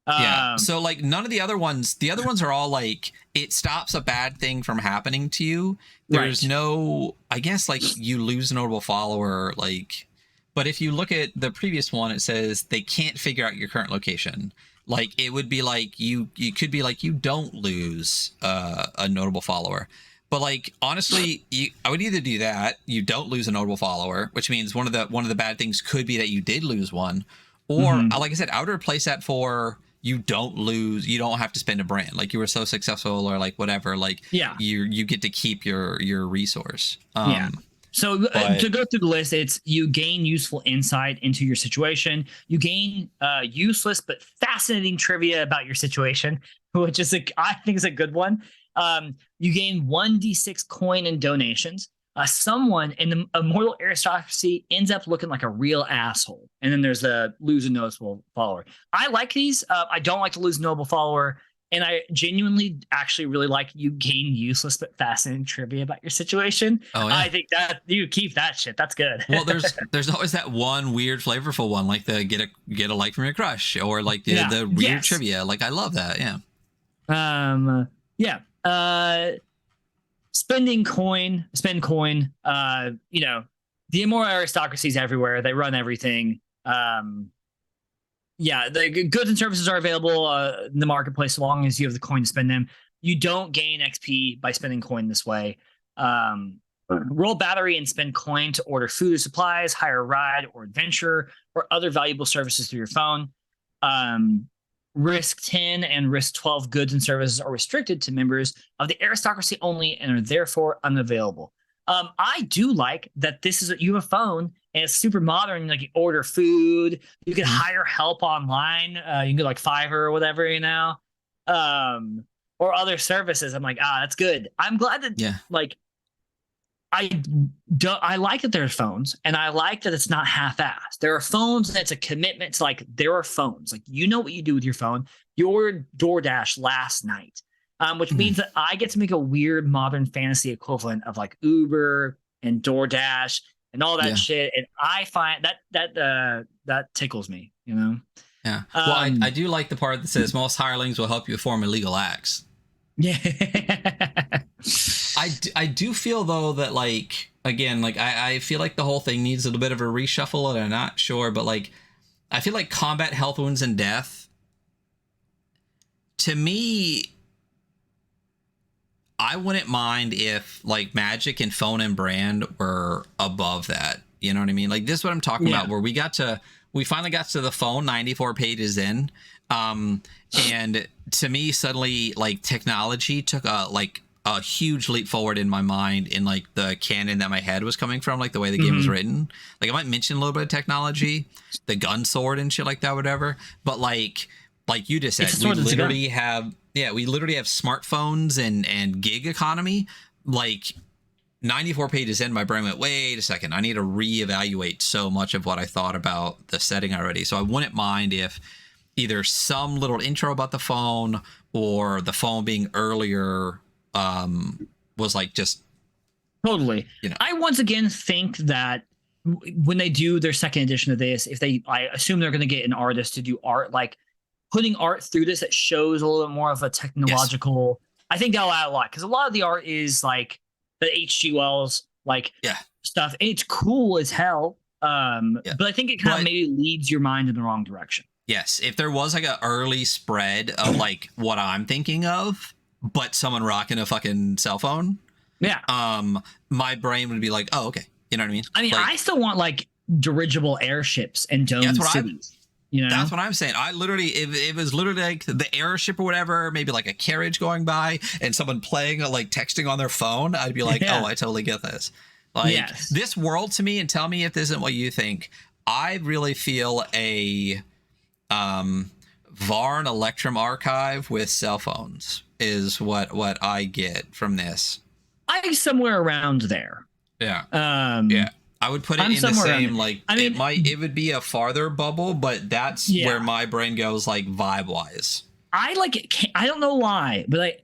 Yeah. So like none of the other ones are all like it stops a bad thing from happening to you. There's no, I guess like you lose a notable follower, like, but if you look at the previous one, it says they can't figure out your current location. Like it would be like you could be like you don't lose a notable follower. But like honestly, I would either do that, you don't lose a notable follower, which means one of the bad things could be that you did lose one, or like I said, I would replace that for you don't have to spend a brand. Like you were so successful or like whatever, like you get to keep your resource. So to go through the list, it's you gain useful insight into your situation. You gain useless but fascinating trivia about your situation, which is I think is a good one. You gain 1d6 coin and donations. someone in the Immortal Aristocracy ends up looking like a real asshole. And then there's the lose a noticeable follower. I like these. I don't like to lose a noble follower. And I genuinely actually really like you gain useless but fascinating trivia about your situation. Oh, yeah. I think that you keep that shit. That's good. Well, there's always that one weird, flavorful one, like the get a like from your crush, or like the weird trivia. Like, I love that. Yeah. Spend coin. You know, the Immortal Aristocracy is everywhere. They run everything. The goods and services are available in the marketplace as long as you have the coin to spend them. You don't gain XP by spending coin this way. Roll battery and spend coin to order food or supplies, hire a ride or adventure, or other valuable services through your phone. Risk 10 and Risk 12 goods and services are restricted to members of the aristocracy only and are therefore unavailable. I do like that you have a phone and it's super modern. Like, you order food, you can hire help online. You can get like Fiverr or whatever, you know, or other services. I'm like, that's good. I'm glad that like, I like that there's phones, and I like that it's not half-assed. There are phones, and it's a commitment to, like, there are phones. Like, you know what you do with your phone. You ordered DoorDash last night, which means that I get to make a weird modern fantasy equivalent of, like, Uber and DoorDash and all that shit. And I find that tickles me, you know? Yeah. Well, I do like the part that says most hirelings will help you perform illegal acts. Yeah. I do feel, though, that, like, again, like, I feel like the whole thing needs a little bit of a reshuffle, and I'm not sure, but, like, I feel like combat, health, wounds, and death, to me, I wouldn't mind if, like, magic and phone and brand were above that. You know what I mean? Like, this is what I'm talking about, where we finally got to the phone 94 pages in, and to me, suddenly, like, technology took a huge leap forward in my mind, in, like, the canon that my head was coming from, like, the way the game was written. Like, I might mention a little bit of technology, the gun sword and shit like that, whatever. But like you just said, we literally have smartphones and gig economy. Like, 94 pages in, my brain went, wait a second, I need to reevaluate so much of what I thought about the setting already. So I wouldn't mind if either some little intro about the phone, or the phone being earlier was, like, just totally, you know. I once again think that when they do their second edition of this, I assume they're going to get an artist to do art, like putting art through this that shows a little bit more of a technological. I think that'll add a lot, because a lot of the art is like the H.G. Wells stuff. And it's cool as hell, but I think it kind of maybe leads your mind in the wrong direction. Yes, if there was, like, an early spread of, like, what I'm thinking of, but someone rocking a fucking cell phone, my brain would be like, oh, okay, you know what I mean? I mean, like, I still want, like, dirigible airships and dome cities. You know, that's what I'm saying. I literally, if it was literally like the airship or whatever, maybe like a carriage going by and someone playing, like, texting on their phone, I'd be like, oh, I totally get this. Like, this world to me, and tell me if this isn't what you think, I really feel a Varn Electrum archive with cell phones is what I get from this. I'm somewhere around there. Yeah. I would put it in the same, like, I mean, it would be a farther bubble, but that's where my brain goes, like, vibe wise. I like it. I don't know why, but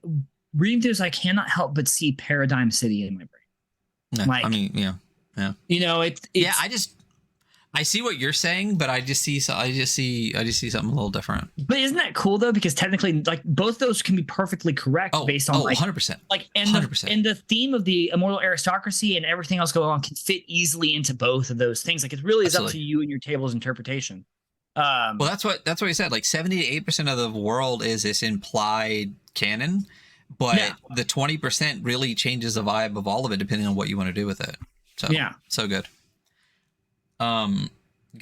reading through this, I cannot help but see Paradigm City in my brain. Yeah, like, I mean, yeah. You know, it's I see what you're saying, but I just see something a little different. But isn't that cool, though? Because technically, like, both those can be perfectly correct based on, like, 100%. Like, and 100%. The theme of the Immortal Aristocracy and everything else going on can fit easily into both of those things. Like, it really is up to you and your table's interpretation. Well, that's what he said. Like, 78% of the world is this implied canon, but the 20% really changes the vibe of all of it depending on what you want to do with it. So so good. Gotta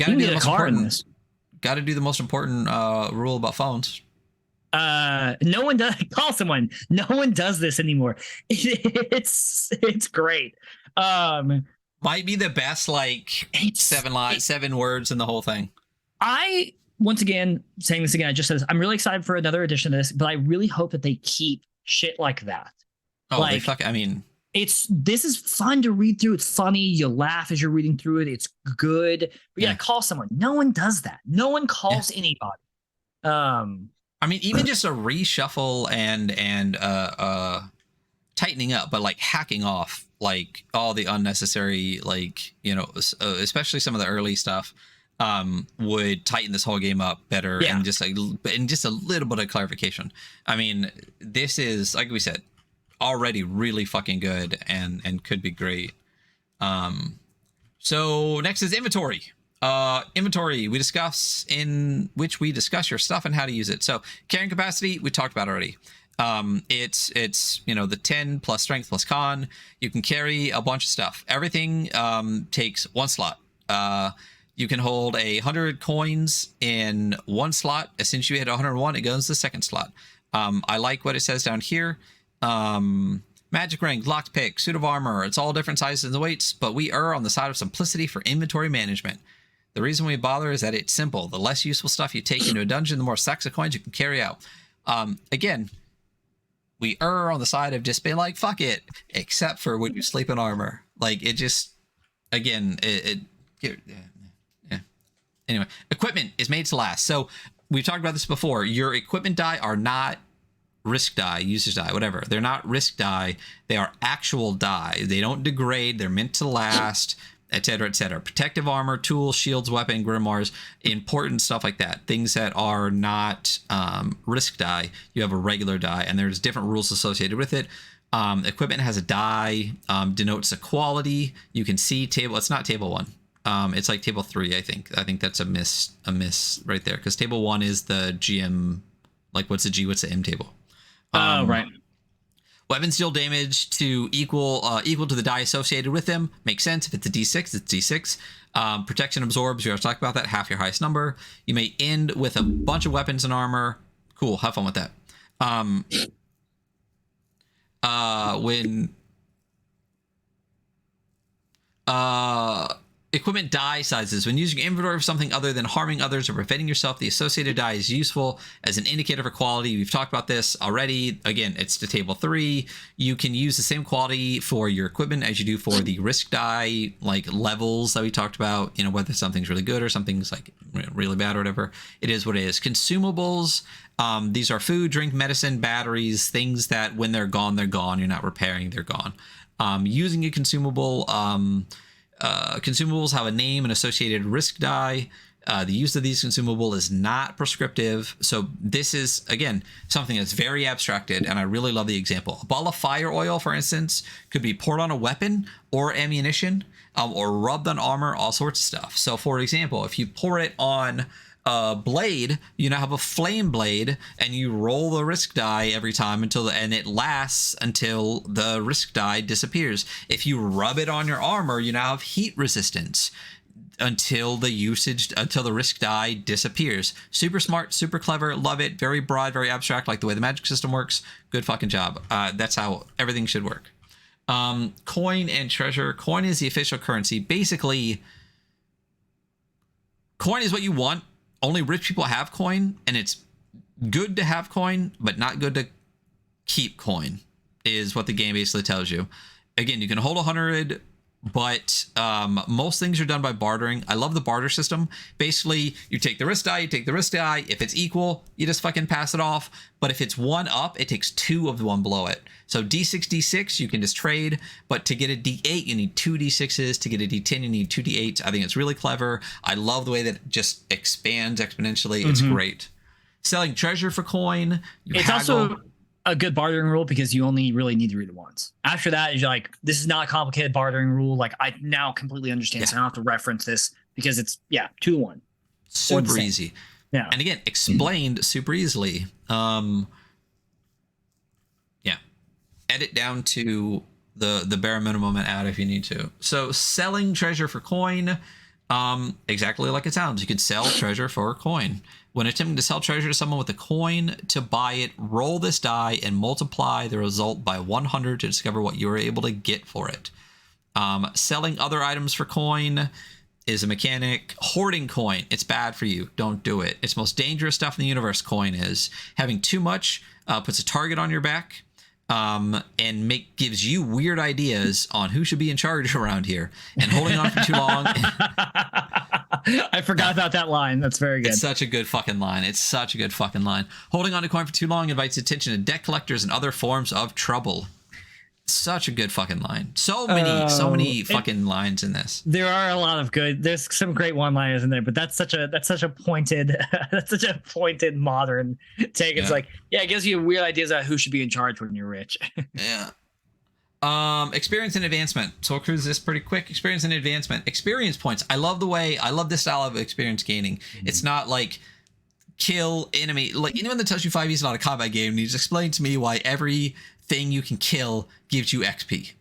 do the most important rule about phones. No one does call someone. No one does this anymore. It's great. Might be the best, like, 7 words in the whole thing. I, once again, saying this again, I just said this, I'm really excited for another edition of this, but I really hope that they keep shit like that. Oh, like, I mean, This is fun to read through. It's funny. You laugh as you're reading through it. It's good. But yeah, call someone. No one does that. No one calls anybody. I mean, even just a reshuffle and tightening up, but like hacking off like all the unnecessary, like, you know, especially some of the early stuff, would tighten this whole game up better. And just like, and just a little bit of clarification. I mean, this is, like we said, already really fucking good and could be great. So next is inventory. Inventory, in which we discuss your stuff and how to use it. So carrying capacity, we talked about already. It's you know, the 10 plus strength plus con. You can carry a bunch of stuff. Everything takes 1 slot. You can hold 100 coins in 1 slot. As soon as you hit 101, it goes to the 2nd slot. I like what it says down here. Magic ring, locked pick, suit of armor. It's all different sizes and weights, but we err on the side of simplicity for inventory management. The reason we bother is that it's simple. The less useful stuff you take into a dungeon, the more stacks of coins you can carry out. Again, we err on the side of just being like, fuck it, except for when you sleep in armor. Like, it just, again, Anyway, equipment is made to last. So we've talked about this before. Your equipment die are not risk die, user's die, whatever. They're not risk die. They are actual die. They don't degrade. They're meant to last, etc., etc. Protective armor, tools, shields, weapon, grimoires, important stuff like that. Things that are not risk die. You have a regular die, and there's different rules associated with it. Equipment has a die, denotes a quality. You can see table. It's not table 1. It's like table 3, I think. I think that's a miss right there, because table 1 is the GM. Like, what's the G? What's the M table? Right. Weapons deal damage to equal to the die associated with them. Makes sense. If it's a D6, it's D6. Protection absorbs. We already talked about that. Half your highest number. You may end with a bunch of weapons and armor. Cool. Have fun with that. Equipment die sizes. When using inventory for something other than harming others or preventing yourself, the associated die is useful as an indicator for quality. We've talked about this already. Again, it's to table 3. You can use the same quality for your equipment as you do for the risk die, like levels that we talked about, you know, whether something's really good or something's like really bad or whatever. It is what it is. Consumables. These are food, drink, medicine, batteries, things that when they're gone, they're gone. You're not repairing, they're gone. Using a consumable, consumables have a name and associated risk die. The use of these consumable is not prescriptive. So this is, again, something that's very abstracted, and I really love the example. A ball of fire oil, for instance, could be poured on a weapon or ammunition, or rubbed on armor, all sorts of stuff. So for example, if you pour it on a blade, you now have a flame blade, and you roll the risk die every time and it lasts until the risk die disappears. If you rub it on your armor, you now have heat resistance until the risk die disappears. Super smart, super clever, love it. Very broad, very abstract, like the way the magic system works. Good fucking job. That's how everything should work. Coin and treasure. Coin is the official currency. Basically, coin is what you want. Only rich people have coin, and it's good to have coin, but not good to keep coin, is what the game basically tells you. Again, you can hold 100, but most things are done by bartering. I love the barter system. Basically, you take the risk die, you take the risk die. If it's equal, you just fucking pass it off. But if it's 1 up, it takes 2 of the one below it. So D6, D6, you can just trade. But to get a D8, you need 2 D6s. To get a D10, you need 2 D8s. I think it's really clever. I love the way that it just expands exponentially. It's great. Selling treasure for coin. It's also a good bartering rule because you only really need to read it once. After that, you're like, this is not a complicated bartering rule. Like, I now completely understand. So I don't have to reference this because it's 2 to 1. Super easy. Yeah. And again, explained super easily. Edit down to the bare minimum and add if you need to. So selling treasure for coin, exactly like it sounds. You could sell treasure for a coin. When attempting to sell treasure to someone with a coin to buy it, roll this die and multiply the result by 100 to discover what you were able to get for it. Selling other items for coin is a mechanic. Hoarding coin, it's bad for you. Don't do it. It's most dangerous stuff in the universe, coin is. Having too much puts a target on your back. and gives you weird ideas on who should be in charge around here. And holding on for too long. I forgot about that line. That's very good. It's such a good fucking line. Holding on to coin for too long invites attention to debt collectors and other forms of trouble. Such a good fucking line. So many fucking lines in this. There are a lot of good. There's some great one-liners in there, but that's such a pointed modern take. It's like, it gives you weird ideas about who should be in charge when you're rich. Yeah. Experience and advancement. So we'll cruise this pretty quick. Experience and advancement. Experience points. I love this style of experience gaining. Mm-hmm. It's not like kill enemy. Like anyone that tells you 5e is not a combat game needs to explain to me why every thing you can kill gives you XP.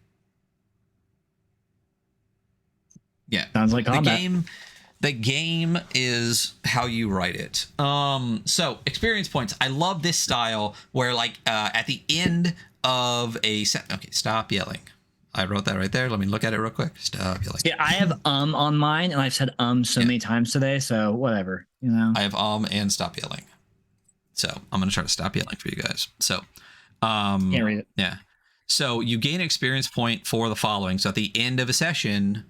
Yeah. Sounds like combat. The game is how you write it. So experience points. I love this style where at the end of okay, stop yelling. I wrote that right there. Let me look at it real quick. Stop yelling. Yeah, I have on mine, and I've said so many times today, so whatever, I have and stop yelling. So I'm gonna try to stop yelling for you guys. So can't read it. Yeah. So you gain experience point for the following. So at the end of a session,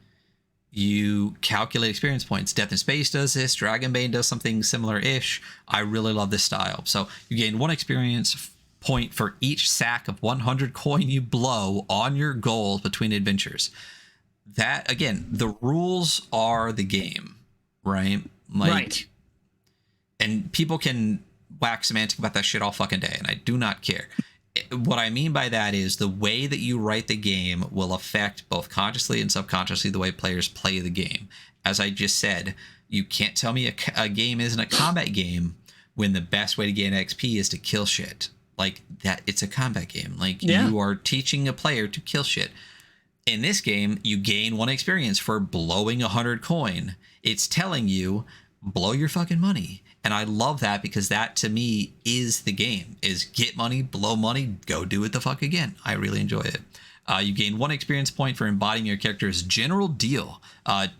you calculate experience points. Death in Space does this. Dragonbane does something similar-ish. I really love this style. So you gain 1 experience point for each sack of 100 coin you blow on your goals between adventures. That, again, the rules are the game, right? Right. And people can wax semantic about that shit all fucking day, and I do not care. What I mean by that is the way that you write the game will affect both consciously and subconsciously the way players play the game. As I just said, you can't tell me a game isn't a combat game when the best way to gain XP is to kill shit. Like that, it's a combat game. You are teaching a player to kill shit. In this game, you gain 1 experience for blowing 100 coin. It's telling you, blow your fucking money. And I love that because that to me is the game, is get money, blow money, go do it the fuck again. I really enjoy it. You gain 1 experience point for embodying your character's general deal.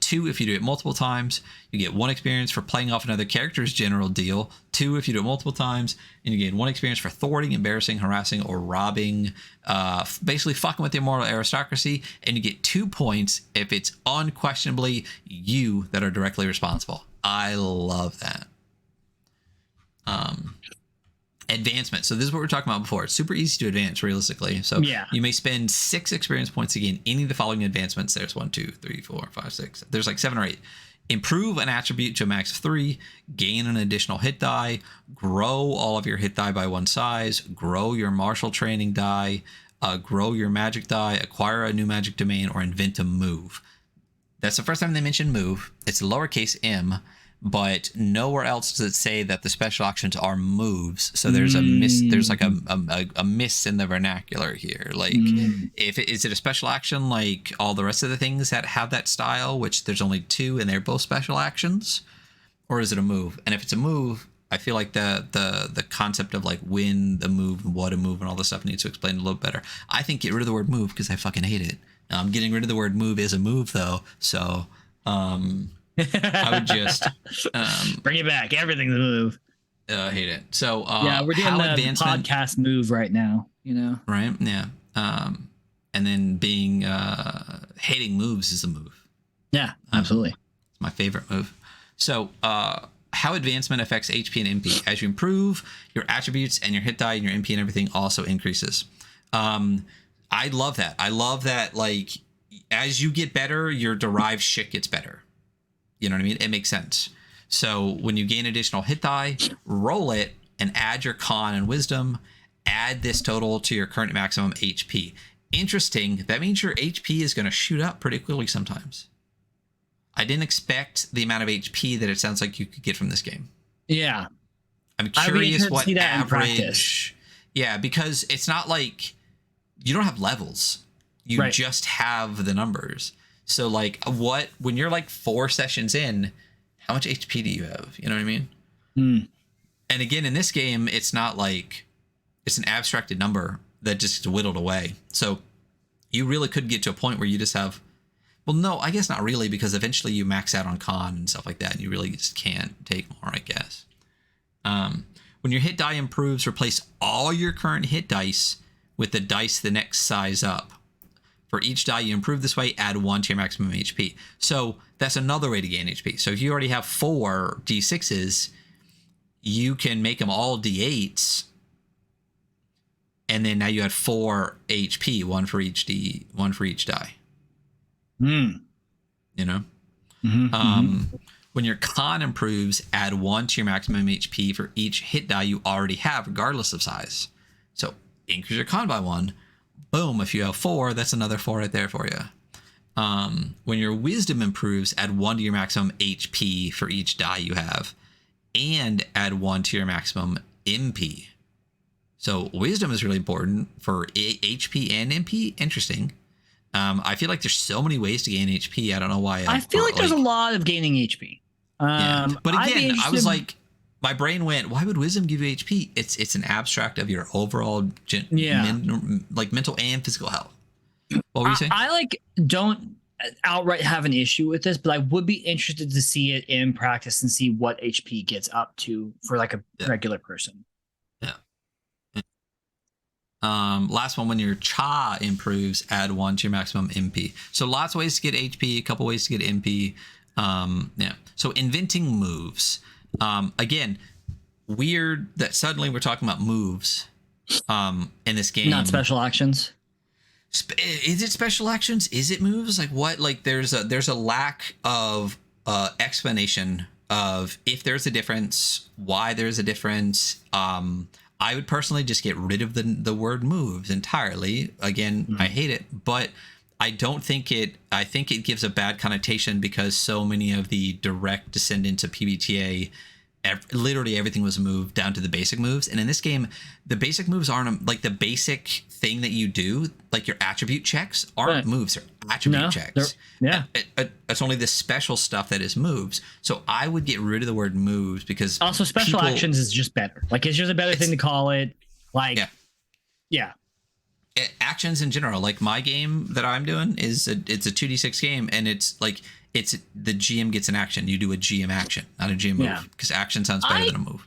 2 if you do it multiple times. You get 1 experience for playing off another character's general deal. 2 if you do it multiple times. And you gain 1 experience for thwarting, embarrassing, harassing, or robbing, basically fucking with the Immortal Aristocracy. And you get 2 points if it's unquestionably you that are directly responsible. I love that. Advancement. So this is what we were talking about before. It's super easy to advance realistically. So you may spend 6 experience points to gain any of the following advancements. There's 1, 2, 3, 4, 5, 6. There's like 7 or 8. Improve an attribute to a max of 3, gain an additional hit die, grow all of your hit die by 1 size, grow your martial training die, grow your magic die, acquire a new magic domain, or invent a move. That's the first time they mention move. It's lowercase m. But nowhere else does it say that the special actions are moves. So there's a miss. There's like a miss in the vernacular here. Like, is it a special action like all the rest of the things that have that style, which there's only 2 and they're both special actions, or is it a move? And if it's a move, I feel like the concept of like when the move and what a move and all this stuff needs to explain a little better. I think get rid of the word move because I fucking hate it. Getting rid of the word move is a move though. So. I would just bring it back. Everything's a move. I hate it. So we're doing the podcast move right now. Right? Yeah. And then being hating moves is a move. Yeah, absolutely. It's my favorite move. So how advancement affects HP and MP. As you improve, your attributes and your hit die and your MP and everything also increases. I love that. I love that. Like as you get better, your derived shit gets better. You know what I mean? It makes sense. So when you gain additional hit die, roll it and add your con and wisdom. Add this total to your current maximum HP. Interesting. That means your HP is going to shoot up pretty quickly sometimes. I didn't expect the amount of HP that it sounds like you could get from this game. Yeah. I'm curious what average. Yeah, because it's not like you don't have levels. You just have the numbers. So like when you're like 4 sessions in, how much HP do you have? You know what I mean? And again, in this game, it's not like it's an abstracted number that just gets whittled away. So you really could get to a point where you just have, well, no, I guess not really, because eventually you max out on con and stuff like that. And you really just can't take more, I guess. When your hit die improves, replace all your current hit dice with the dice the next size up. For each die you improve this way, add 1 to your maximum HP. So that's another way to gain HP. So if you already have 4 D6s, you can make them all D8s, and then now you had 4 HP, one for each die. You know? When your con improves, add 1 to your maximum HP for each hit die you already have, regardless of size. So increase your con by 1. Boom, if you have 4, that's another 4 right there for you. When your wisdom improves, add 1 to your maximum HP for each die you have, and add 1 to your maximum MP. So wisdom is really important for HP and MP. Interesting. I feel like there's so many ways to gain HP. I don't know why. I feel like there's a lot of gaining HP. Yeah. But again, I was like, my brain went, why would wisdom give you HP? It's an abstract of your overall mental and physical health. What were you saying? I don't outright have an issue with this, but I would be interested to see it in practice and see what HP gets up to for like a regular person. Last one, when your cha improves, add 1 to your maximum MP. So lots of ways to get HP, a couple ways to get MP. So inventing moves. Again, weird that suddenly we're talking about moves in this game. Not special actions. Is it special actions? Is it moves? Like what? Like there's a lack of explanation of if there's a difference, why there's a difference. I would personally just get rid of the word moves entirely. Again, I hate it, but I don't think I think it gives a bad connotation because so many of the direct descendants of PBTA, literally everything was moved down to the basic moves. And in this game, the basic moves aren't like the basic thing that you do, like your attribute checks aren't moves, they're attribute checks. It's only the special stuff that is moves. So I would get rid of the word moves because also special actions is just better. Like it's just a better thing to call it. Like, actions in general, like my game that I'm doing it's a 2d6 game, and it's like the GM gets an action. You do a GM action, not a GM move, because action sounds better than a move.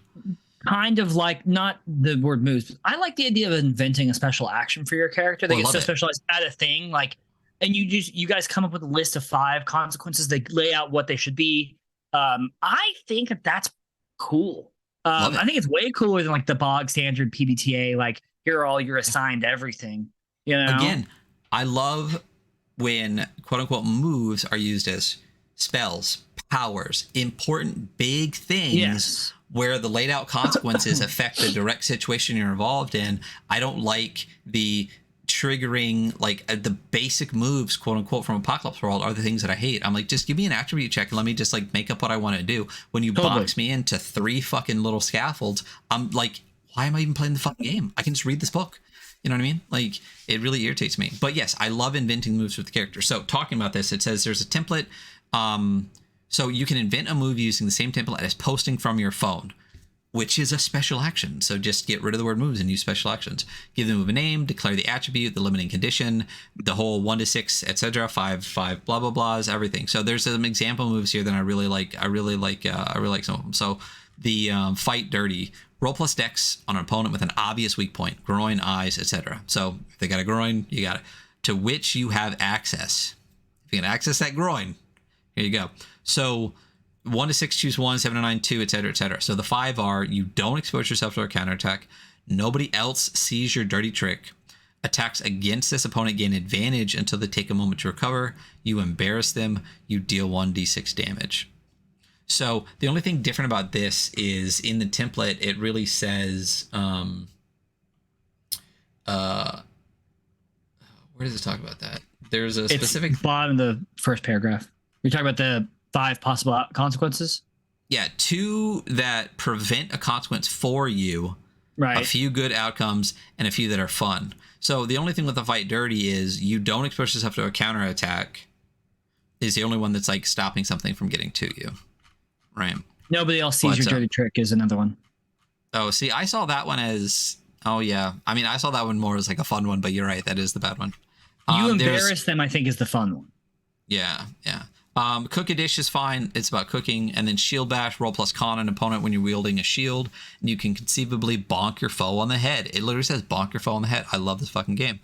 Kind of like not the word moves. I like the idea of inventing a special action for your character. They get so specialized at a thing, like, and you guys come up with a list of 5 consequences. They lay out what they should be. I think that's cool. I think it's way cooler than like the bog standard PBTA. Like here are all your assigned everything. You know. Again, I love when quote unquote moves are used as spells, powers, important big things. Yes. Where the laid out consequences affect the direct situation you're involved in. I don't like the triggering, like the basic moves, quote unquote, from Apocalypse World are the things that I hate. I'm like, just give me an attribute check and let me just like make up what I want to do. When you box me into 3 fucking little scaffolds, I'm like, why am I even playing the fucking game? I can just read this book. You know what I mean? Like, it really irritates me. But yes, I love inventing moves with the character. So talking about this, it says there's a template. So you can invent a move using the same template as posting from your phone, which is a special action. So just get rid of the word moves and use special actions. Give the move a name, declare the attribute, the limiting condition, the whole 1 to 6, etc. 5 blah blah blahs, everything. So there's some example moves here that I really like. I really like some of them. So the fight dirty. Roll plus dex on an opponent with an obvious weak point, groin, eyes, etc. So if they got a groin, you got it. To which you have access. If you can access that groin, here you go. So 1 to 6, choose 1, 7 to 9, 2, etc., etc. So the 5 are: you don't expose yourself to a counterattack. Nobody else sees your dirty trick. Attacks against this opponent gain advantage until they take a moment to recover. You embarrass them. You deal 1d6 damage. So the only thing different about this is in the template, it really says, where does it talk about that? There's a specific... It's bottom of the first paragraph. You're talking about the 5 possible consequences? Yeah, 2 that prevent a consequence for you, right? A few good outcomes, and a few that are fun. So the only thing with the fight dirty is you don't expose yourself to a counterattack is the only one that's like stopping something from getting to you. Right. Nobody else sees your dirty trick is another one. Oh, see, I saw that one as, oh yeah. I mean, I saw that one more as like a fun one, but you're right. That is the bad one. You embarrass them, I think, is the fun one. Yeah. Yeah. Cook a dish is fine. It's about cooking. And then shield bash, roll plus con an opponent when you're wielding a shield. And you can conceivably bonk your foe on the head. It literally says bonk your foe on the head. I love this fucking game.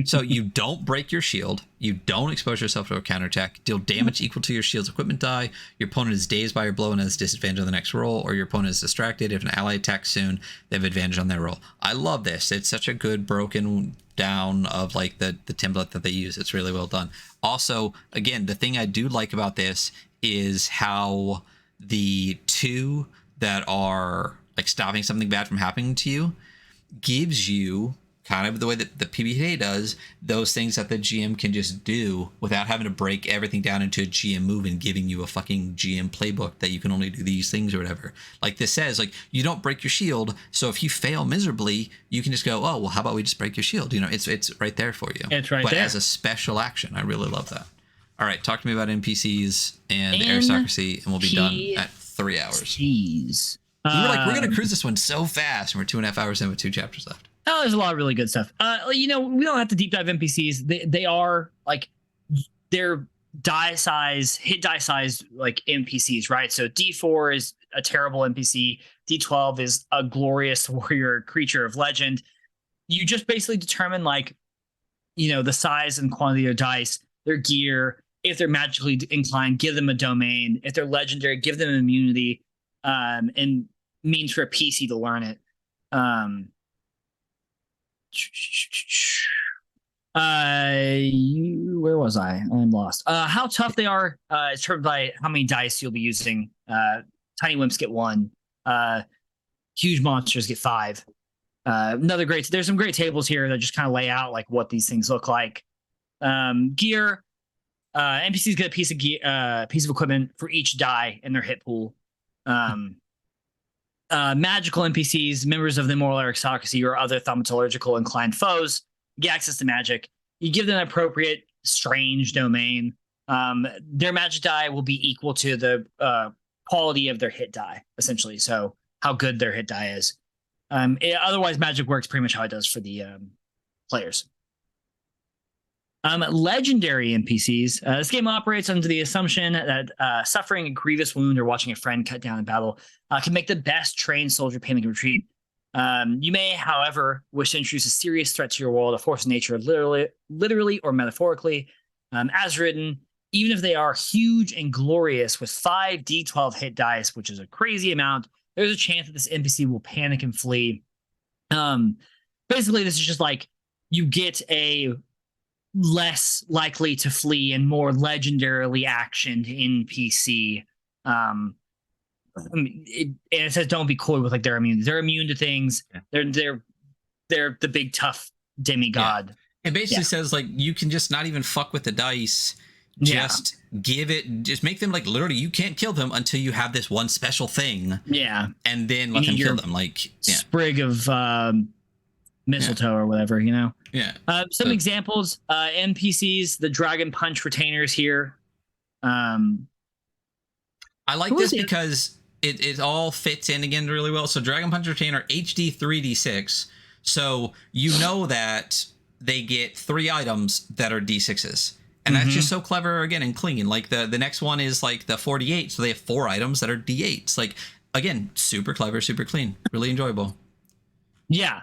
So you don't break your shield. You don't expose yourself to a counterattack. Deal damage equal to your shield's equipment die. Your opponent is dazed by your blow and has disadvantage on the next roll, or your opponent is distracted. If an ally attacks soon, they have advantage on their roll. I love this. It's such a good broken down of like the template that they use. It's really well done. Also, again, the thing I do like about this is how the two that are like stopping something bad from happening to you gives you kind of the way that the PBTA does, those things that the GM can just do without having to break everything down into a GM move and giving you a fucking GM playbook that you can only do these things or whatever. Like this says, like, you don't break your shield, so if you fail miserably, you can just go, oh, well, how about we just break your shield? You know, it's right there for you. It's right but there. As a special action, I really love that. All right, talk to me about NPCs and aristocracy, and we'll be done at 3 hours. Jeez. We were like, we're going to cruise this one so fast, and we're 2.5 hours in with 2 chapters left. Oh, there's a lot of really good stuff. You know, we don't have to deep dive NPCs. They are like, they're hit die size like NPCs, right? So D4 is a terrible NPC. D12 is a glorious warrior creature of legend. You just basically determine like, you know, the size and quantity of dice, their gear. If they're magically inclined, give them a domain. If they're legendary, give them immunity, and means for a PC to learn it. Where was I? I'm lost. How tough they are is determined by how many dice you'll be using. Tiny wimps get 1. Huge monsters get 5. There's some great tables here that just kind of lay out like what these things look like. Gear. NPCs get a piece of equipment for each die in their hit pool. Magical NPCs, members of the Immortal Aristocracy or other thaumaturgical inclined foes, get access to magic. You give them an appropriate strange domain. Their magic die will be equal to the quality of their hit die, essentially. So how good their hit die is. Otherwise, magic works pretty much how it does for the players. Legendary NPCs. This game operates under the assumption that suffering a grievous wound or watching a friend cut down in battle can make the best trained soldier panic and retreat. You may, however, wish to introduce a serious threat to your world, a force of nature, literally or metaphorically, as written, even if they are huge and glorious with 5 D12 hit dice, which is a crazy amount, there's a chance that this NPC will panic and flee. Basically, this is just like you get a less likely to flee and more legendarily actioned NPC. And it says don't be coy with like their immunity. They're immune to things. Yeah. They're the big tough demigod. Yeah. It basically says like you can just not even fuck with the dice. Just just make them like literally you can't kill them until you have this one special thing. Yeah. And then let them kill them. Like sprig of mistletoe or whatever, you know. Yeah. Some examples, NPCs, the Dragon Punch retainers here. I like this because it all fits in again really well. So Dragon Punch retainer HD 3d6. So you know that they get 3 items that are d6s. And that's just so clever again and clean. Like the next one is like the 48, so they have 4 items that are d8s. Like again, super clever, super clean, really enjoyable. Yeah.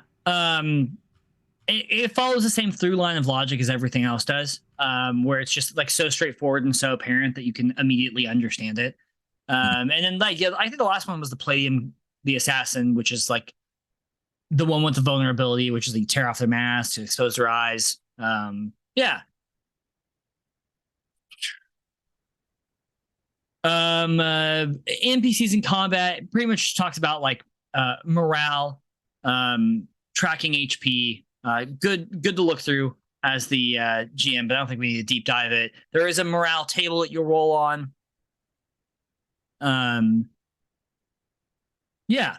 It follows the same through line of logic as everything else does, where it's just like so straightforward and so apparent that you can immediately understand it. And then like I think the last one was the Palladium, the Assassin, which is like the one with the vulnerability, which is like you tear off their mask to expose their eyes. Yeah. NPCs in combat pretty much talks about like morale, tracking HP. Good to look through as the GM, but I don't think we need to deep dive it. There is a morale table that you'll roll on. Yeah.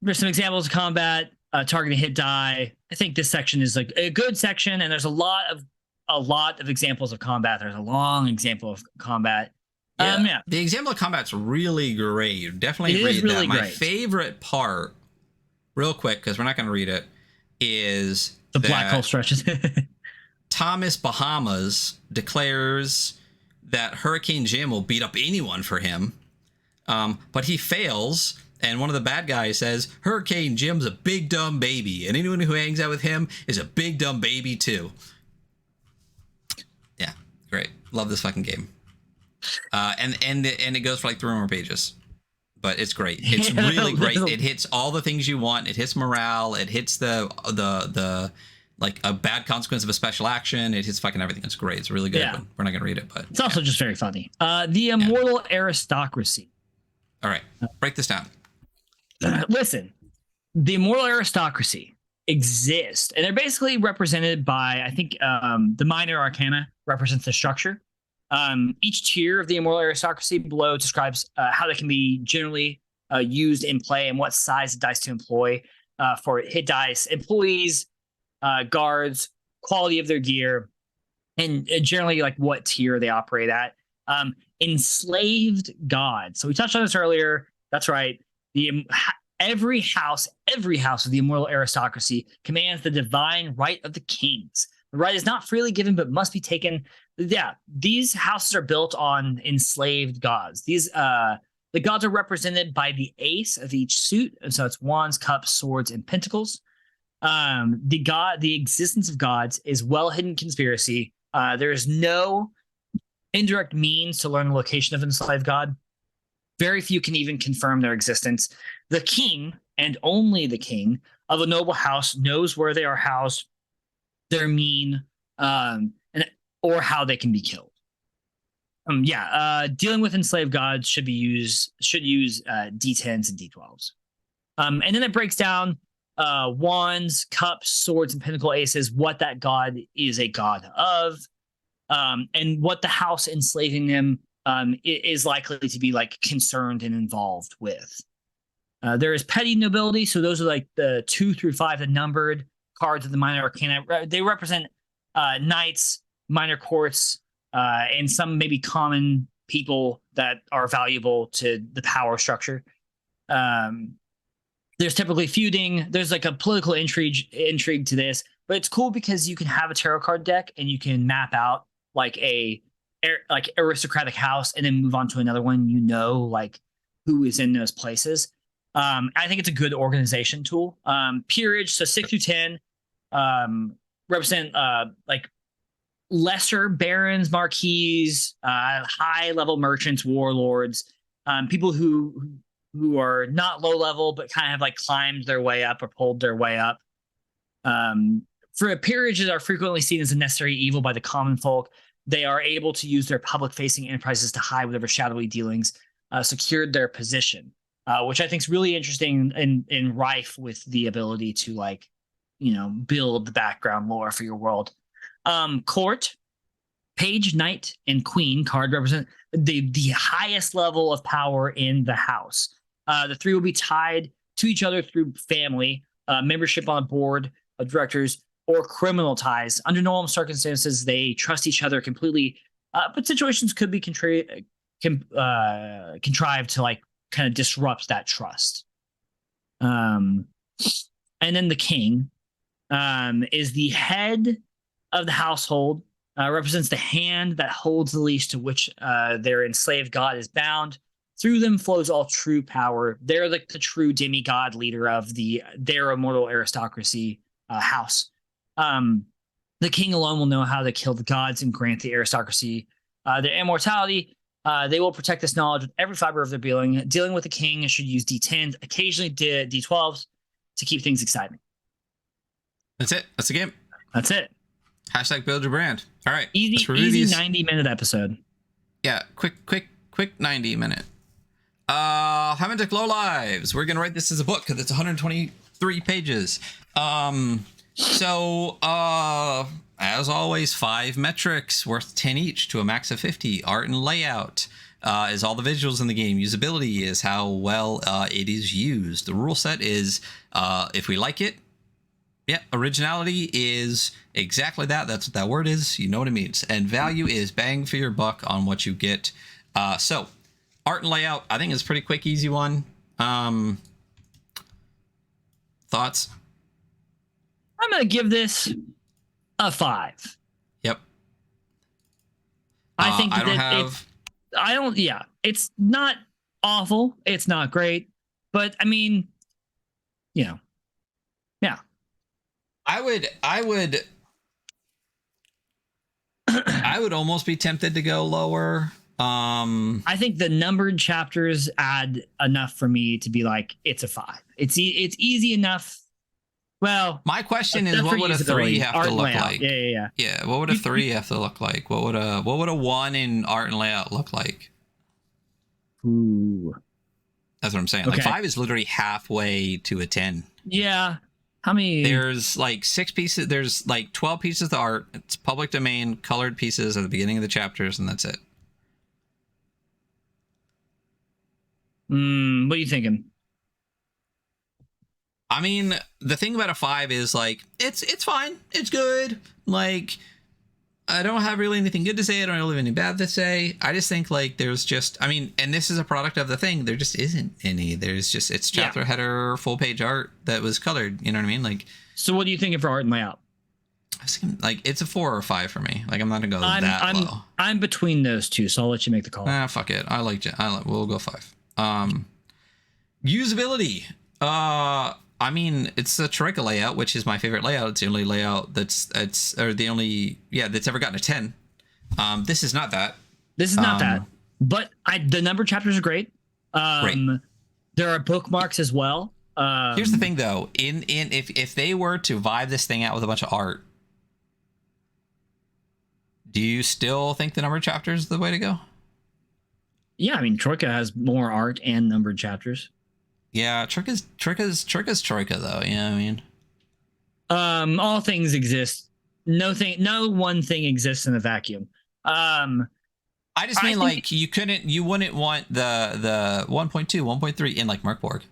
There's some examples of combat, targeting hit die. I think this section is like a good section, and there's a lot of examples of combat. There's a long example of combat. Yeah. The example of combat's really great. Definitely read that. My favorite part, real quick, because we're not going to read it, is the black hole stretches. Thomas Bahamas declares that Hurricane Jim will beat up anyone for him. But he fails, and one of the bad guys says, Hurricane Jim's a big dumb baby, and anyone who hangs out with him is a big dumb baby too. Yeah, great. Love this fucking game. And it goes for like 3 more pages. But it's great. It's really great. It hits all the things you want. It hits morale. It hits the like a bad consequence of a special action. It hits fucking everything. It's great. It's a really good. Yeah. One. We're not gonna read it, but it's also just very funny. The Immortal Aristocracy. All right, break this down. Listen, the Immortal Aristocracy exist, and they're basically represented by, I think, the Minor Arcana represents the structure. Each tier of the Immortal Aristocracy below describes how they can be generally used in play and what size of dice to employ for hit dice, employees, guards, quality of their gear, and generally like what tier they operate at. Enslaved gods. So we touched on this earlier. That's right. Every house of the Immortal Aristocracy commands the divine right of the kings. The right is not freely given, but must be taken. Yeah, these houses are built on enslaved gods. These the gods are represented by the ace of each suit, and so it's wands, cups, swords, and pentacles. The existence of gods is well hidden conspiracy. There is no indirect means to learn the location of an enslaved god. Very few can even confirm their existence. The king, and only the king, of a noble house knows where they are housed, their mean, or how they can be killed. Dealing with enslaved gods should use D10s and D12s. And then it breaks down wands, cups, swords, and pinnacle aces, what that god is a god of, and what the house enslaving them is likely to be like concerned and involved with. There is petty nobility, so those are like the 2 through 5, the numbered cards of the Minor Arcana. They represent knights, minor courts, and some maybe common people that are valuable to the power structure. There's typically feuding. There's like a political intrigue to this, but it's cool because you can have a tarot card deck and you can map out like like aristocratic house and then move on to another one. You know, like who is in those places. I think it's a good organization tool. Peerage, so 6 through 10, represent like lesser barons, marquises, high level merchants, warlords, people who are not low level but kind of have like climbed their way up or pulled their way up. For peerages are frequently seen as a necessary evil by the common folk. They are able to use their public facing enterprises to hide whatever shadowy dealings secured their position, which I think is really interesting and rife with the ability to like, build the background lore for your world. Court, page, knight, and queen card represent the highest level of power in the house. The 3 will be tied to each other through family, membership on a board of directors, or criminal ties. Under normal circumstances, they trust each other completely, but situations could be contrived to like kind of disrupt that trust. And then the king is the head of the household, represents the hand that holds the leash to which their enslaved god is bound. Through them flows all true power. They're like the true demigod leader of their Immortal Aristocracy house. The king alone will know how to kill the gods and grant the aristocracy their immortality. They will protect this knowledge with every fiber of their being. Dealing with the king should use D10s, occasionally D12s, to keep things exciting. That's it. That's the game. That's it. # build your brand. All right. Easy 90-minute episode. Yeah, quick 90-minute. Hamantic LOWLIVES. We're gonna write this as a book because it's 123 pages. So as always, 5 metrics worth 10 each to a max of 50. Art and layout is all the visuals in the game. Usability is how well it is used. The rule set is if we like it. Yeah, originality is exactly that. That's what that word is. You know what it means. And value is bang for your buck on what you get. So art and layout, I think is a pretty quick, easy one. Thoughts? I'm going to give this a 5. Yep. I think I don't that have. I don't. Yeah, it's not awful. It's not great, but I mean, yeah. I would I would almost be tempted to go lower. I think the numbered chapters add enough for me to be like, it's a 5. It's easy enough. Well, my question is, what would a 3 have to look like? Yeah. Yeah, what would a 3 have to look like? What would a 1 in art and layout look like? Ooh. That's what I'm saying. Okay. Like 5 is literally halfway to a 10. Yeah. How many? There's like 6 pieces. There's like 12 pieces of art. It's public domain, colored pieces at the beginning of the chapters, and that's it. What are you thinking? I mean, the thing about a 5 is like it's fine. It's good. Like, I don't have really anything good to say. I don't really have anything bad to say. I just think like there's just, I mean, and this is a product of the thing. There just isn't any. There's just, it's chapter header, full page art that was colored. You know what I mean? Like, so what do you think for art and layout? I was thinking, like, it's a 4 or 5 for me. Like, I'm not gonna go that low. I'm between those two, so I'll let you make the call. Nah, fuck it. We'll go 5. Usability. I mean, it's a Troika layout, which is my favorite layout. It's the only layout that's ever gotten a 10. This is not that. This is not that. But the number chapters are great. Great. There are bookmarks as well. Here's the thing, though. If they were to vibe this thing out with a bunch of art, do you still think the numbered chapters is the way to go? Yeah, I mean, Troika has more art and numbered chapters. Yeah, Troika's Troika, though. You know what I mean? All things exist. No one thing exists in a vacuum. I just mean, like, you wouldn't want the 1.2, 1.3 in like Merkborg.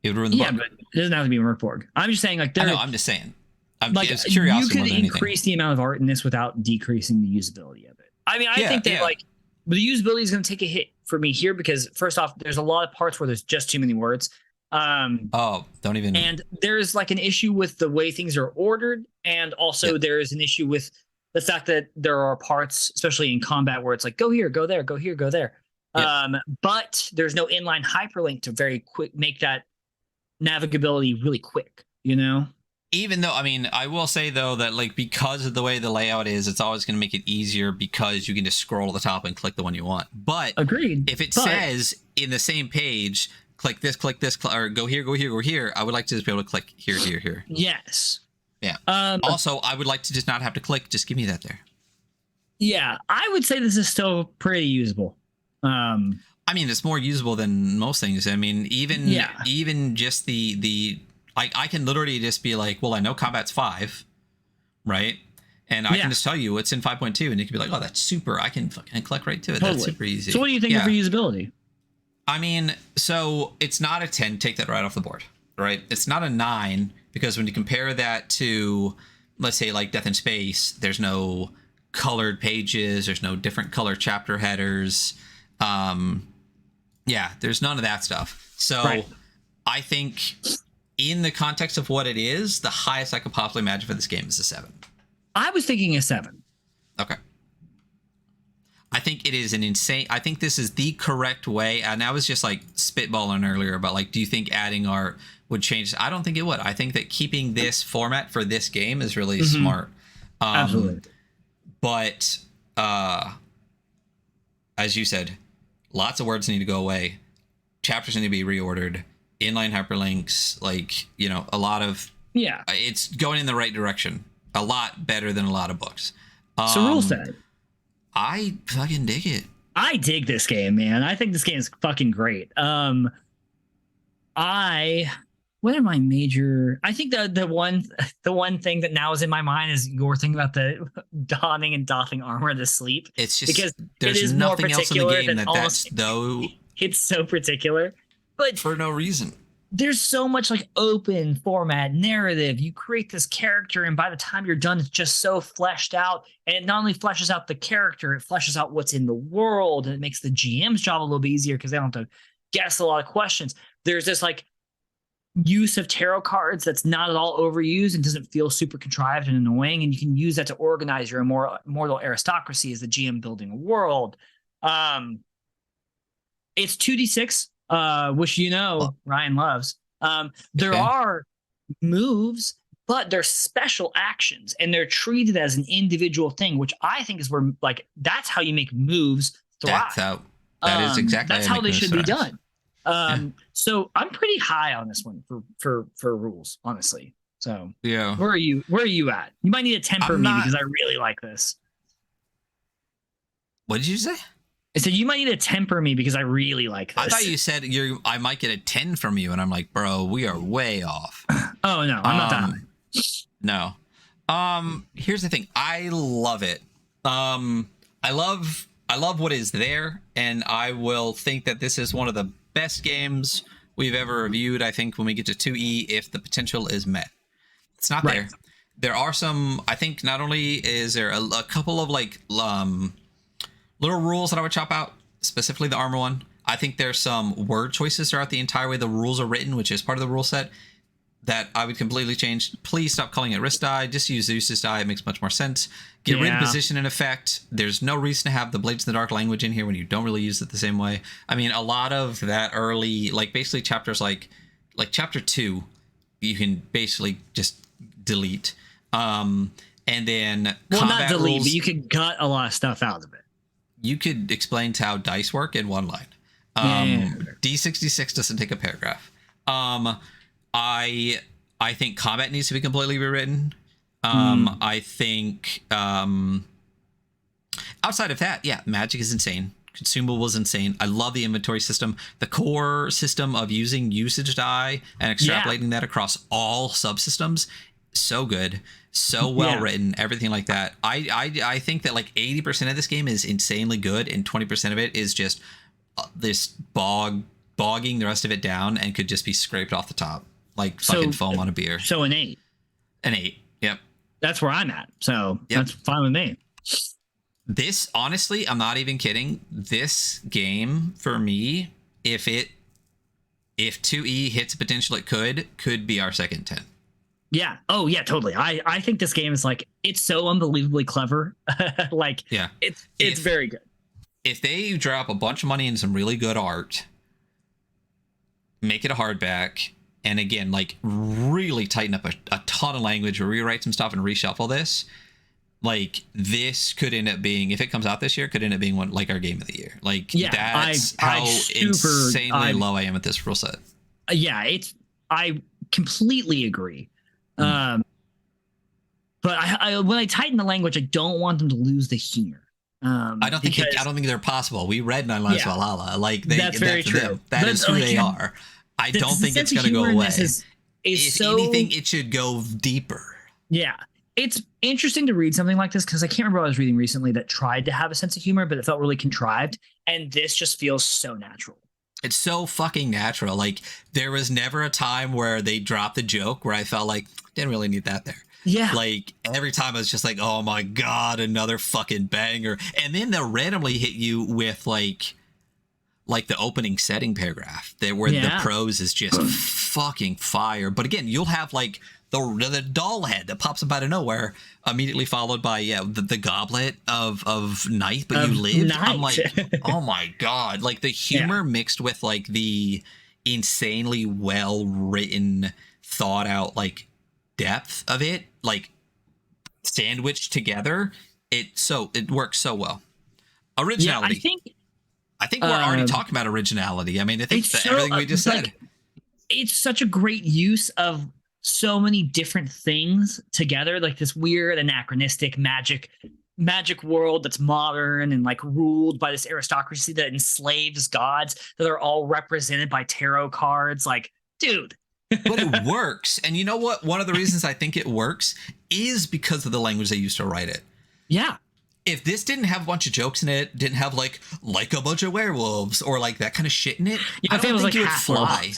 It would ruin the book. But it doesn't have to be Merkborg. I'm just saying, like, I'm just saying. It's curiosity you could more than increase the amount of art in this without decreasing the usability of it. I mean, I think that like the usability is going to take a hit for me here because first off, there's a lot of parts where there's just too many words. Don't even. And there's like an issue with the way things are ordered, and also there is an issue with the fact that there are parts, especially in combat, where it's like go here, go there, go here, go there. But there's no inline hyperlink to very quick make that navigability really quick. You know. Even though, I mean, I will say, though, that, like, because of the way the layout is, it's always going to make it easier because you can just scroll to the top and click the one you want. But agreed. If it says in the same page, click this, or go here, go here, go here, I would like to just be able to click here, here, here. Yes. Yeah. Also, I would like to just not have to click. Just give me that there. Yeah. I would say this is still pretty usable. I mean, it's more usable than most things. I mean, even just the I can literally just be like, well, I know combat's 5, right? And I can just tell you what's in 5.2, and you can be like, oh, that's super. I can fucking click right to it. Totally. That's super easy. So what do you think of reusability? I mean, so it's not a 10. Take that right off the board, right? It's not a 9 because when you compare that to, let's say, like Death in Space, there's no colored pages. There's no different color chapter headers. There's none of that stuff. So I think in the context of what it is, the highest I could possibly imagine for this game is a 7. I was thinking a 7. Okay. I think it is an insane. I think this is the correct way. And I was just like spitballing earlier about like, do you think adding art would change? I don't think it would. I think that keeping this format for this game is really smart. Absolutely. But as you said, lots of words need to go away. Chapters need to be reordered. Inline hyperlinks, like, you know, a lot of it's going in the right direction. A lot better than a lot of books. So rule set. I fucking dig it. I dig this game, man. I think this game is fucking great. What are my major? I think the one thing that now is in my mind is your thing about the donning and doffing armor to sleep. It's just because there's it is nothing more else in the game that's though. It's so particular. But for no reason. There's so much like open format narrative. You create this character, and by the time you're done, it's just so fleshed out. And it not only fleshes out the character, it fleshes out what's in the world, and it makes the GM's job a little bit easier because they don't have to guess a lot of questions. There's this like use of tarot cards that's not at all overused and doesn't feel super contrived and annoying. And you can use that to organize your immortal aristocracy as the GM building a world. It's 2d6, which Ryan loves. There are moves, but they're special actions and they're treated as an individual thing, which I think is where that's how you make moves thrive. That is exactly that's how they should be done. So I'm pretty high on this one for rules, honestly. So yeah, where are you at? You might need to temper me because I really like this. What did you say? I said you might need to temper me because I really like this. I thought you said I might get a 10 from you, and I'm like, bro, we are way off. Oh no, I'm not that high. No. Here's the thing. I love it. I love what is there, and I will think that this is one of the best games we've ever reviewed. I think when we get to 2E, if the potential is met. It's not there. There are some, I think not only is there a couple of little rules that I would chop out, specifically the armor one. I think there's some word choices throughout the entire way the rules are written, which is part of the rule set, that I would completely change. Please stop calling it risk die. Just use Zeus's die. It makes much more sense. Get rid of position and effect. There's no reason to have the Blades in the Dark language in here when you don't really use it the same way. I mean, a lot of that early, basically chapters like chapter 2, you can basically just delete. And then not delete, rules, but you could cut a lot of stuff out of it. You could explain how dice work in one line. D66 doesn't take a paragraph. I think combat needs to be completely rewritten. I think outside of that, magic is insane. Consumable is insane. I love the inventory system. The core system of using usage die and extrapolating that across all subsystems, so good, so well written, everything like that. I think that 80% of this game is insanely good, and 20% of it is just this bogging the rest of it down and could just be scraped off the top like fucking foam on a beer. So an 8. An 8. Yep. That's where I'm at. So that's fine with me. This, honestly, I'm not even kidding. This game for me, if 2E hits the potential it could be our second 10. Yeah. Oh yeah, totally. I think this game is it's so unbelievably clever. It's very good. If they drop a bunch of money in some really good art, make it a hardback, and again, really tighten up a ton of language or rewrite some stuff and reshuffle this, this could end up being, if it comes out this year, could end up being one our game of the year. That's how insanely low I am at this rule set. I completely agree. But I when I tighten the language, I don't want them to lose the humor. I don't think they're possible. We read Nine Lives of Valhalla. That's very true. That is who they are. I don't think it's going to go away. If anything, it should go deeper. Yeah. It's interesting to read something like this because I can't remember what I was reading recently that tried to have a sense of humor, but it felt really contrived. And this just feels so natural. It's so fucking natural. There was never a time where they dropped a joke where I felt didn't really need that there. Yeah. Every time I was just oh my God, another fucking banger. And then they'll randomly hit you with the opening setting paragraph where the prose is just fucking fire. But again, you'll have the doll head that pops up out of nowhere, immediately followed by the goblet of night, but you lived. I'm oh my God. The humor mixed with the insanely well written, thought out depth of it, sandwiched together, it works so well. Originality. I think we're already talking about originality. I mean, I think everything we just said. It's such a great use of so many different things together, this weird anachronistic magic world that's modern and ruled by this aristocracy that enslaves gods that are all represented by tarot cards. Dude. But it works. And you know what? One of the reasons I think it works is because of the language they used to write it. Yeah. If this didn't have a bunch of jokes in it, didn't have like a bunch of werewolves or that kind of shit in it, I don't think it would fly.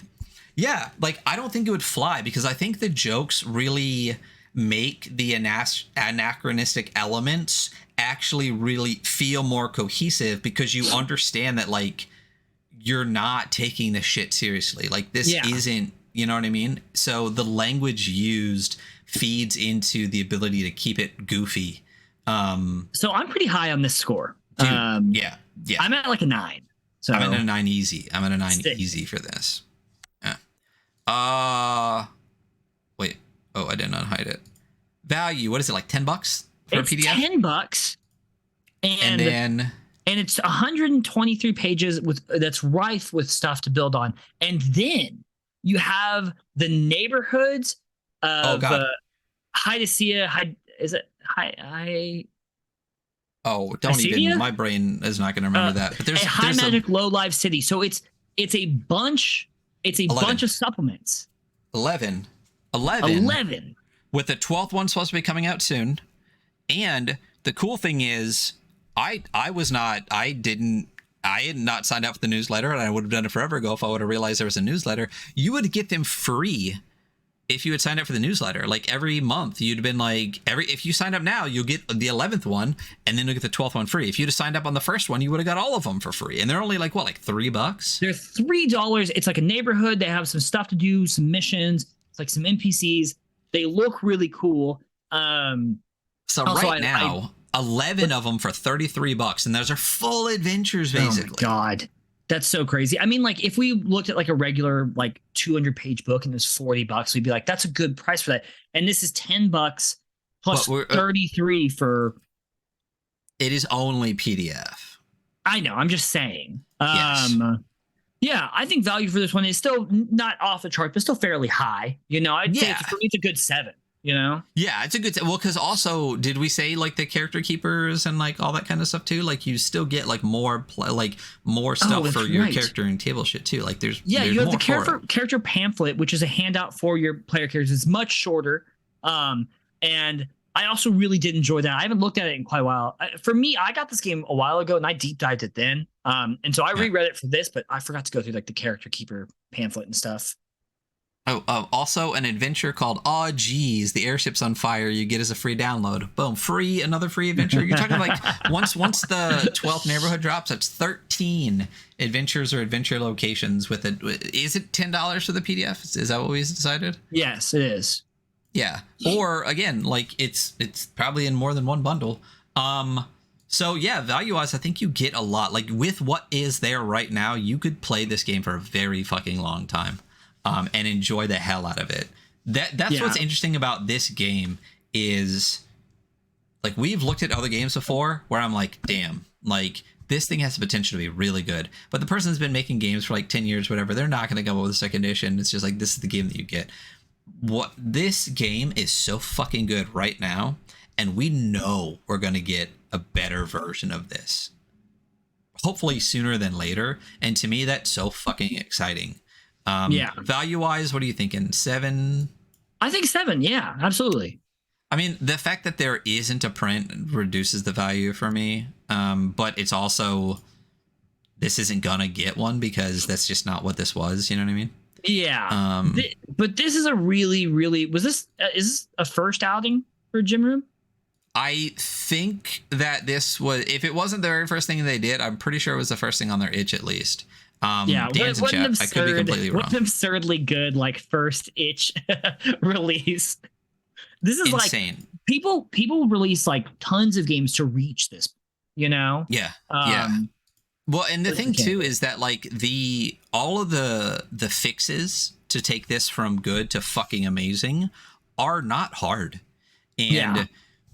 Yeah, I don't think it would fly because I think the jokes really make the anachronistic elements actually really feel more cohesive because you understand that you're not taking this shit seriously. This isn't, You know what I mean? So the language used feeds into the ability to keep it goofy. So I'm pretty high on this score. Dude, yeah. I'm at like a 9. So I'm at a 9 easy. I'm at a 9 Sick. easy for this. Yeah. Wait. Oh, I did not hide it. Value. What is it, like $10 for it's a PDF? $10, And then it's 123 pages that's rife with stuff to build on. And then you have the neighborhoods of 𝗛𝗓𝗪𝗏. Is it Oh, don't Hycedia? even. My brain is not going to remember that. But there's a high magic low live city. So it's a bunch. It's a 11. bunch of supplements. 11. With the 12th one supposed to be coming out soon. And the cool thing is, I had not signed up for the newsletter, and I would have done it forever ago if I would have realized there was a newsletter. You would get them free if you had signed up for the newsletter. Like every month, you'd have been like, if you signed up now, you'll get the 11th one, and then you'll get the 12th one free. If you'd have signed up on the first one, you would have got all of them for free. And they're only like, what, like $3? They're $3. It's like a neighborhood. They have some stuff to do, some missions. It's like some NPCs. They look really cool. So right now, 11 of them for $33, and those are full adventures, basically. Oh my God. That's so crazy. I mean, like if we looked at like a regular like 200-page book and it was $40, we'd be like, that's a good price for that. And this is $10 plus 33 for. It is only PDF. I know. I'm just saying. Yes. Yeah, I think value for this one is still not off the chart, but still fairly high. You know, I'd say for me it's a good 7. You know? Yeah, it's a good. Well, because also, did we say like the character keepers and like all that kind of stuff too? Like you still get like more stuff for your character and table shit too. Like there's you have the character pamphlet, which is a handout for your player characters. It's much shorter, and I also really did enjoy that. I haven't looked at it in quite a while. For me, I got this game a while ago and I deep dived it then, and so I reread it for this, but I forgot to go through like the character keeper pamphlet and stuff. Oh, also an adventure called Aw Geez, the airship's on fire. You get as a free download. Boom, another free adventure. You're talking like once the 12th neighborhood drops, that's 13 adventures or adventure locations with it. Is it $10 for the PDF? Is that what we decided? Yes, it is. Yeah. Or again, like it's probably in more than one bundle. So yeah, value-wise, I think you get a lot. Like with what is there right now, you could play this game for a very fucking long time. And enjoy the hell out of it. That's what's interesting about this game is like we've looked at other games before where I'm like, damn, like this thing has the potential to be really good. But the person's been making games for like 10 years, whatever. They're not going to go with a second edition. It's just like, this is the game that you get. What this game is so fucking good right now. And we know we're going to get a better version of this. Hopefully sooner than later. And to me, that's so fucking exciting. Value wise, what are you thinking? 7? I think 7. Yeah, absolutely. I mean, the fact that there isn't a print reduces the value for me. But it's also, this isn't gonna get one because that's just not what this was. You know what I mean? Yeah. But this is a really, really, is this a first outing for Gym Room? I think that this was, if it wasn't the very first thing they did, I'm pretty sure it was the first thing on their itch at least. Dan's in chat. I could be completely wrong. What an absurdly good like first itch release. This is insane. Like people release like tons of games to reach this, you know? Yeah. Well, and the thing too is that like all of the fixes to take this from good to fucking amazing are not hard. And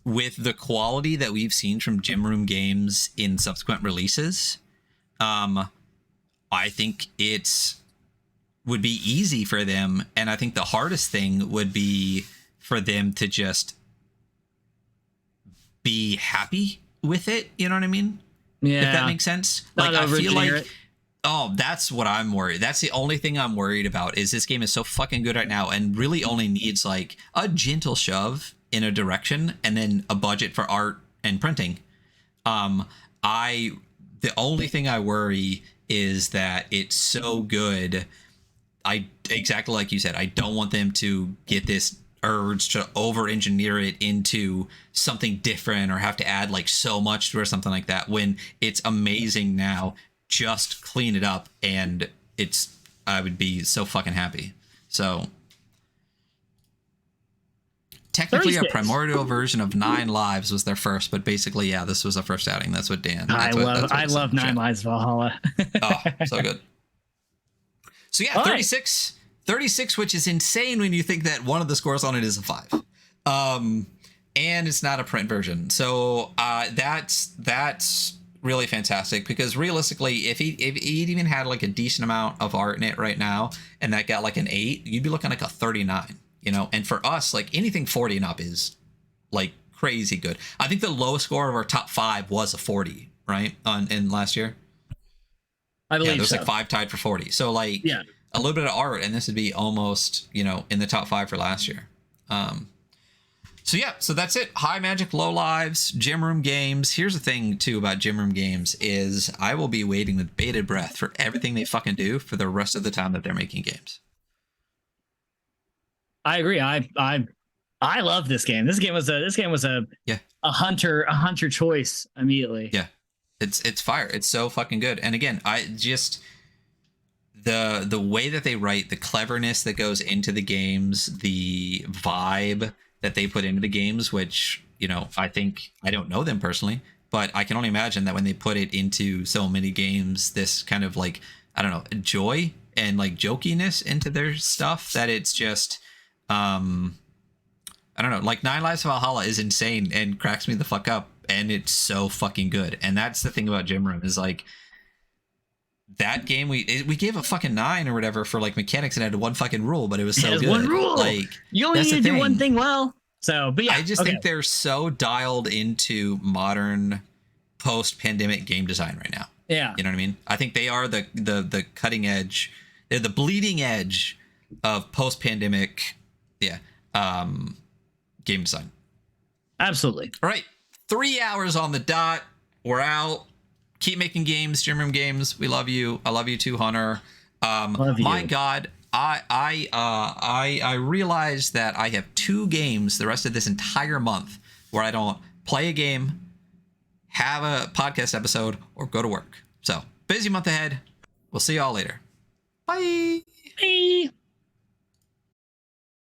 with the quality that we've seen from Gym Room games in subsequent releases, I think would be easy for them. And I think the hardest thing would be for them to just be happy with it. You know what I mean? Yeah. If that makes sense. Like, I feel like, that's what I'm worried. That's the only thing I'm worried about is this game is so fucking good right now and really only needs like a gentle shove in a direction and then a budget for art and printing. The only thing I worry is that it's so good. Exactly like you said, I don't want them to get this urge to over-engineer it into something different or have to add like so much to it or something like that when it's amazing now. Just clean it up and I would be so fucking happy. So technically 36. a primordial version of 9 Lives was their first, but basically, yeah, this was a first outing. That's what Dan. I love 9 Lives Valhalla. Oh, so good. So yeah, 36, 36, which is insane when you think that one of the scores on it is a 5. And it's not a print version. So that's really fantastic, because realistically, if he'd even had like a decent amount of art in it right now, and that got like an 8, you'd be looking like a 39, you know? And for us, like anything 40 and up is like crazy good. I think the lowest score of our top 5 was a 40, right? In last year. I believe there's so. like 5 tied for 40. So like a little bit of art, and this would be almost, you know, in the top 5 for last year. So yeah, so that's it. High Magic, Low Lives, Gym Room Games. Here's the thing too about Gym Room Games is I will be waiting with bated breath for everything they fucking do for the rest of the time that they're making games. I agree. I love this game. This game was a hunter choice immediately. Yeah. It's fire. It's so fucking good. And again, I just the way that they write, the cleverness that goes into the games, the vibe that they put into the games, which, you know, I don't know them personally, but I can only imagine that when they put it into so many games, this kind of like, I don't know, joy and like jokiness into their stuff, that it's just, I don't know, like 9 Lives of Valhalla is insane and cracks me the fuck up, and it's so fucking good. And that's the thing about Gym Room is like, that game we gave a fucking 9 or whatever for like mechanics, and had one fucking rule, but it was so good. One rule. Like, you only need to do one thing well. So, but yeah, I just think they're so dialed into modern post-pandemic game design right now. Yeah, you know what I mean. I think they are the cutting edge. They're the bleeding edge of post-pandemic, game design. Absolutely. All right, 3 hours on the dot. We're out. Keep making games, Gym Room Games. We love you. I love you too, Hunter. Love you. My God, I realized that I have 2 games the rest of this entire month where I don't play a game, have a podcast episode, or go to work. So busy month ahead. We'll see y'all later. Bye.